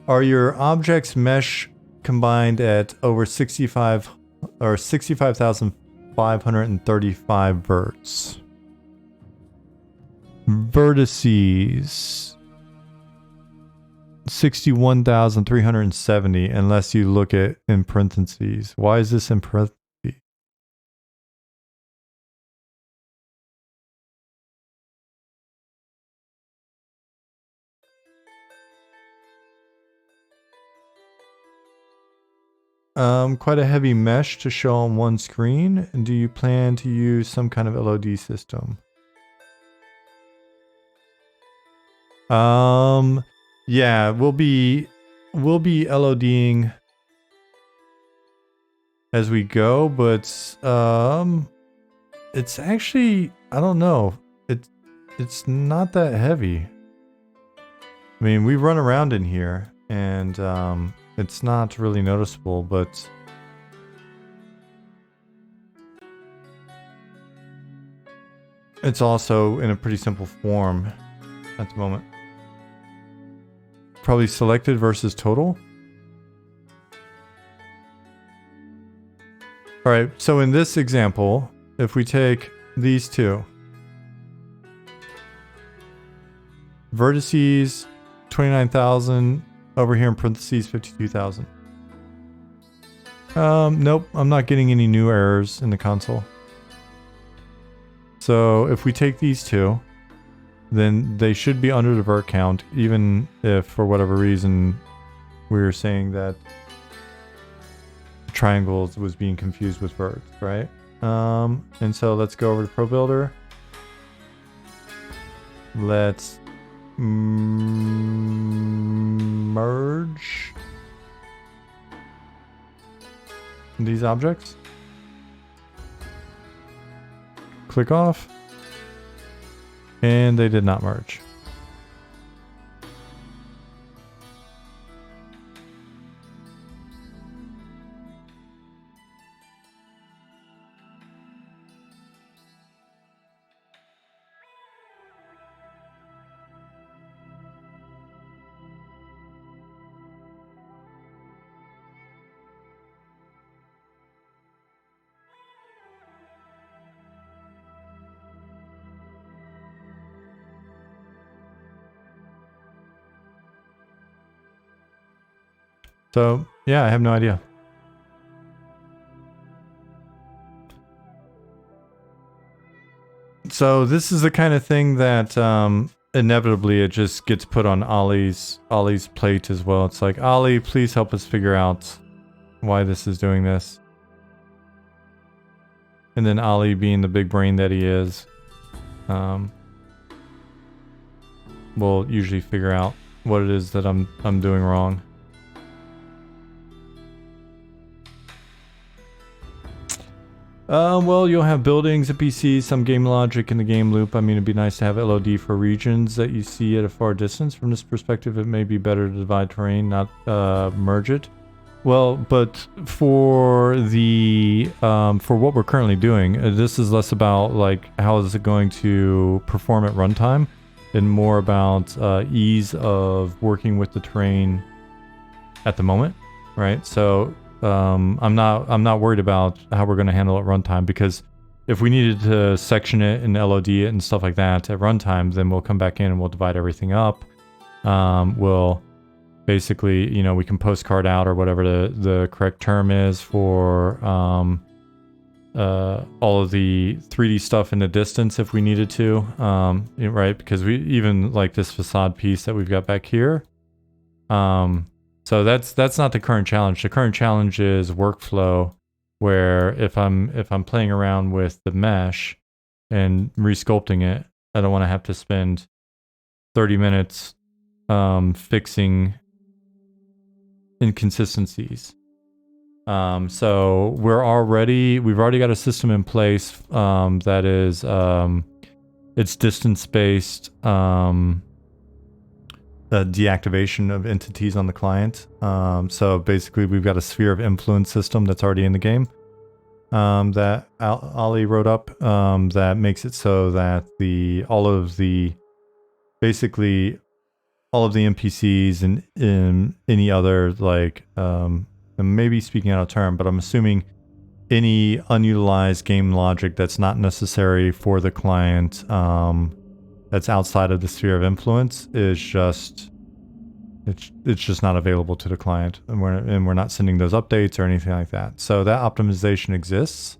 [SPEAKER 1] are your objects mesh combined at over 65 or 65,535 verts? Vertices 61,370 unless you look at in parentheses. Why is this in parentheses? Quite a heavy mesh to show on one screen. And do you plan to use some kind of LOD system? Yeah, we'll be LODing as we go, but it's actually, I don't know. It's not that heavy. I mean, we run around in here and it's not really noticeable, but it's also in a pretty simple form at the moment. Probably selected versus total. All right, so in this example, if we take these two, vertices 29,000, over here in parentheses 52,000. Nope, I'm not getting any new errors in the console. So if we take these two, then they should be under the vert count, even if for whatever reason we were saying that triangles was being confused with verts, right? And so let's go over to Pro Builder. Let's merge these objects. Click off. And they did not merge. So, yeah, I have no idea. So this is the kind of thing that inevitably it just gets put on Ollie's plate as well. It's like, Ollie, please help us figure out why this is doing this. And then Ollie, being the big brain that he is, will usually figure out what it is that I'm doing wrong. Well, you'll have buildings, NPCs, some game logic in the game loop. I mean, it'd be nice to have LOD for regions that you see at a far distance. From this perspective, it may be better to divide terrain, not merge it. Well, but for the for what we're currently doing, this is less about like how is it going to perform at runtime, and more about ease of working with the terrain at the moment, right? So I'm not worried about how we're going to handle it at runtime, because if we needed to section it and LOD it and stuff like that at runtime, then we'll come back in and we'll divide everything up. We'll basically, you know, we can postcard out or whatever the correct term is for all of the 3D stuff in the distance if we needed to, right? Because we even like this facade piece that we've got back here. So that's not the current challenge. The current challenge is workflow, where if I'm playing around with the mesh and resculpting it, I don't want to have to spend 30 minutes fixing inconsistencies. So we've already got a system in place that is it's distance based deactivation of entities on the client. So basically we've got a sphere of influence system that's already in the game that Ollie wrote up that makes it so that all of the NPCs and any other, like maybe speaking out of turn, but I'm assuming any unutilized game logic that's not necessary for the client that's outside of the sphere of influence is just it's just not available to the client, and we're not sending those updates or anything like that. So that optimization exists.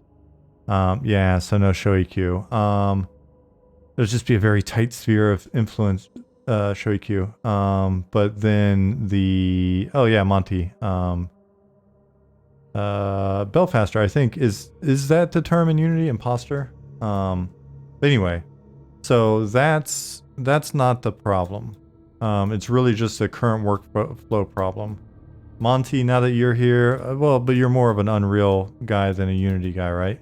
[SPEAKER 1] Yeah, so no show EQ. There'll just be a very tight sphere of influence show EQ. But then oh yeah, Monty. Belfaster, I think, is that the term in Unity? Imposter? But anyway, so that's not the problem. It's really just a current workflow problem. Monty, now that you're here, well, but you're more of an Unreal guy than a Unity guy, right?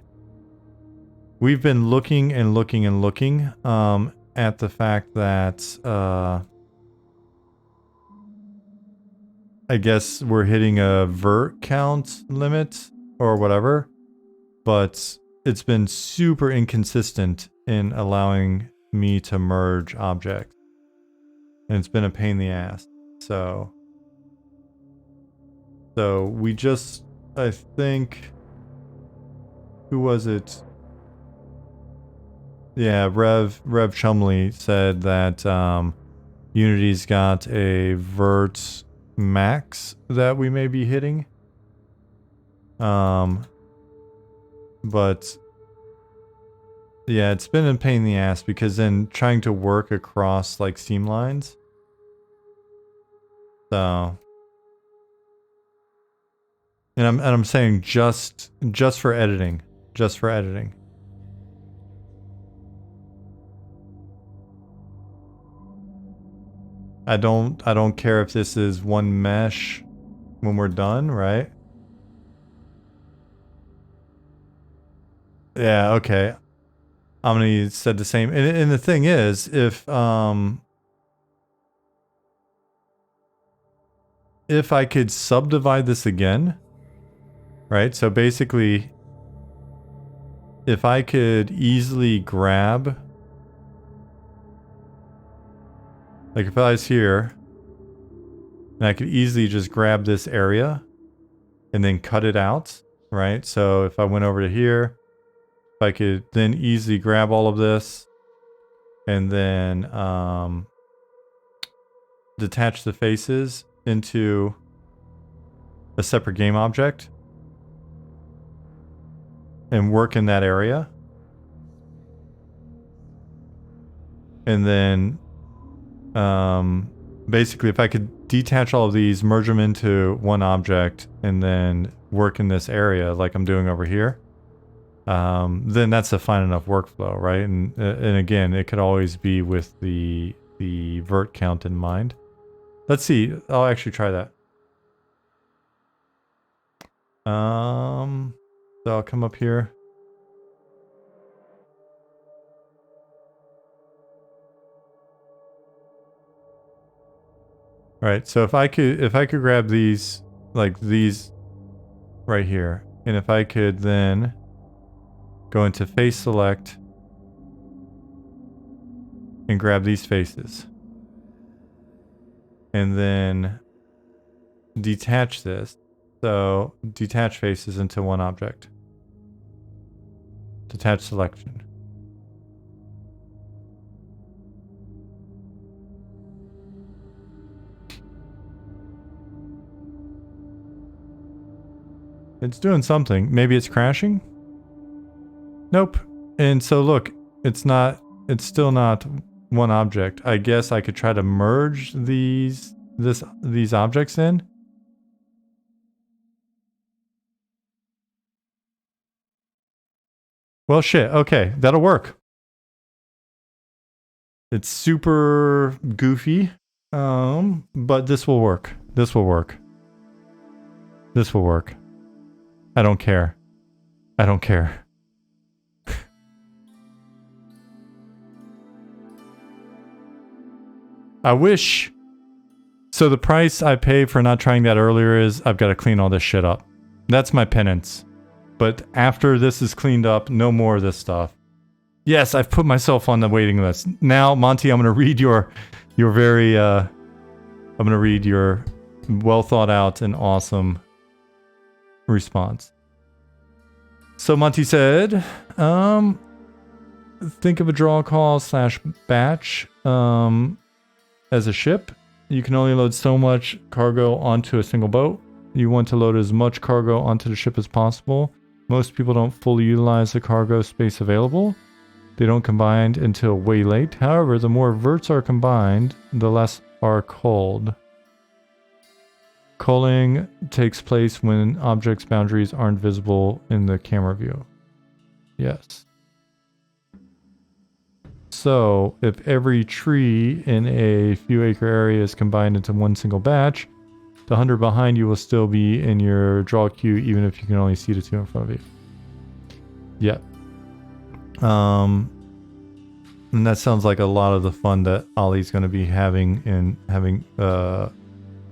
[SPEAKER 1] We've been looking and looking and looking at the fact that I guess we're hitting a vert count limit or whatever, but it's been super inconsistent in allowing me to merge objects. And it's been a pain in the ass. So we just, I think, who was it? Yeah, Rev Chumley said that Unity's got a vert max that we may be hitting. But yeah, it's been a pain in the ass because then trying to work across like seam lines. So, and I'm saying just for editing, just for editing. I don't care if this is one mesh when we're done, right? Yeah, okay. Omni said the same. And the thing is, if I could subdivide this again, right? So basically, if I could easily grab, like if I was here, and I could easily just grab this area and then cut it out, right? So if I went over to here, if I could then easily grab all of this and then detach the faces into a separate game object and work in that area. And then basically if I could detach all of these, merge them into one object, and then work in this area like I'm doing over here, then that's a fine enough workflow, right? And again, it could always be with the vert count in mind. Let's see. I'll actually try that. So I'll come up here. All right. So if I could grab these, like these right here, and if I could then go into face select and grab these faces, and then detach this. So detach faces into one object. Detach selection. It's doing something. Maybe it's crashing? Nope. And so look, it's still not one object. I guess I could try to merge these objects in. Well, shit. Okay, that'll work. It's super goofy, but this will work. This will work. This will work. I don't care. I don't care. I wish. So the price I pay for not trying that earlier is I've got to clean all this shit up. That's my penance. But after this is cleaned up, no more of this stuff. Yes, I've put myself on the waiting list. Now, Monty, I'm going to read your very, I'm going to read your well thought out and awesome response. So Monty said, think of a draw call / batch as a ship. You can only load so much cargo onto a single boat. You want to load as much cargo onto the ship as possible. Most people don't fully utilize the cargo space available. They don't combine until way late. However, the more verts are combined, the less are culled. Culling takes place when objects' boundaries aren't visible in the camera view. Yes. So, if every tree in a few acre area is combined into one single batch, the 100 behind you will still be in your draw queue even if you can only see the 2 in front of you. Yeah. And that sounds like a lot of the fun that Ollie's going to be having in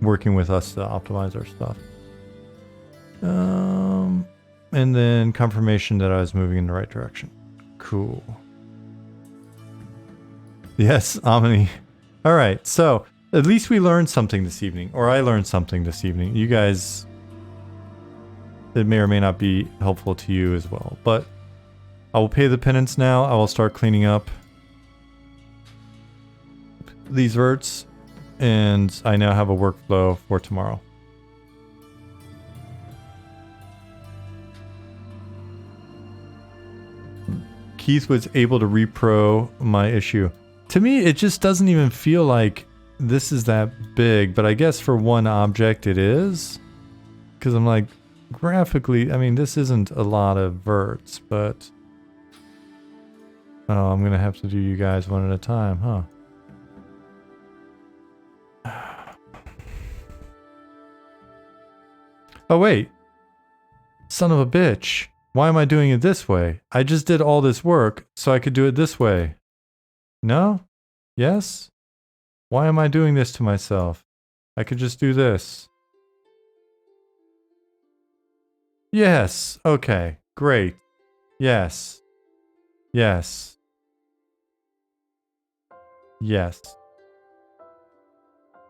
[SPEAKER 1] working with us to optimize our stuff. And then confirmation that I was moving in the right direction. Cool. Yes, Omni. All right, so at least we learned something this evening, or I learned something this evening. You guys, it may or may not be helpful to you as well, but I will pay the penance now. I will start cleaning up these verts, and I now have a workflow for tomorrow. Keith was able to repro my issue. To me, it just doesn't even feel like this is that big, but I guess for one object it is. Because I'm like, graphically, I mean, this isn't a lot of verts, but... Oh, I'm going to have to do you guys one at a time, huh? Oh, wait. Son of a bitch. Why am I doing it this way? I just did all this work so I could do it this way. No? Yes? Why am I doing this to myself? I could just do this. Yes. Okay. Great. Yes. Yes. Yes.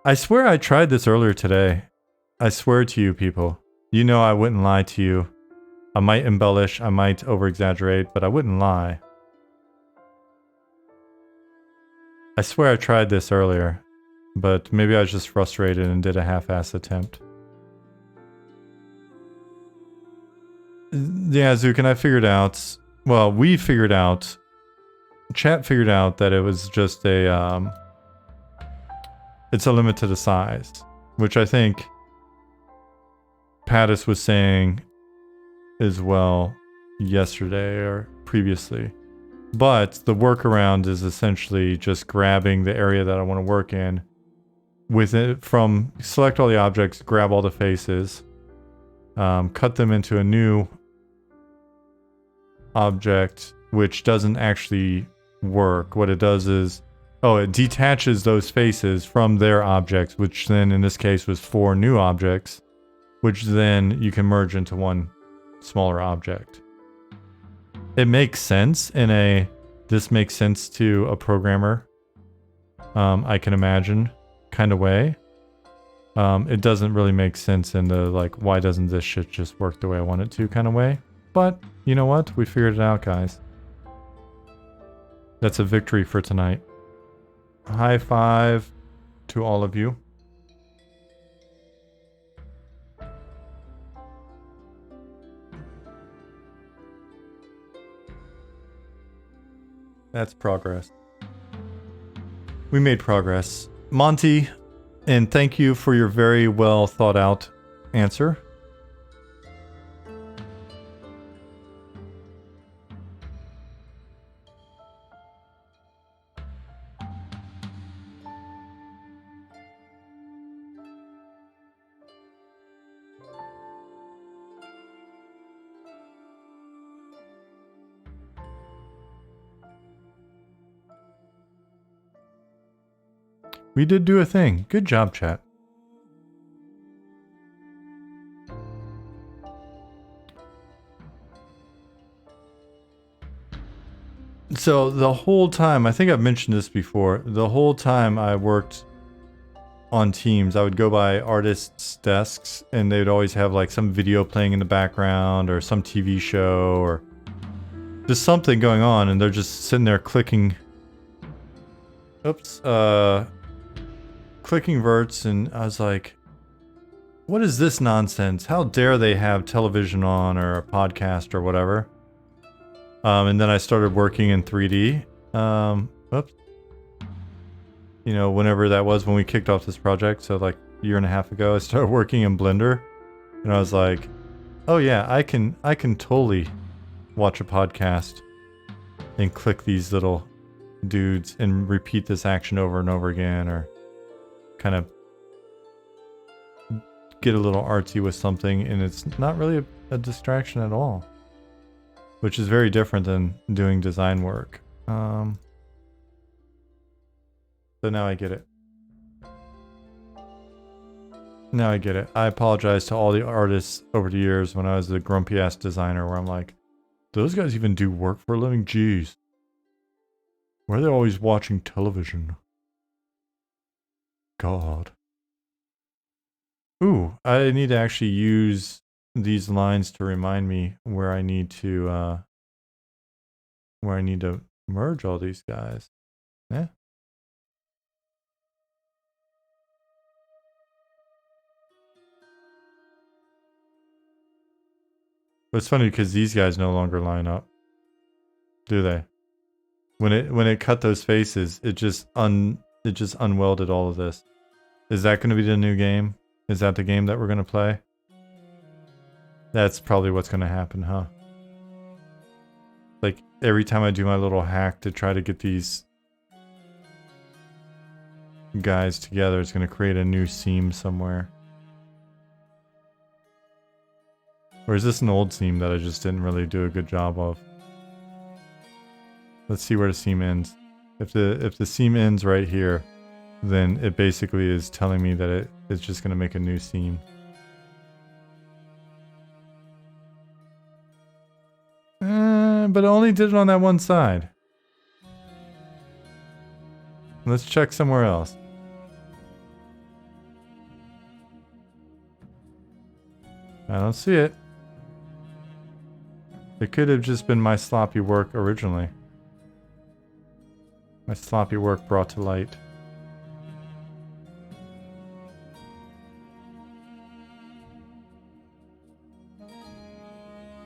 [SPEAKER 1] I swear I tried this earlier today. I swear to you people. You know I wouldn't lie to you. I might embellish, I might over-exaggerate, but I wouldn't lie. I swear I tried this earlier, but maybe I was just frustrated and did a half-ass attempt. Yeah, Zook, and I figured out, well, we figured out, chat figured out that it was just a, it's a limit to the size, which I think Pattis was saying as well yesterday or previously. But the workaround is essentially just grabbing the area that I want to work in with it from select all the objects, grab all the faces, cut them into a new object, which doesn't actually work. What it does is, it detaches those faces from their objects, which then in this case was 4 new objects, which then you can merge into one smaller object. It makes sense in this makes sense to a programmer, I can imagine, kind of way. It doesn't really make sense in the, like, why doesn't this shit just work the way I want it to kind of way. But, you know what? We figured it out, guys. That's a victory for tonight. High five to all of you. That's progress. We made progress. Monty, and thank you for your very well thought out answer. We did do a thing. Good job, chat. So the whole time, I think I've mentioned this before, the whole time I worked on teams, I would go by artists' desks and they'd always have like some video playing in the background or some TV show or just something going on, and they're just sitting there clicking. Oops. Clicking verts, and I was like, what is this nonsense? How dare they have television on or a podcast or whatever? And then I started working in 3D. Oops. You know, whenever that was when we kicked off this project. So like year and a half ago, I started working in Blender, and I was like, oh yeah, I can totally watch a podcast and click these little dudes and repeat this action over and over again, or kind of get a little artsy with something, and it's not really a distraction at all, which is very different than doing design work. So now I get it. Now I get it. I apologize to all the artists over the years when I was the grumpy ass designer, where I'm like, those guys even do work for a living? Jeez. Why are they always watching television? God. Ooh, I need to actually use these lines to remind me where I need to merge all these guys. Yeah. But it's funny because these guys no longer line up, do they? When it cut those faces, it just unwelded all of this. Is that going to be the new game? Is that the game that we're going to play? That's probably what's going to happen, huh? Like, every time I do my little hack to try to get these guys together, it's going to create a new seam somewhere. Or is this an old seam that I just didn't really do a good job of? Let's see where the seam ends. If the seam ends right here, then it basically is telling me that it's just going to make a new seam. But it only did it on that one side. Let's check somewhere else. I don't see it. It could have just been my sloppy work originally. My sloppy work brought to light.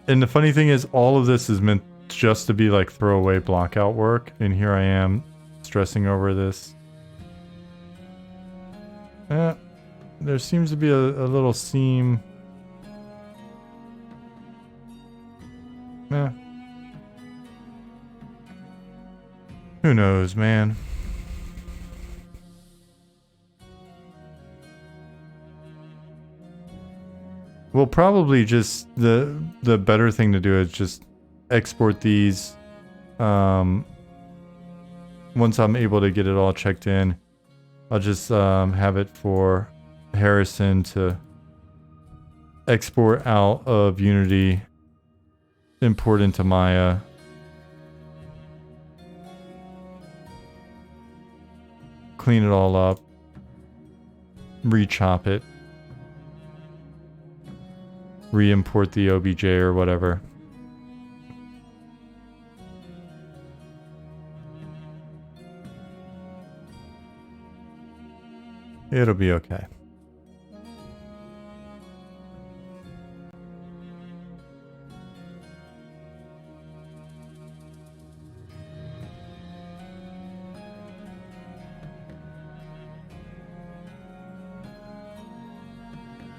[SPEAKER 1] And the funny thing is, all of this is meant just to be like throwaway block out work, and here I am stressing over this. There seems to be a little seam. Who knows, man? Well, probably just the better thing to do is just export these. Once I'm able to get it all checked in, I'll just have it for Harrison to export out of Unity, import into Maya. Clean it all up, re-chop it, re-import the OBJ or whatever. It'll be okay.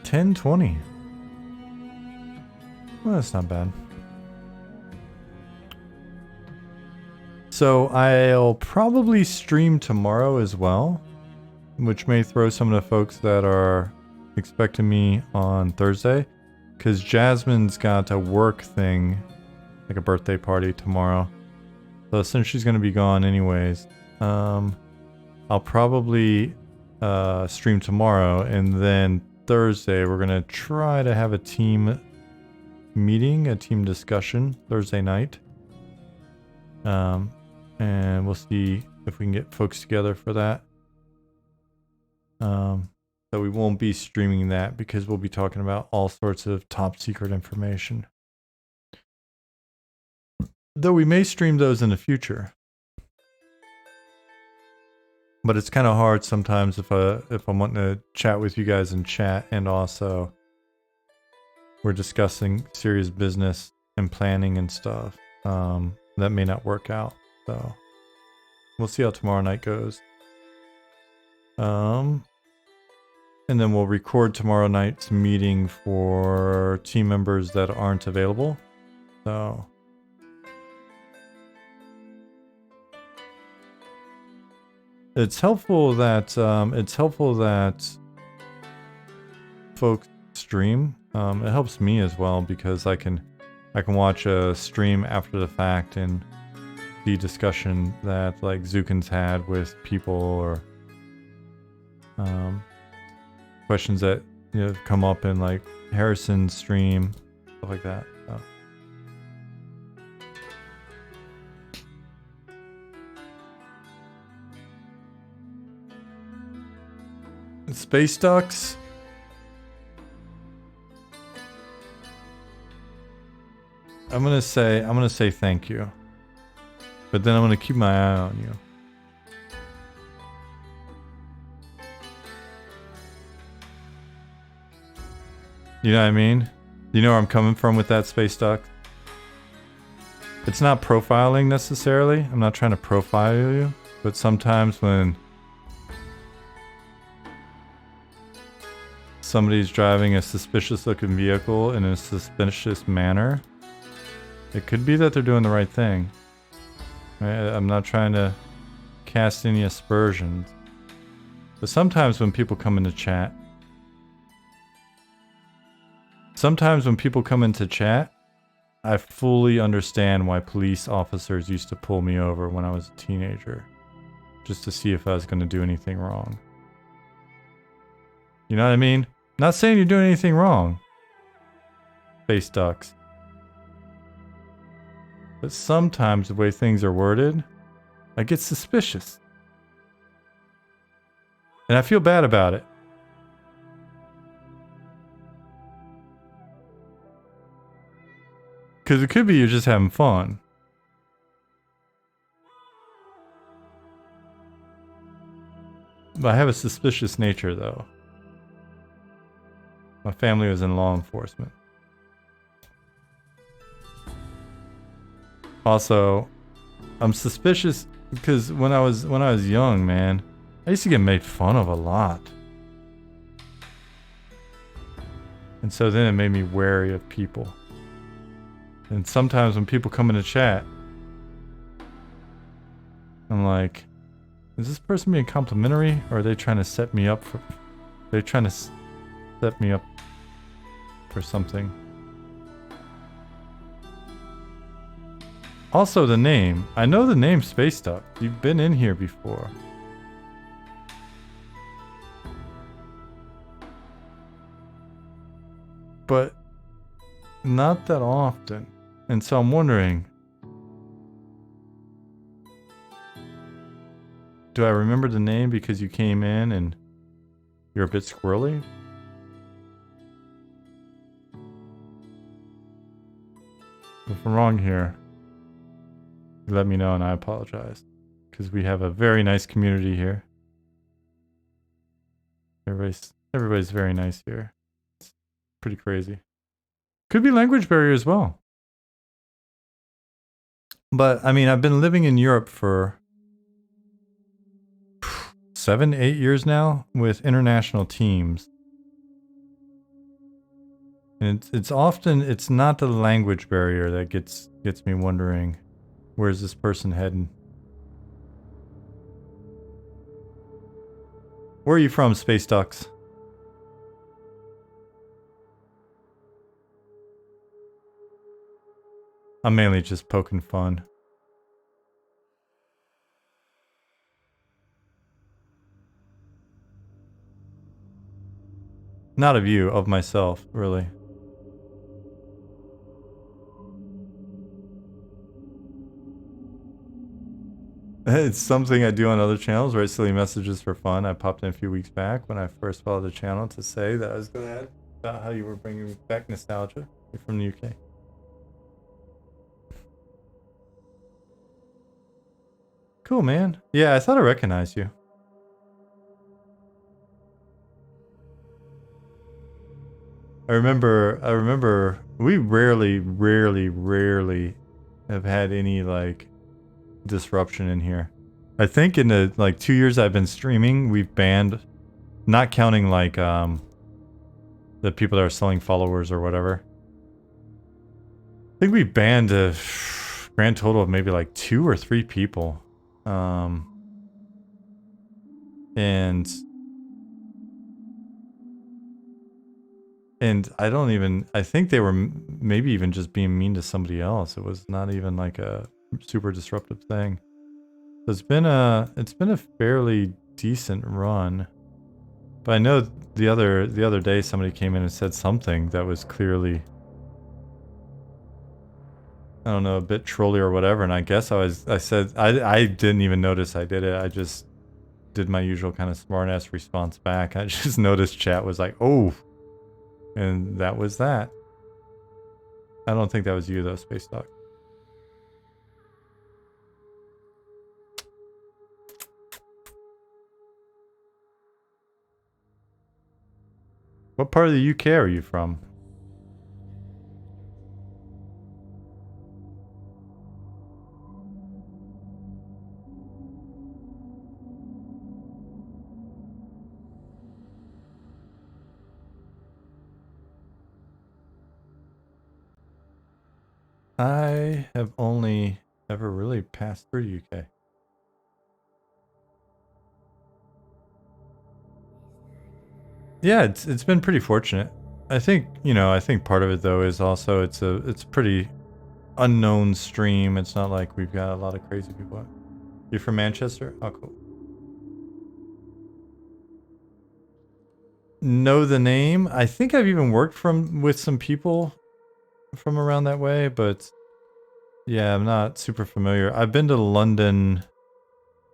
[SPEAKER 1] $10.20. Well, that's not bad. So I'll probably stream tomorrow as well, which may throw some of the folks that are expecting me on Thursday, because Jasmine's got a work thing, like a birthday party tomorrow. So since she's going to be gone anyways, I'll probably stream tomorrow, and then Thursday we're going to try to have a team meeting, a team discussion Thursday night. And we'll see if we can get folks together for that. So we won't be streaming that because we'll be talking about all sorts of top secret information. Though we may stream those in the future. But it's kind of hard sometimes if I'm wanting to chat with you guys in chat, and also we're discussing serious business and planning and stuff. That may not work out. So we'll see how tomorrow night goes. And then we'll record tomorrow night's meeting for team members that aren't available. So it's helpful that folks stream. It helps me as well because I can watch a stream after the fact and see discussion that like Zukin's had with people, or questions that come up in like Harrison's stream, stuff like that. So. Space ducks. I'm gonna say thank you, but then I'm gonna keep my eye on you. You know what I mean? You know where I'm coming from with that, space duck? It's not profiling necessarily. I'm not trying to profile you, but sometimes when somebody's driving a suspicious looking vehicle in a suspicious manner, it could be that they're doing the right thing. Right? I'm not trying to cast any aspersions. But sometimes when people come into chat, I fully understand why police officers used to pull me over when I was a teenager, just to see if I was going to do anything wrong. You know what I mean? Not saying you're doing anything wrong, space ducks. But sometimes the way things are worded, I get suspicious. And I feel bad about it. Because it could be you're just having fun. But I have a suspicious nature, though. My family was in law enforcement. Also, I'm suspicious because when I was young, man, I used to get made fun of a lot. And so then it made me wary of people. And sometimes when people come into chat, I'm like, is this person being complimentary, or are they trying to set me up for something? Also, the name. I know the name Space Duck. You've been in here before. But not that often. And so I'm wondering, do I remember the name because you came in and you're a bit squirrely? If I'm wrong here, let me know and I apologize. Because we have a very nice community here. Everybody's very nice here. It's pretty crazy. Could be language barrier as well. But I mean, I've been living in Europe for 7-8 years now with international teams. And it's not the language barrier that gets me wondering, where's this person heading? Where are you from, Space Ducks? I'm mainly just poking fun. Not of you, of myself, really. It's something I do on other channels, write silly messages for fun. I popped in a few weeks back when I first followed the channel to say that I was glad about how you were bringing back nostalgia. You're from the UK. Cool, man. Yeah, I thought I recognized you. I remember we rarely have had any like disruption in here. I think in the like 2 years I've been streaming, we've banned Not counting like the people that are selling followers or whatever. I think we banned a grand total of maybe like 2 or 3 people. And I don't even, I think they were maybe even just being mean to somebody else. It was not even like a super disruptive thing. So it's been a fairly decent run. But I know the other day somebody came in and said something that was clearly, I don't know, a bit trolly or whatever, and I guess I didn't even notice I did it. I just did my usual kind of smart-ass response back. I just noticed chat was like, oh, and that was that. I don't think that was you though, Space Dog. What part of the UK are you from? I have only ever really passed through UK. Yeah, it's been pretty fortunate. I think, you know, I think part of it though is also it's pretty unknown stream. It's not like we've got a lot of crazy people. You're from Manchester? Oh, cool. Know the name? I think I've even worked with some people from around that way, but yeah, I'm not super familiar. I've been to London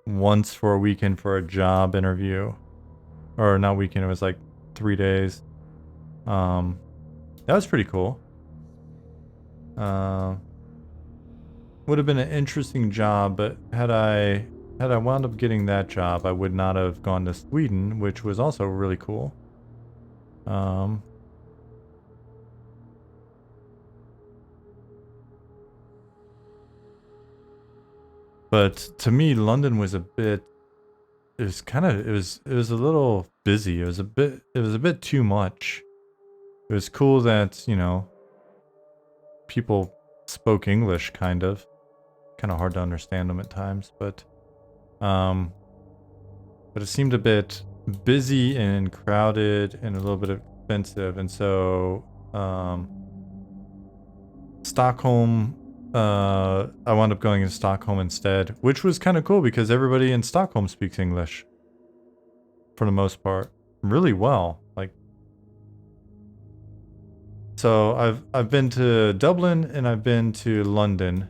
[SPEAKER 1] once for a weekend for a job interview. Or not weekend, it was like 3 days. That was pretty cool. Would have been an interesting job, but had I wound up getting that job, I would not have gone to Sweden, which was also really cool. But to me, London was a bit. It was kind of. It was a little busy. It was a bit too much. It was cool that, you know, people spoke English, kind of hard to understand them at times, but it seemed a bit busy and crowded and a little bit expensive. And so Stockholm, I wound up going to Stockholm instead, which was kind of cool because everybody in Stockholm speaks English for the most part really well. Like, so I've been to Dublin and I've been to London.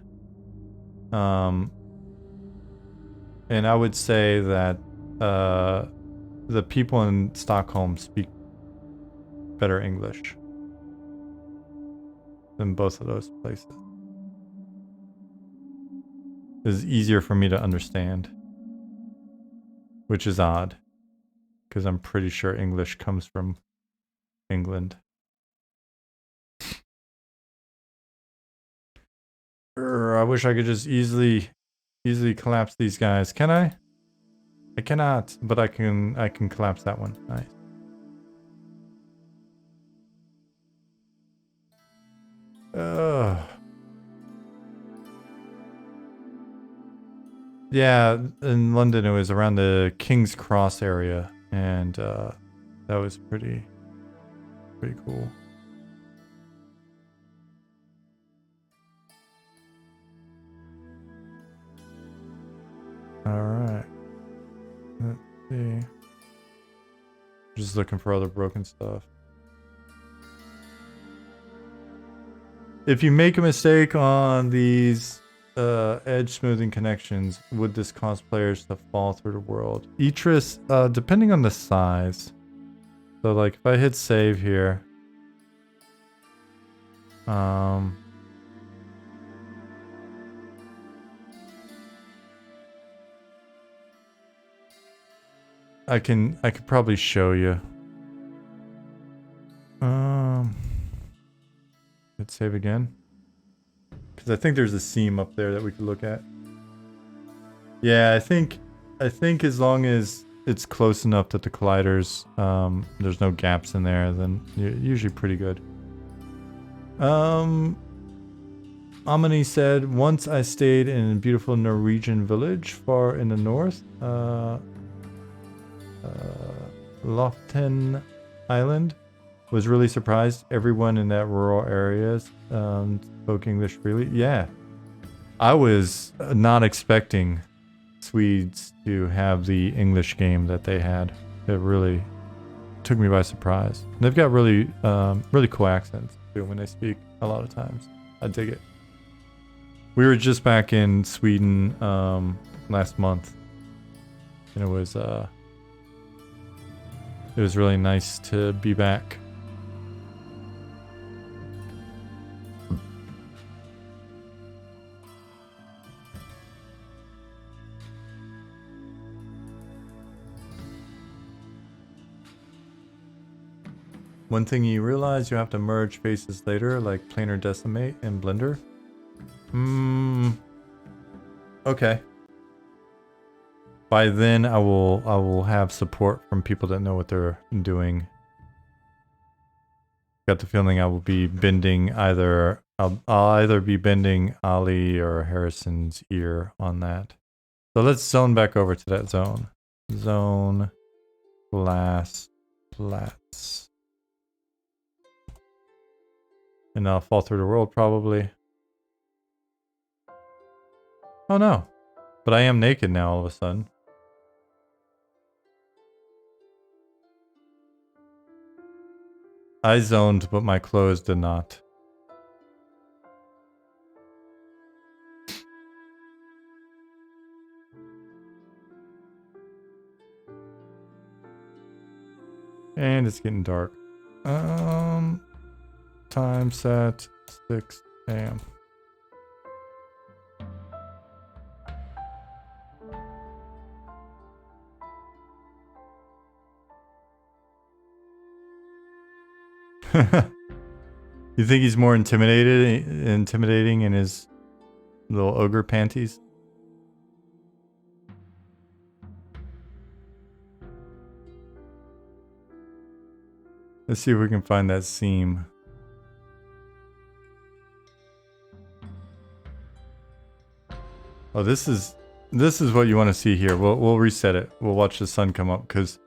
[SPEAKER 1] And I would say that the people in Stockholm speak better English than both of those places. It's easier for me to understand, which is odd, because I'm pretty sure English comes from England. I wish I could just easily collapse these guys. Can I? I cannot, but I can collapse that one. Nice. Yeah, in London it was around the King's Cross area, and that was pretty cool. All right. Let's see. Just looking for other broken stuff. If you make a mistake on these edge smoothing connections, would this cause players to fall through the world? Etris, depending on the size. So like if I hit save here, I could probably show you. Hit save again. Because I think there's a seam up there that we could look at. Yeah, I think as long as it's close enough that the colliders, there's no gaps in there, then you're usually pretty good. Amani said, once I stayed in a beautiful Norwegian village far in the north, Loften Island. Was really surprised everyone in that rural areas spoke English freely. Yeah, I was not expecting Swedes to have the English game that they had. It really took me by surprise. They've got really really cool accents too when they speak a lot of times. I dig it. We were just back in Sweden last month, and it was really nice to be back. One thing you realize, you have to merge faces later, like planar decimate in Blender. Okay. By then, I will have support from people that know what they're doing. Got the feeling I will be bending I'll either be bending Ali or Harrison's ear on that. So let's zone back over to that zone. Zone glass flats. And I'll fall through the world probably. Oh no. But I am naked now all of a sudden. I zoned, but my clothes did not. And it's getting dark. Time set 6 a.m. You think he's more intimidating in his little ogre panties? Let's see if we can find that seam. Oh, this is what you want to see here. We'll reset it. We'll watch the sun come up because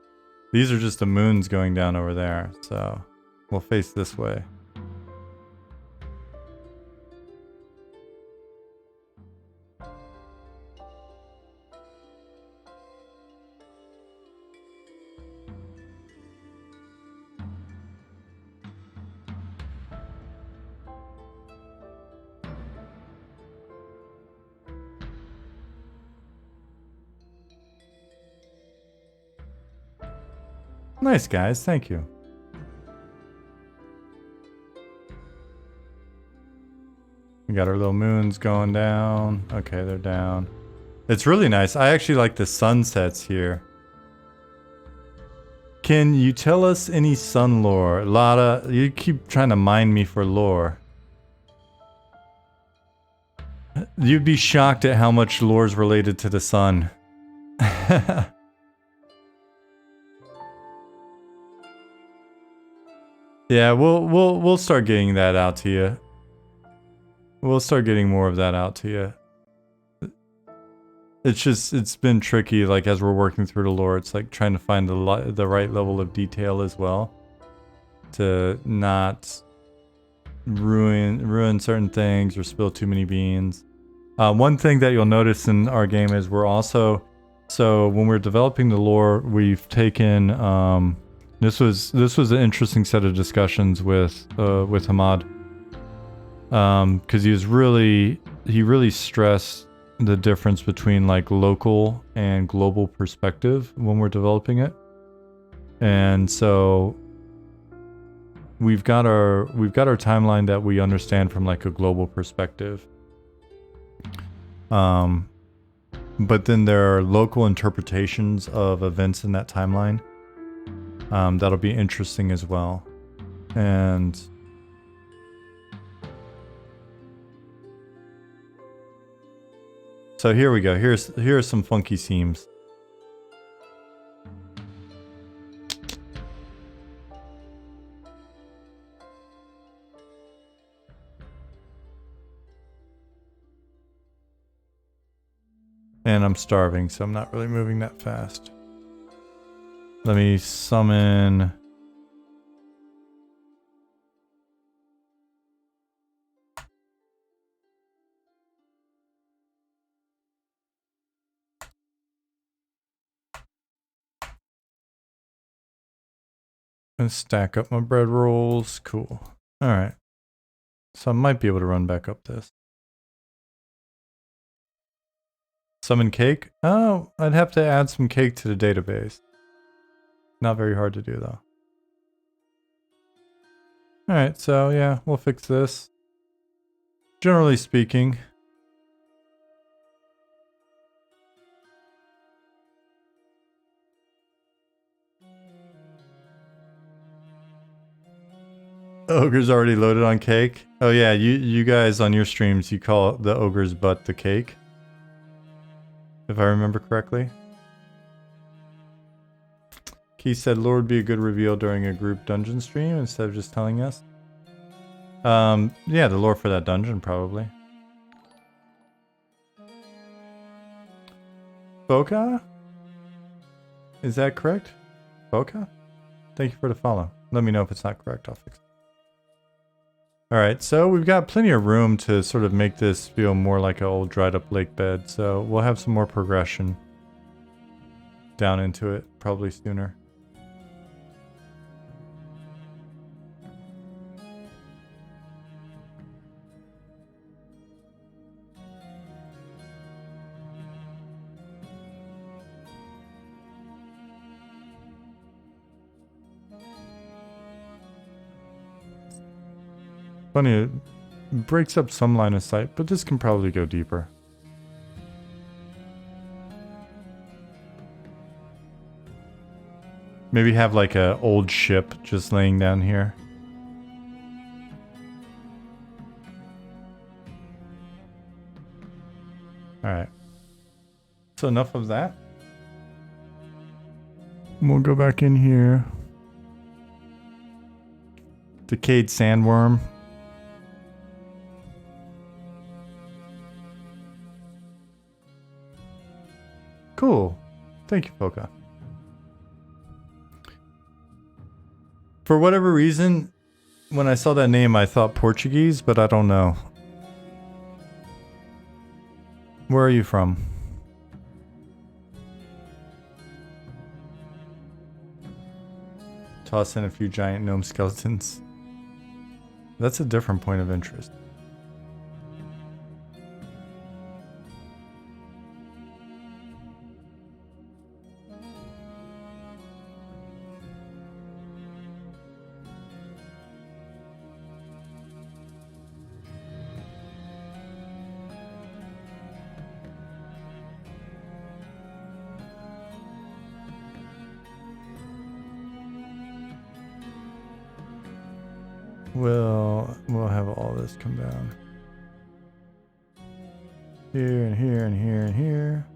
[SPEAKER 1] these are just the moons going down over there. So we'll face this way. Nice, guys. Thank you. We got our little moons going down. Okay, they're down. It's really nice. I actually like the sunsets here. Can you tell us any sun lore? Lotta, you keep trying to mine me for lore. You'd be shocked at how much lore is related to the sun. Yeah, we'll start getting that out to you. We'll start getting more of that out to you. It's been tricky, like as we're working through the lore, it's like trying to find the right level of detail as well, to not ruin certain things or spill too many beans. One thing that you'll notice in our game is we're also, so when we're developing the lore, we've taken this was an interesting set of discussions with Hamad, because he really stressed the difference between like local and global perspective when we're developing it. And so we've got our timeline that we understand from like a global perspective. But then there are local interpretations of events in that timeline. That'll be interesting as well. And so here we go. Here are some funky seams. And I'm starving, so I'm not really moving that fast. Let me summon... and stack up my bread rolls. Cool. Alright. So I might be able to run back up this. Summon cake? Oh, I'd have to add some cake to the database. Not very hard to do though. Alright, so yeah, we'll fix this. Generally speaking. Ogre's already loaded on cake. Oh yeah, you guys on your streams, you call the ogre's butt the cake. If I remember correctly. Keith said lore would be a good reveal during a group dungeon stream instead of just telling us. Yeah, the lore for that dungeon probably. Boca? Is that correct? Boca? Thank you for the follow. Let me know if it's not correct, I'll fix it. Alright, so we've got plenty of room to sort of make this feel more like an old dried up lake bed, so we'll have some more progression down into it, probably sooner. Funny, it breaks up some line of sight, but this can probably go deeper. Maybe have like a old ship just laying down here. Alright. So enough of that. We'll go back in here. Decayed sandworm. Cool. Thank you, Poca. For whatever reason, when I saw that name, I thought Portuguese, but I don't know. Where are you from? Toss in a few giant gnome skeletons. That's a different point of interest. We'll have all this come down. Here and here and here and here.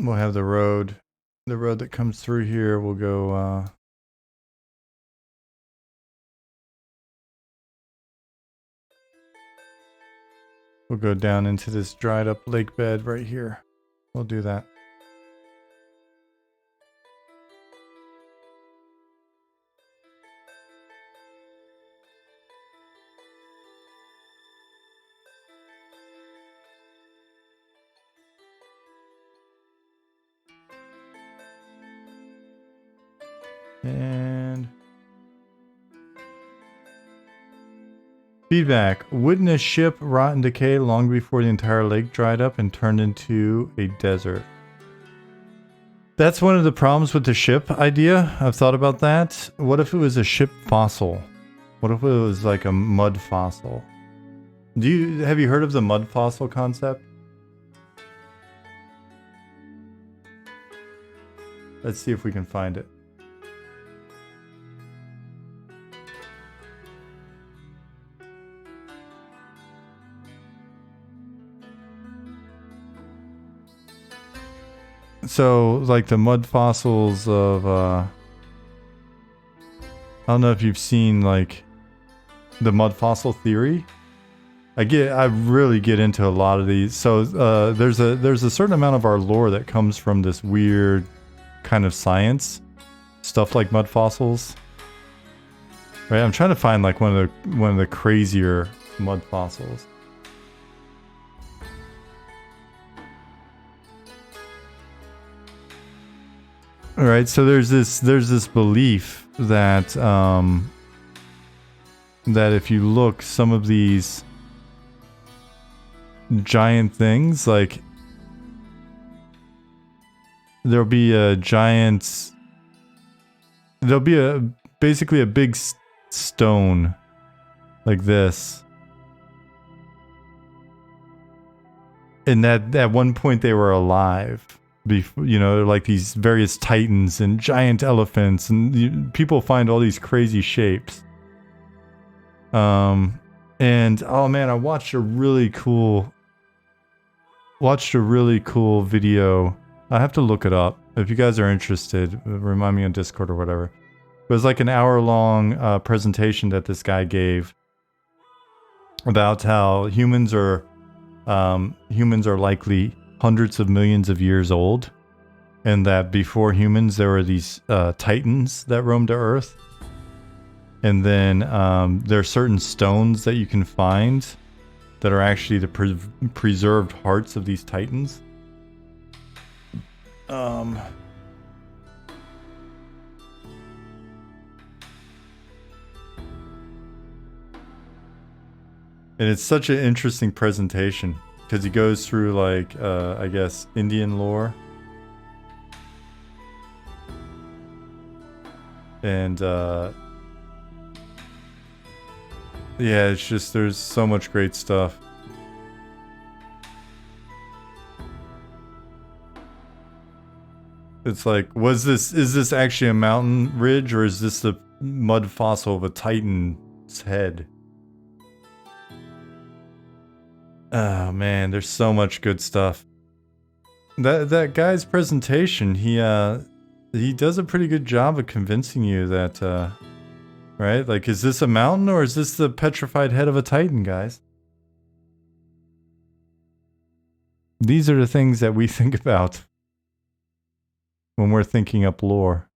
[SPEAKER 1] We'll have the road that comes through here will go, we'll go down into this dried up lake bed right here. We'll do that. And feedback. Wouldn't a ship rot and decay long before the entire lake dried up and turned into a desert? That's one of the problems with the ship idea. I've thought about that. What if it was a ship fossil? What if it was like a mud fossil? Have you heard of the mud fossil concept? Let's see if we can find it. So, like the mud fossils of, I don't know if you've seen, like, the mud fossil theory. I really get into a lot of these. So, there's a certain amount of our lore that comes from this weird kind of science. Stuff like mud fossils. Right, I'm trying to find, like, one of the crazier mud fossils. All right, so there's this belief that that if you look, some of these giant things, like there'll be a giant, there'll be basically a big stone like this, and that at one point they were alive. You know, like these various titans and giant elephants, and people find all these crazy shapes. And oh man, I watched a really cool video. I have to look it up. If you guys are interested, remind me on Discord or whatever. It was like an hour-long presentation that this guy gave about how humans are likely hundreds of millions of years old, and that before humans there were these titans that roamed the earth, and then there are certain stones that you can find that are actually the preserved hearts of these titans. And it's such an interesting presentation, because he goes through, like, I guess, Indian lore. And, yeah, it's just, there's so much great stuff. It's like, is this actually a mountain ridge, or is this the mud fossil of a titan's head? Oh man, there's so much good stuff. That guy's presentation, he does a pretty good job of convincing you that, right? Like, is this a mountain, or is this the petrified head of a titan, guys? These are the things that we think about when we're thinking up lore.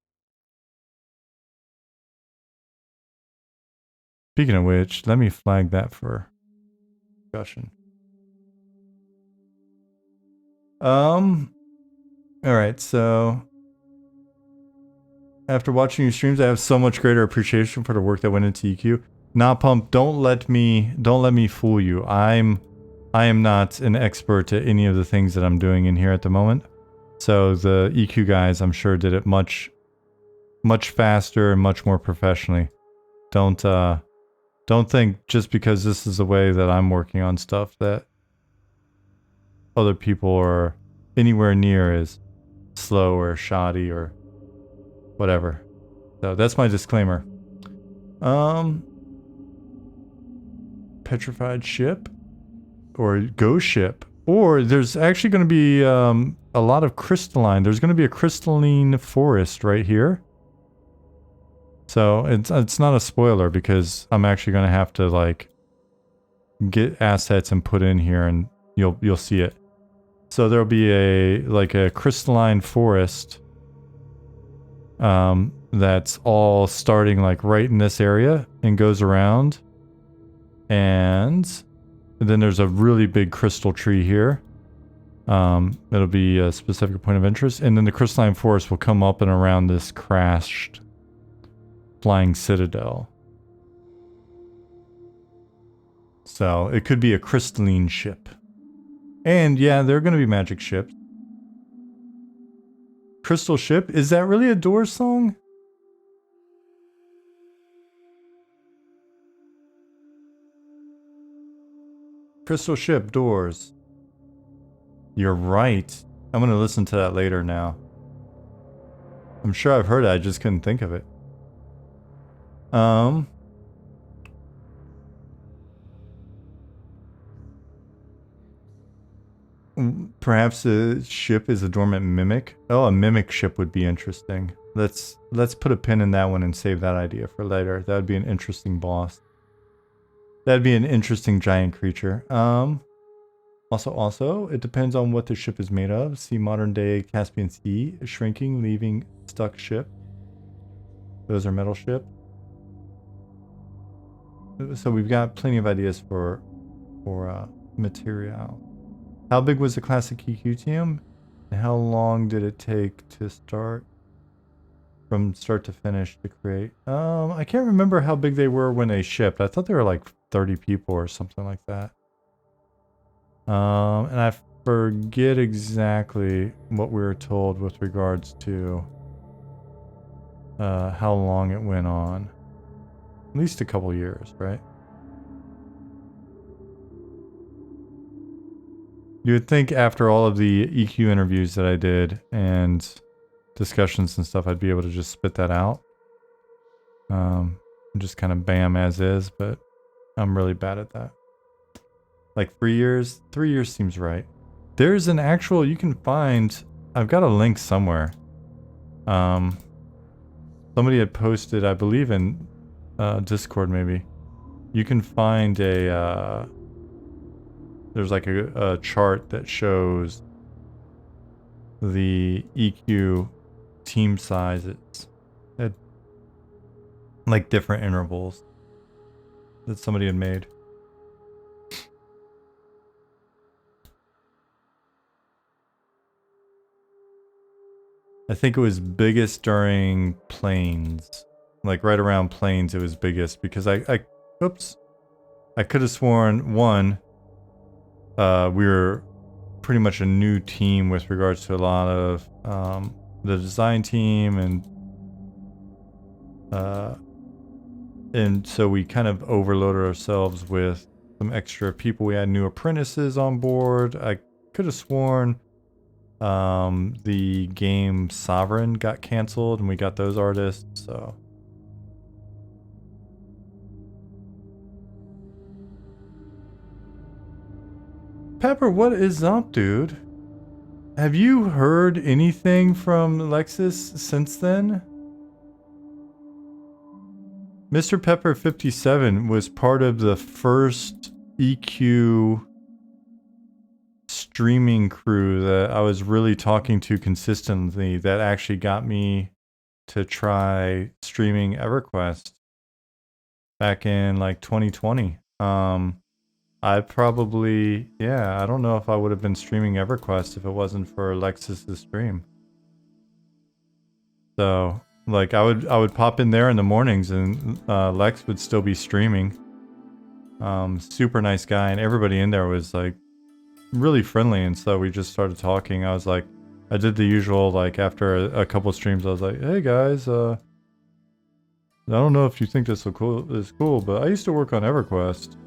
[SPEAKER 1] Speaking of which, let me flag that for discussion. Alright, so after watching your streams, I have so much greater appreciation for the work that went into EQ. Nah, Pump, don't let me fool you. I am not an expert at any of the things that I'm doing in here at the moment. So the EQ guys, I'm sure, did it much faster and much more professionally. Don't think just because this is the way that I'm working on stuff that other people are anywhere near as slow or shoddy or whatever. So that's my disclaimer. Petrified ship or ghost ship, or there's actually going to be a lot of crystalline. There's going to be a crystalline forest right here. So it's not a spoiler, because I'm actually going to have to, like, get assets and put in here, and you'll see it. So there'll be a crystalline forest that's all starting, like, right in this area and goes around, and then there's a really big crystal tree here. It'll be a specific point of interest, and then the crystalline forest will come up and around this crashed flying citadel. So it could be a crystalline ship. And yeah, there are going to be magic ships. Crystal ship? Is that really a Doors song? Crystal ship, Doors. You're right. I'm going to listen to that later now. I'm sure I've heard it, I just couldn't think of it. Perhaps a ship is a dormant mimic. Oh, a mimic ship would be interesting. Let's put a pin in that one and save that idea for later. That would be an interesting boss. That'd be an interesting giant creature. Also, it depends on what the ship is made of. See modern day Caspian Sea, shrinking, leaving stuck ship. Those are metal ship. So we've got plenty of ideas for material. How big was the classic EQ team? And how long did it take to start from start to finish to create? I can't remember how big they were when they shipped. I thought they were like 30 people or something like that. And I forget exactly what we were told with regards to how long it went on. At least a couple years, right? You would think after all of the EQ interviews that I did and discussions and stuff, I'd be able to just spit that out. Just kind of bam as is, but I'm really bad at that. Like 3 years? 3 years seems right. There's an actual, you can find, I've got a link somewhere. Somebody had posted, I believe in Discord maybe. You can find a, there's like a chart that shows the EQ team sizes at like different intervals that somebody had made. I think it was biggest during Plains. Like right around Plains it was biggest because I could have sworn one, we were pretty much a new team with regards to a lot of the design team and so we kind of overloaded ourselves with some extra people. We had new apprentices on board. I could have sworn the game Sovereign got canceled and we got those artists, so. Pepper, what is up, dude? Have you heard anything from Lexus since then? Mr. Pepper 57 was part of the first EQ streaming crew that I was really talking to consistently that actually got me to try streaming EverQuest back in like 2020. I probably, yeah, I don't know if I would have been streaming EverQuest if it wasn't for Lexus's stream. So, like, I would pop in there in the mornings and Lex would still be streaming. Super nice guy, and everybody in there was like really friendly, and so we just started talking. I was like, I did the usual, like after a couple streams, I was like, hey guys, I don't know if you think this is cool, but I used to work on EverQuest.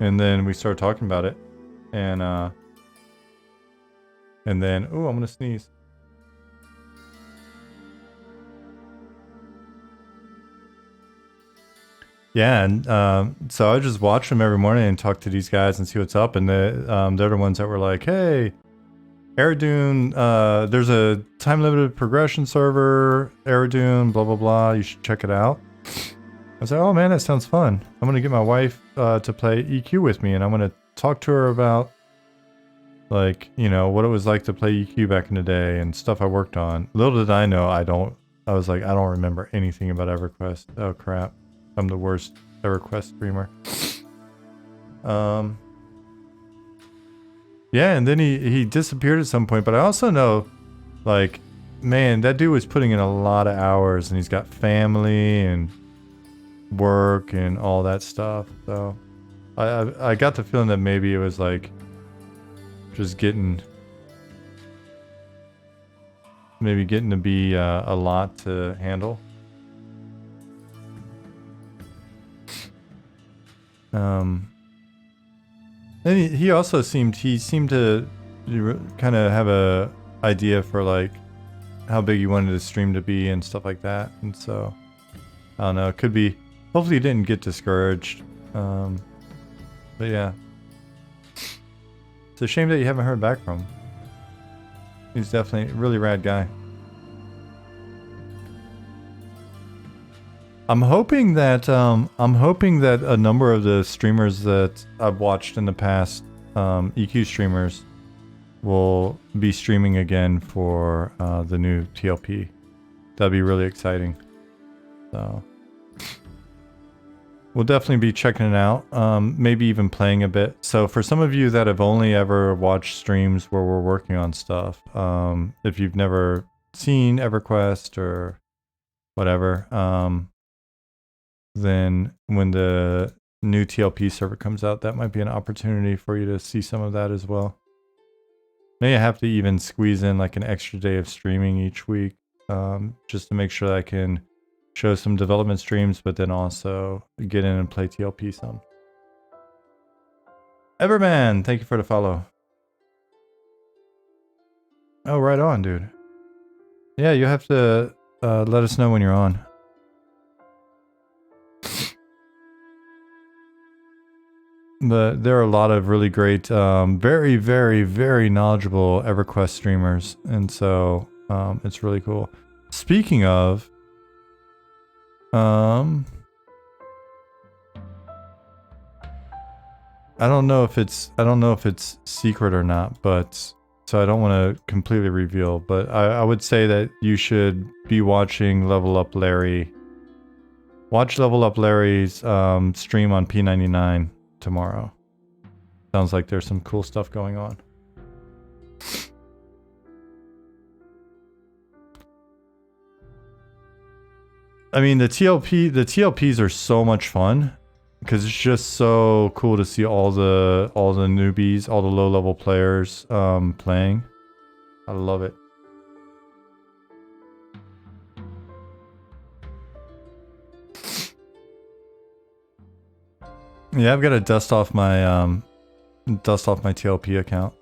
[SPEAKER 1] And then we started talking about it, and then, oh, I'm gonna sneeze. Yeah, and so I just watch them every morning and talk to these guys and see what's up, and they're the ones that were like, hey, Aerodune, there's a time-limited progression server, Aerodune, blah, blah, blah, you should check it out. I was like, oh man, that sounds fun. I'm gonna get my wife to play EQ with me, and I'm gonna talk to her about, like, you know, what it was like to play EQ back in the day and stuff I worked on. Little did I know, I was like, I don't remember anything about EverQuest. Oh crap, I'm the worst EverQuest streamer. Yeah, and then he disappeared at some point, but I also know, like, man, that dude was putting in a lot of hours, and he's got family and work and all that stuff, so I got the feeling that maybe it was like just getting to be a lot to handle. And he also seemed to kind of have a idea for like how big you wanted the stream to be and stuff like that. And so, I don't know. It could be. Hopefully, you didn't get discouraged. But yeah, it's a shame that you haven't heard back from him. He's definitely a really rad guy. I'm hoping that a number of the streamers that I've watched in the past, EQ streamers, will be streaming again for the new TLP. That'd be really exciting. So we'll definitely be checking it out. Maybe even playing a bit. So for some of you that have only ever watched streams where we're working on stuff, if you've never seen EverQuest or whatever, then when the new TLP server comes out, that might be an opportunity for you to see some of that as well. May have to even squeeze in like an extra day of streaming each week, just to make sure that I can show some development streams, but then also get in and play TLP some. Everman, thank you for the follow. Oh, right on, dude. Yeah, you have to let us know when you're on. But there are a lot of really great, very, very, very knowledgeable EverQuest streamers, and so it's really cool. Speaking of, I don't know if it's secret or not, but so I don't want to completely reveal. But I would say that you should be watching Level Up Larry. Watch Level Up Larry's stream on P99 tomorrow. Sounds like there's some cool stuff going on. I mean, the TLPs are so much fun because it's just so cool to see all the newbies, all the low-level players playing. I love it. Yeah, I've got to dust off my TLP account.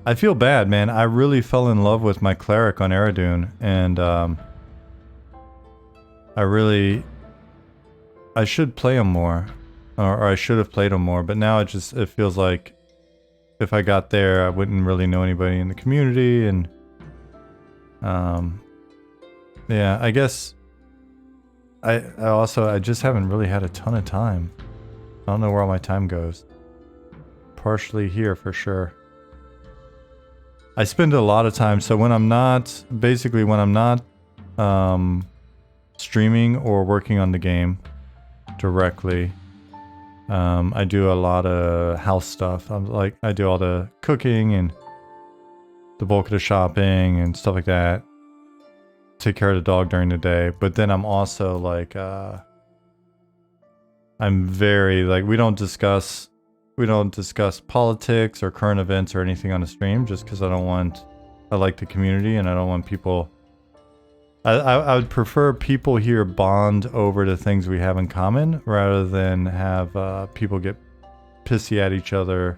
[SPEAKER 1] I feel bad, man. I really fell in love with my cleric on Eridune, and I should play him more, or I should have played him more. But now it feels like if I got there, I wouldn't really know anybody in the community, and yeah, I guess I just haven't really had a ton of time. I don't know where all my time goes. Partially here for sure. I spend a lot of time, so when I'm not streaming or working on the game directly, I do a lot of house stuff. I do all the cooking and the bulk of the shopping and stuff like that. Take care of the dog during the day, but then I'm also like, I'm very like, we don't discuss politics or current events or anything on the stream, just because I like the community and I don't want people. I would prefer people here bond over the things we have in common rather than have people get pissy at each other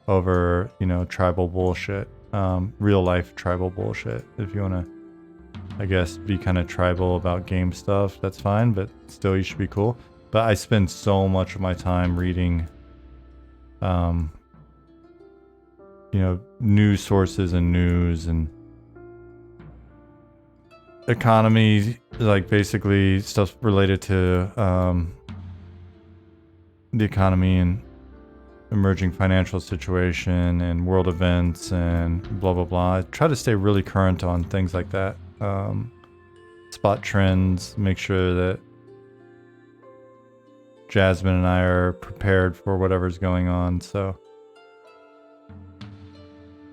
[SPEAKER 1] over, you know, tribal bullshit, real life tribal bullshit. If you want to, I guess, be kind of tribal about game stuff, that's fine, but still you should be cool. But I spend so much of my time reading, you know, news sources and news and economy, like basically stuff related to the economy and emerging financial situation and world events and blah, blah, blah. I try to stay really current on things like that. Spot trends, make sure that Jasmine and I are prepared for whatever's going on, so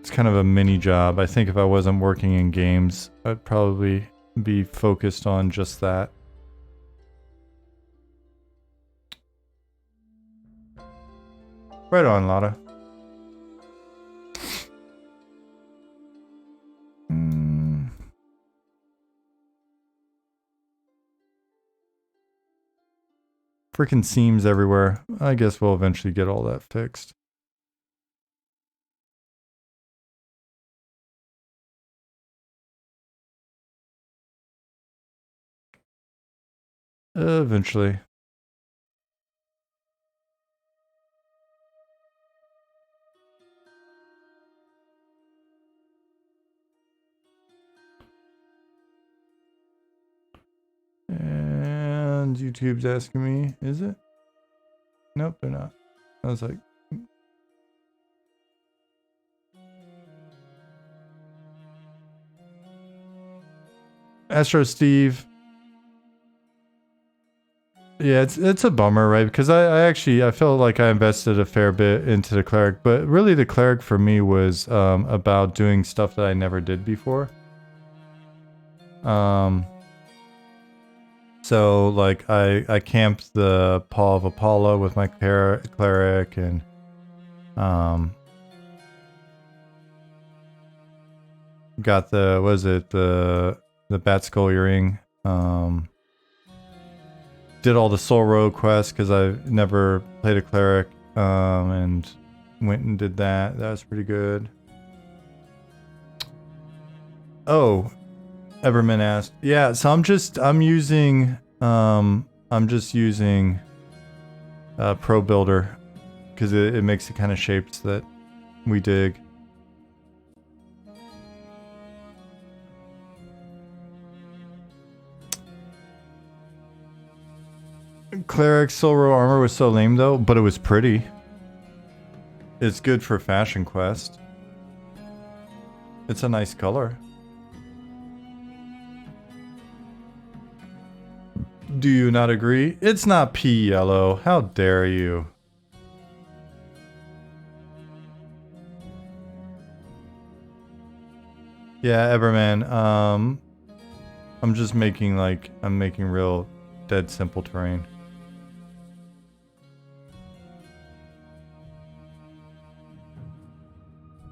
[SPEAKER 1] it's kind of a mini job. I think if I wasn't working in games, I'd probably be focused on just that. Right on, Lotta. Freaking seams everywhere. I guess we'll eventually get all that fixed. Eventually. And YouTube's asking me, is it? Nope, they're not. I was like, Astro Steve. Yeah, it's a bummer, right? Because I felt like I invested a fair bit into the cleric, but really the cleric for me was about doing stuff that I never did before. So like I camped the Paw of Apollo with my cleric and got the the bat skull earring. Did all the soul road quests because I never played a cleric, and went and did that. That was pretty good. Oh, Everman asked. Yeah, so I'm just using Pro Builder because it makes the kind of shapes that we dig. Cleric Silver armor was so lame though, but it was pretty. It's good for Fashion Quest. It's a nice color. Do you not agree? It's not pea yellow. How dare you? Yeah, Everman. I'm just making I'm making real dead simple terrain.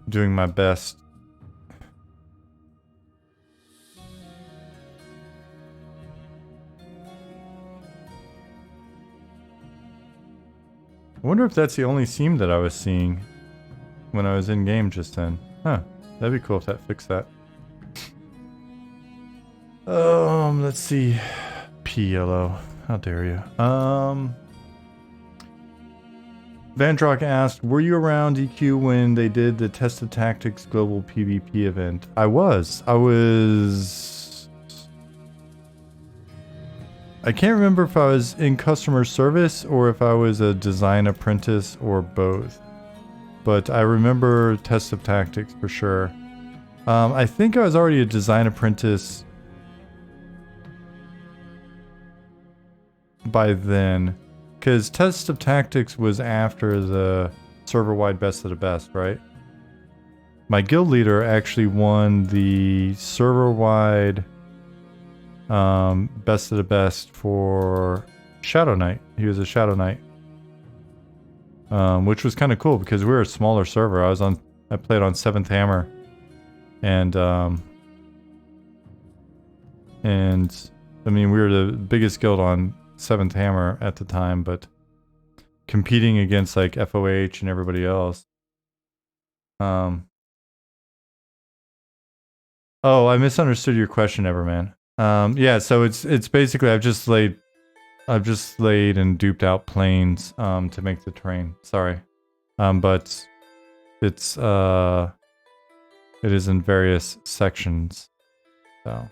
[SPEAKER 1] Doing my best. I wonder if that's the only seam that I was seeing when I was in game just then. Huh. That'd be cool if that fixed that. Let's see. Pea yellow. How dare you? Vandrock asked, were you around EQ when they did the Test of Tactics Global PvP event? I was. I can't remember if I was in customer service or if I was a design apprentice or both. But I remember Test of Tactics for sure. I think I was already a design apprentice by then. Because Test of Tactics was after the server-wide Best of the Best, right? My guild leader actually won the server-wide Best of the Best for Shadow Knight. He was a Shadow Knight. Which was kind of cool because we were a smaller server. I played on 7th Hammer. And I mean, we were the biggest guild on 7th Hammer at the time, but competing against like FOH and everybody else. Oh, I misunderstood your question, Everman. Yeah, so it's basically I've just laid and duped out planes to make the terrain. Sorry. But it is in various sections. So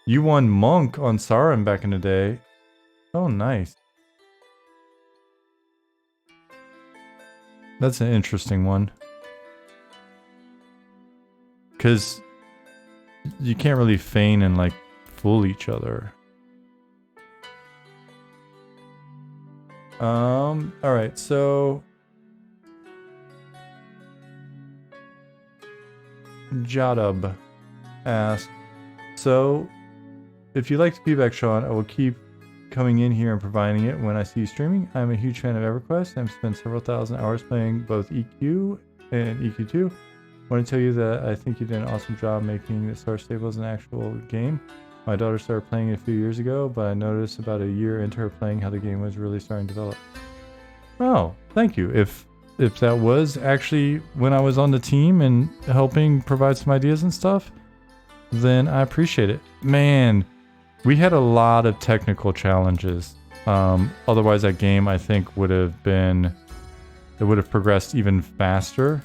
[SPEAKER 1] you won Monk on Sarum back in the day. Oh, nice. That's an interesting one. Because you can't really feign and like fool each other. Alright, so Jadub asked, so if you like the feedback, Shawn, I will keep coming in here and providing it when I see you streaming. I'm a huge fan of EverQuest. I've spent several thousand hours playing both EQ and EQ2. I want to tell you that I think you did an awesome job making the Star Stables an actual game. My daughter started playing it a few years ago, but I noticed about a year into her playing how the game was really starting to develop. Oh, thank you. If that was actually when I was on the team and helping provide some ideas and stuff, then I appreciate it. Man, we had a lot of technical challenges. Otherwise that game I think would have progressed even faster.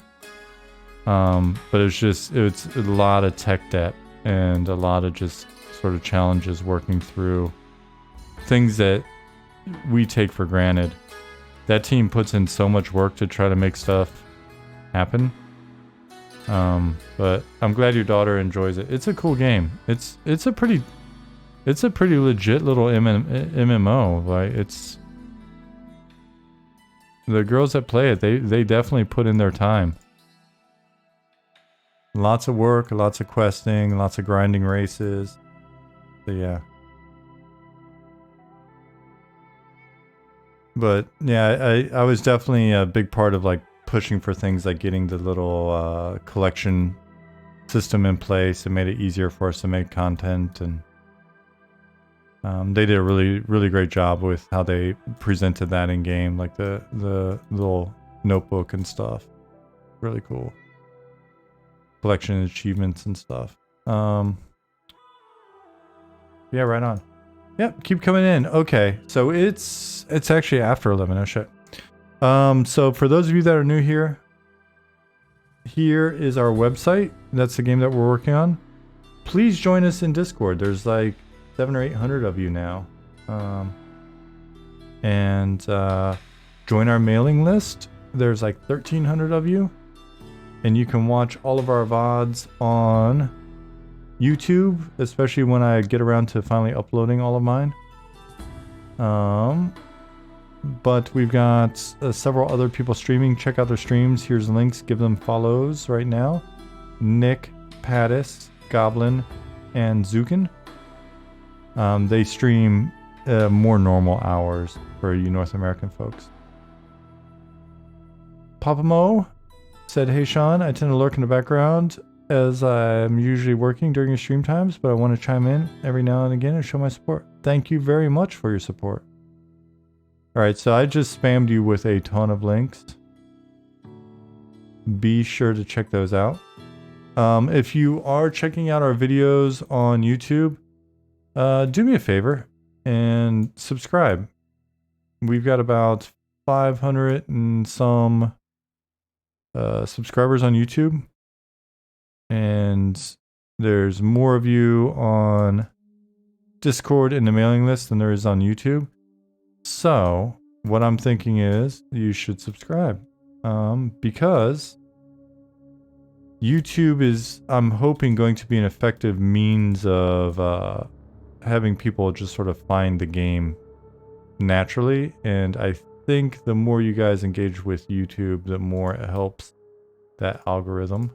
[SPEAKER 1] But it's a lot of tech debt and a lot of just sort of challenges working through things that we take for granted. That team puts in so much work to try to make stuff happen. But I'm glad your daughter enjoys it. It's a cool game. It's a pretty legit little MMO. Like, it's the girls that play it, they definitely put in their time. Lots of work, lots of questing, lots of grinding races. So yeah. But yeah, I was definitely a big part of like pushing for things like getting the little collection system in place. It made it easier for us to make content, and they did a really great job with how they presented that in game, like the little notebook and stuff. Really cool. Collection achievements and stuff. Yeah, right on. Yep, keep coming in. Okay, so it's actually after 11. Oh shit. So for those of you that are new here, here is our website. That's the game that we're working on. Please join us in Discord. There's like 700 or 800 of you now. And join our mailing list. There's like 1,300 of you. And you can watch all of our VODs on YouTube, especially when I get around to finally uploading all of mine. But we've got several other people streaming. Check out their streams. Here's links. Give them follows right now. Nick, Pattis, Goblin, and Zukin. They stream more normal hours for you North American folks. Papa Mo said, "Hey Shawn, I tend to lurk in the background as I'm usually working during your stream times, but I want to chime in every now and again and show my support." Thank you very much for your support. Alright, so I just spammed you with a ton of links. Be sure to check those out. If you are checking out our videos on YouTube, do me a favor and subscribe. We've got about 500 and some subscribers on YouTube. And there's more of you on Discord and the mailing list than there is on YouTube. So what I'm thinking is you should subscribe, because YouTube is, I'm hoping, going to be an effective means of having people just sort of find the game naturally. And I think the more you guys engage with YouTube, the more it helps that algorithm,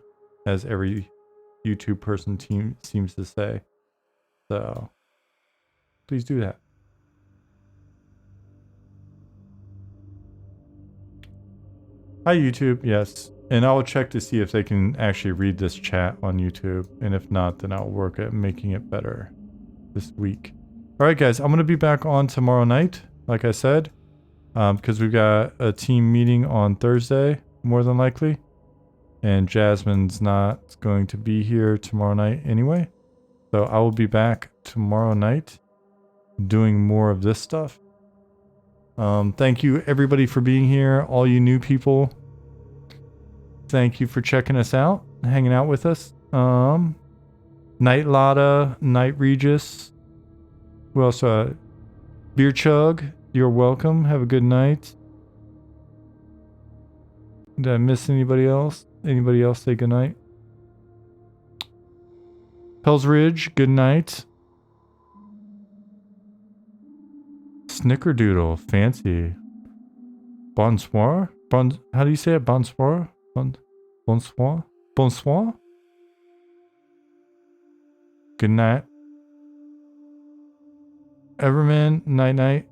[SPEAKER 1] as every YouTube person seems to say. So please do that. Hi YouTube, yes. And I'll check to see if they can actually read this chat on YouTube. And if not, then I'll work at making it better this week. Alright guys, I'm going to be back on tomorrow night, like I said. Because we've got a team meeting on Thursday, more than likely. And Jasmine's not going to be here tomorrow night anyway. So I will be back tomorrow night doing more of this stuff. Thank you everybody for being here. All you new people, thank you for checking us out, hanging out with us. Night Lotta, Night Regis. Who else? Beer Chug, you're welcome. Have a good night. Did I miss anybody else? Anybody else say good night? Pell's Ridge, good night. Snickerdoodle, fancy. Bonsoir? How do you say it? Bonsoir? Bonsoir? Bonsoir? Good night. Everman, night night.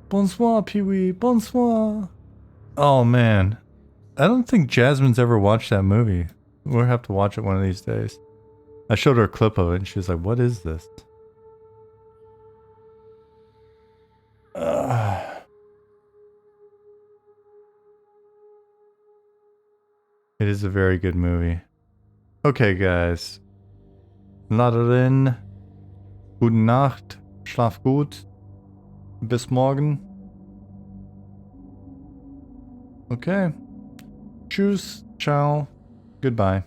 [SPEAKER 1] Bonsoir, Pee-wee. Bonsoir. Oh, man. I don't think Jasmine's ever watched that movie. We'll have to watch it one of these days. I showed her a clip of it and she was like, what is this? It is a very good movie. Okay, guys. Na dann. Gute Nacht. Schlaf gut. Bis morgen. Okay. Tschüss. Ciao. Goodbye.